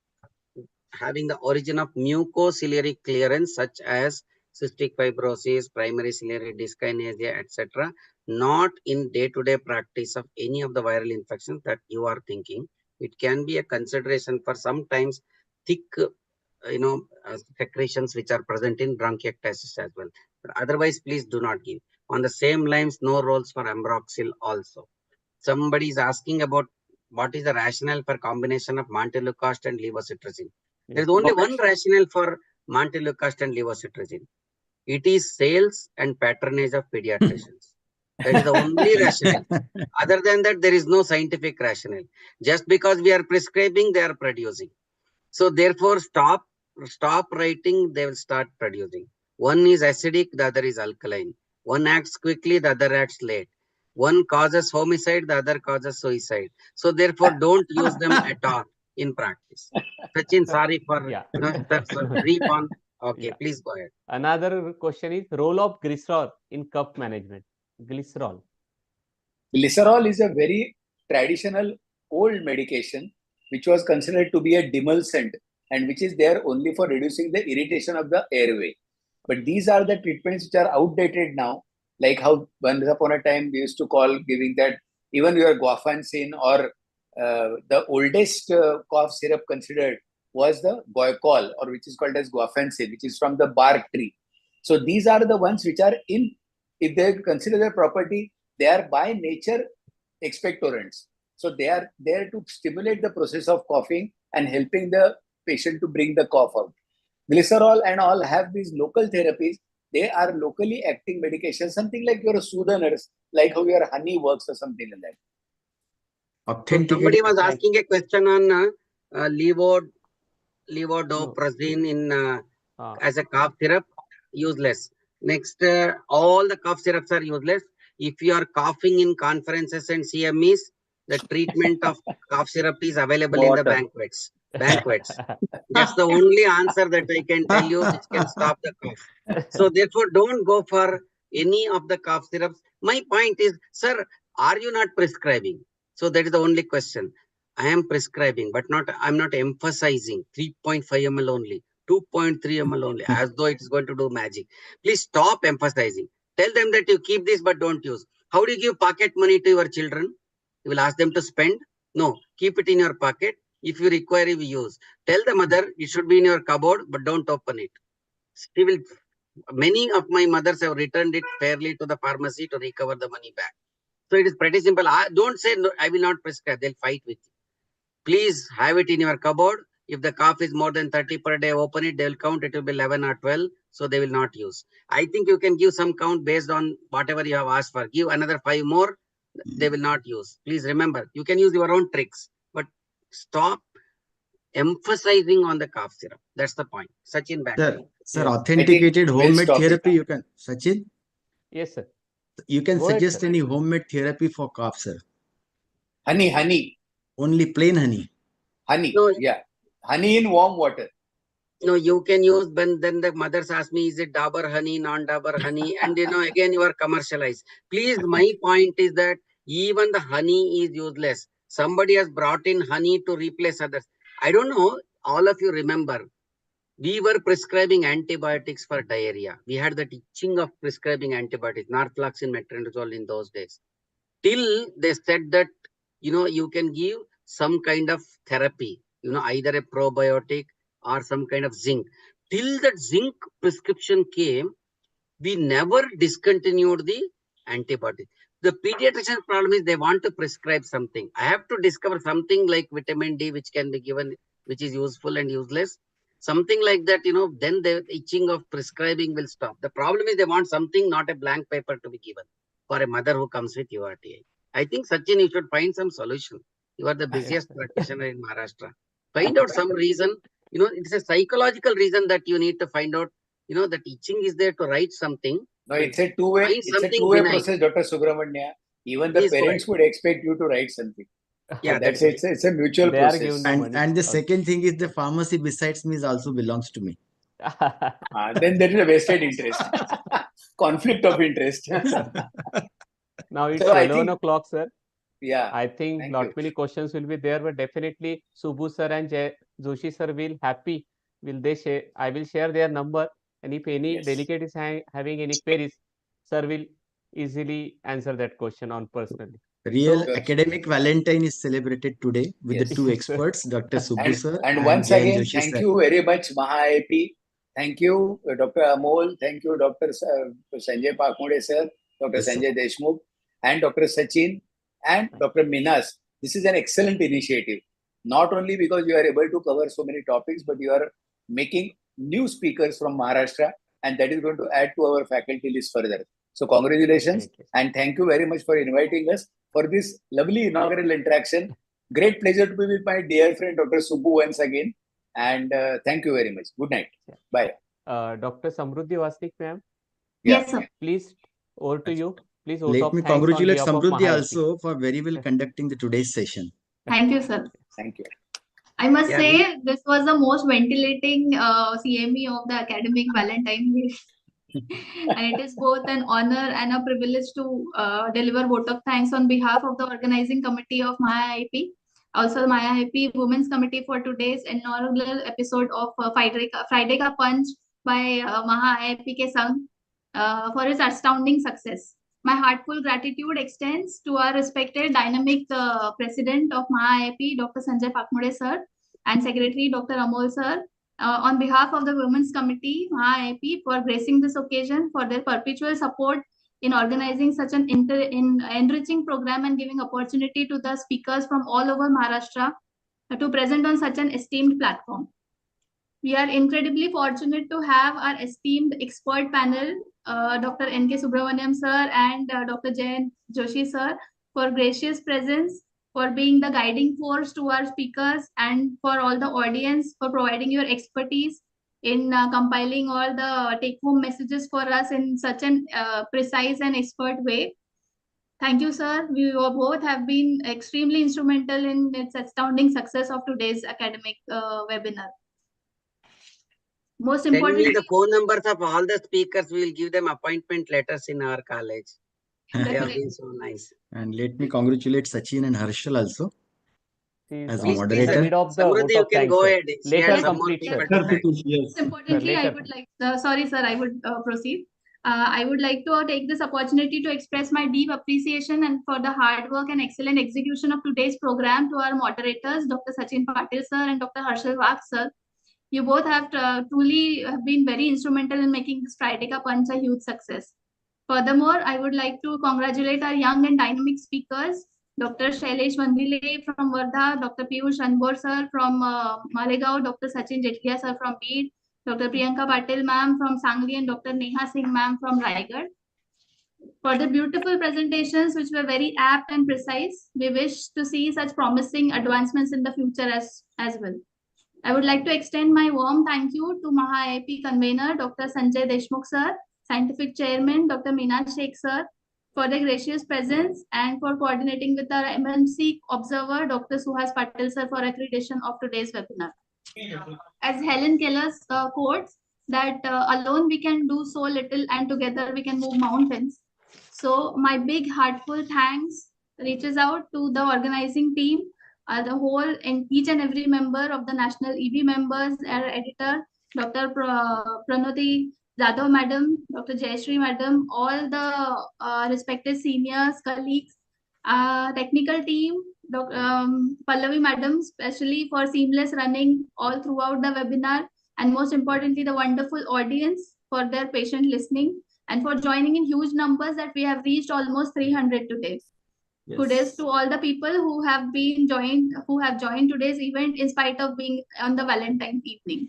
having the origin of mucociliary clearance, such as cystic fibrosis, primary ciliary dyskinesia, etc. Not in day-to-day practice of any of the viral infections that you are thinking. It can be a consideration for sometimes thick, secretions which are present in bronchiectasis as well. But otherwise, please do not give. On the same lines, no roles for ambroxyl also. Somebody is asking about what is the rationale for combination of montelukast and levocetirizine. There is only one rationale for montelukast and levocetirizine. It is sales and patronage of pediatricians. That is the only rationale. Other than that, there is no scientific rationale. Just because we are prescribing, they are producing. So therefore, stop writing, they will start producing. One is acidic, the other is alkaline. One acts quickly, the other acts late. One causes homicide, the other causes suicide. So therefore, don't use them at all in practice. Sachin, sorry for brief on. Okay, please go ahead. Another question is role of glycerol in cough management. Glycerol. Glycerol is a very traditional old medication which was considered to be a demulcent and which is there only for reducing the irritation of the airway. But these are the treatments which are outdated now, Like how once upon a time we used to call giving that even your guaifenesin or the oldest cough syrup considered was the goicol, or which is called as guaifenesin, which is from the bark tree. So these are the ones which are in, if they consider their property, they are by nature expectorants. So they are there to stimulate the process of coughing and helping the patient to bring the cough out. Glycerol and all have these local therapies. They are locally acting medications, something like your sootheners, like how your honey works or something like that. So somebody was asking a question on levodoprozin in as a cough syrup. Useless. Next, all the cough syrups are useless. If you are coughing in conferences and CMEs, the treatment of cough syrup is available in the banquets. That's the only answer that I can tell you which can stop the cough. So therefore, don't go for any of the cough syrups. My point is, sir, are you not prescribing? So that is the only question. I am prescribing, but I'm not emphasizing 3.5 ml only, 2.3 ml only, as though it is going to do magic. Please stop emphasizing. Tell them that you keep this, but don't use. How do you give pocket money to your children? You will ask them to spend? No, keep it in your pocket. If you require, you use. Tell the mother it should be in your cupboard, but don't open it. She will. Many of my mothers have returned it fairly to the pharmacy to recover the money back. So it is pretty simple. Don't say no, I will not prescribe. They'll fight with you. Please have it in your cupboard. If the cough is more than 30 per day, open it. They will count. It will be 11 or 12. So they will not use. I think you can give some count based on whatever you have asked for. Give another 5 more. They will not use. Please remember, you can use your own tricks, but stop emphasizing on the cough syrup. That's the point. Sachin, back to you. Sir, authenticated homemade therapy, you can. Sachin? Yes, sir. You can Go ahead, suggest sir. any homemade therapy for cough, sir. Honey. Only plain honey. Honey, yeah. Honey in warm water. No, you can use, but then the mothers ask me, is it Dabur honey, non-Dabur honey? And again, you are commercialized. Please, my point is that even the honey is useless. Somebody has brought in honey to replace others. I don't know, all of you remember, we were prescribing antibiotics for diarrhea. We had the teaching of prescribing antibiotics, norfloxacin, metronidazole in those days. Till they said that, you can give some kind of therapy, either a probiotic or some kind of zinc. Till that zinc prescription came, we never discontinued the antibiotic. The pediatrician's problem is they want to prescribe something. I have to discover something like vitamin D, which can be given, which is useful and useless. Something like that, then the itching of prescribing will stop. The problem is they want something, not a blank paper to be given for a mother who comes with URTI. I think, Sachin, you should find some solution. You are the busiest practitioner in Maharashtra. Find out some reason. It's a psychological reason that you need to find out. The teaching is there to write something. No, it's a two-way process, Dr. Subramania. Even the parents would expect you to write something. Yeah, that's it. It's a mutual process. And the second thing is the pharmacy besides me also belongs to me. Then there is a vested interest. Conflict of interest. Now it's So I 11 think- o'clock, sir. Yeah. I think Thank not you. many questions will be there, but definitely Subbu sir and Joshi sir will happy. Will they share? I will share their number, and if any Yes. delegate is having any queries, sir will easily answer that question on personally. Real So- academic Valentine is celebrated today with the Yes. two experts, Dr. Subbu sir And once Jayan again, Joshi thank sir. you very much, MAHAIP. Thank you, Dr. Amol. Thank you, Dr. Sanjay Pakmode sir, Dr. Yes, sir. Sanjay Deshmukh, and Dr. Sachin and Dr. Minas. This is an excellent initiative. Not only because you are able to cover so many topics, but you are making new speakers from Maharashtra, and that is going to add to our faculty list further. So congratulations, Thank you. and thank you very much for inviting us for this lovely inaugural interaction. Great pleasure to be with my dear friend Dr. Subbu once again, and thank you very much. Good night. Bye. Dr. Samruddhi Vasnik, ma'am, Yes, sir. please over to you. Please vote Let of me thanks on congratulate behalf of Samruddhi MAHAIP. also for very well conducting the today's session. Thank you, sir. Thank you. I must Yeah, say this was the most ventilating CME of the academic Valentine Day. And it is both an honor and a privilege to deliver vote of thanks on behalf of the organizing committee of MAHAIP, also the MAHAIP Women's Committee for today's inaugural episode of Friday Ka Punch by MAHAIP ke Sang. for his astounding success. My heartfelt gratitude extends to our respected dynamic President of MAHAIP, Dr. Sanjay Pakmode sir, and Secretary Dr. Amol sir, on behalf of the Women's Committee, MAHAIP, for gracing this occasion, for their perpetual support in organizing such an enriching program and giving opportunity to the speakers from all over Maharashtra to present on such an esteemed platform. We are incredibly fortunate to have our esteemed expert panel, Dr. N.K. Subramaniam sir and Dr. Jayan Joshi sir, for gracious presence, for being the guiding force to our speakers, and for all the audience for providing your expertise in compiling all the take-home messages for us in such an precise and expert way. Thank you, sir. We both have been extremely instrumental in its astounding success of today's academic webinar. Most Send importantly, me the phone numbers of all the speakers. We will give them appointment letters in our college. They have been so nice. And let me congratulate Sachin and Harshal also as Please, moderator. Mid of the Samruddhi, vote you of can thanks, go sir. ahead. She Later had some more complete, people sir. to thank. Yes. Importantly, I later. would like, sorry, sir, I would proceed. I would like to take this opportunity to express my deep appreciation and for the hard work and excellent execution of today's program to our moderators, Dr. Sachin Patil sir and Dr. Harshal Wagh sir. You both have truly been very instrumental in making this Friday Ka Punch a huge success. Furthermore, I would like to congratulate our young and dynamic speakers, Dr. Shailesh Vandile from Wardha, Dr. Piyush Ranbor sir from Malegaon, Dr. Sachin Jetlia sir from Beed, Dr. Priyanka Patil ma'am from Sangli, and Dr. Neha Singh ma'am from Raigad. For the beautiful presentations, which were very apt and precise, we wish to see such promising advancements in the future as well. I would like to extend my warm thank you to MAHAIP convener, Dr. Sanjay Deshmukh sir, scientific chairman, Dr. Meena Sheikh sir, for their gracious presence and for coordinating with our MMC observer, Dr. Suhas Patil sir, for accreditation of today's webinar. As Helen Keller's quotes, that alone we can do so little and together we can move mountains. So my big heartful thanks reaches out to the organizing team, the whole and each and every member of the National EB members, our editor, Dr. Pranoti Jadhav madam, Dr. Jayashree madam, all the respected seniors, colleagues, technical team, Pallavi madam, especially for seamless running all throughout the webinar, and most importantly, the wonderful audience for their patient listening and for joining in huge numbers that we have reached almost 300 today. Yes. Kudos to all the people who have joined today's event in spite of being on the Valentine's evening.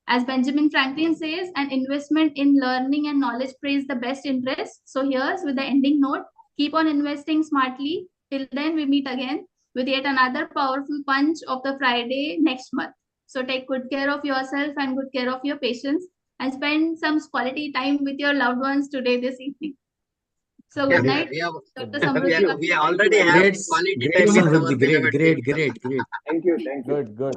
As Benjamin Franklin says, an investment in learning and knowledge pays the best interest. So here's with the ending note, keep on investing smartly. Till then, we meet again with yet another powerful punch of the Friday next month. So take good care of yourself and good care of your patients and spend some quality time with your loved ones today, this evening. So good night, Dr. Samruddhi. We already have quality time with our beloved. Great. Thank you. Good.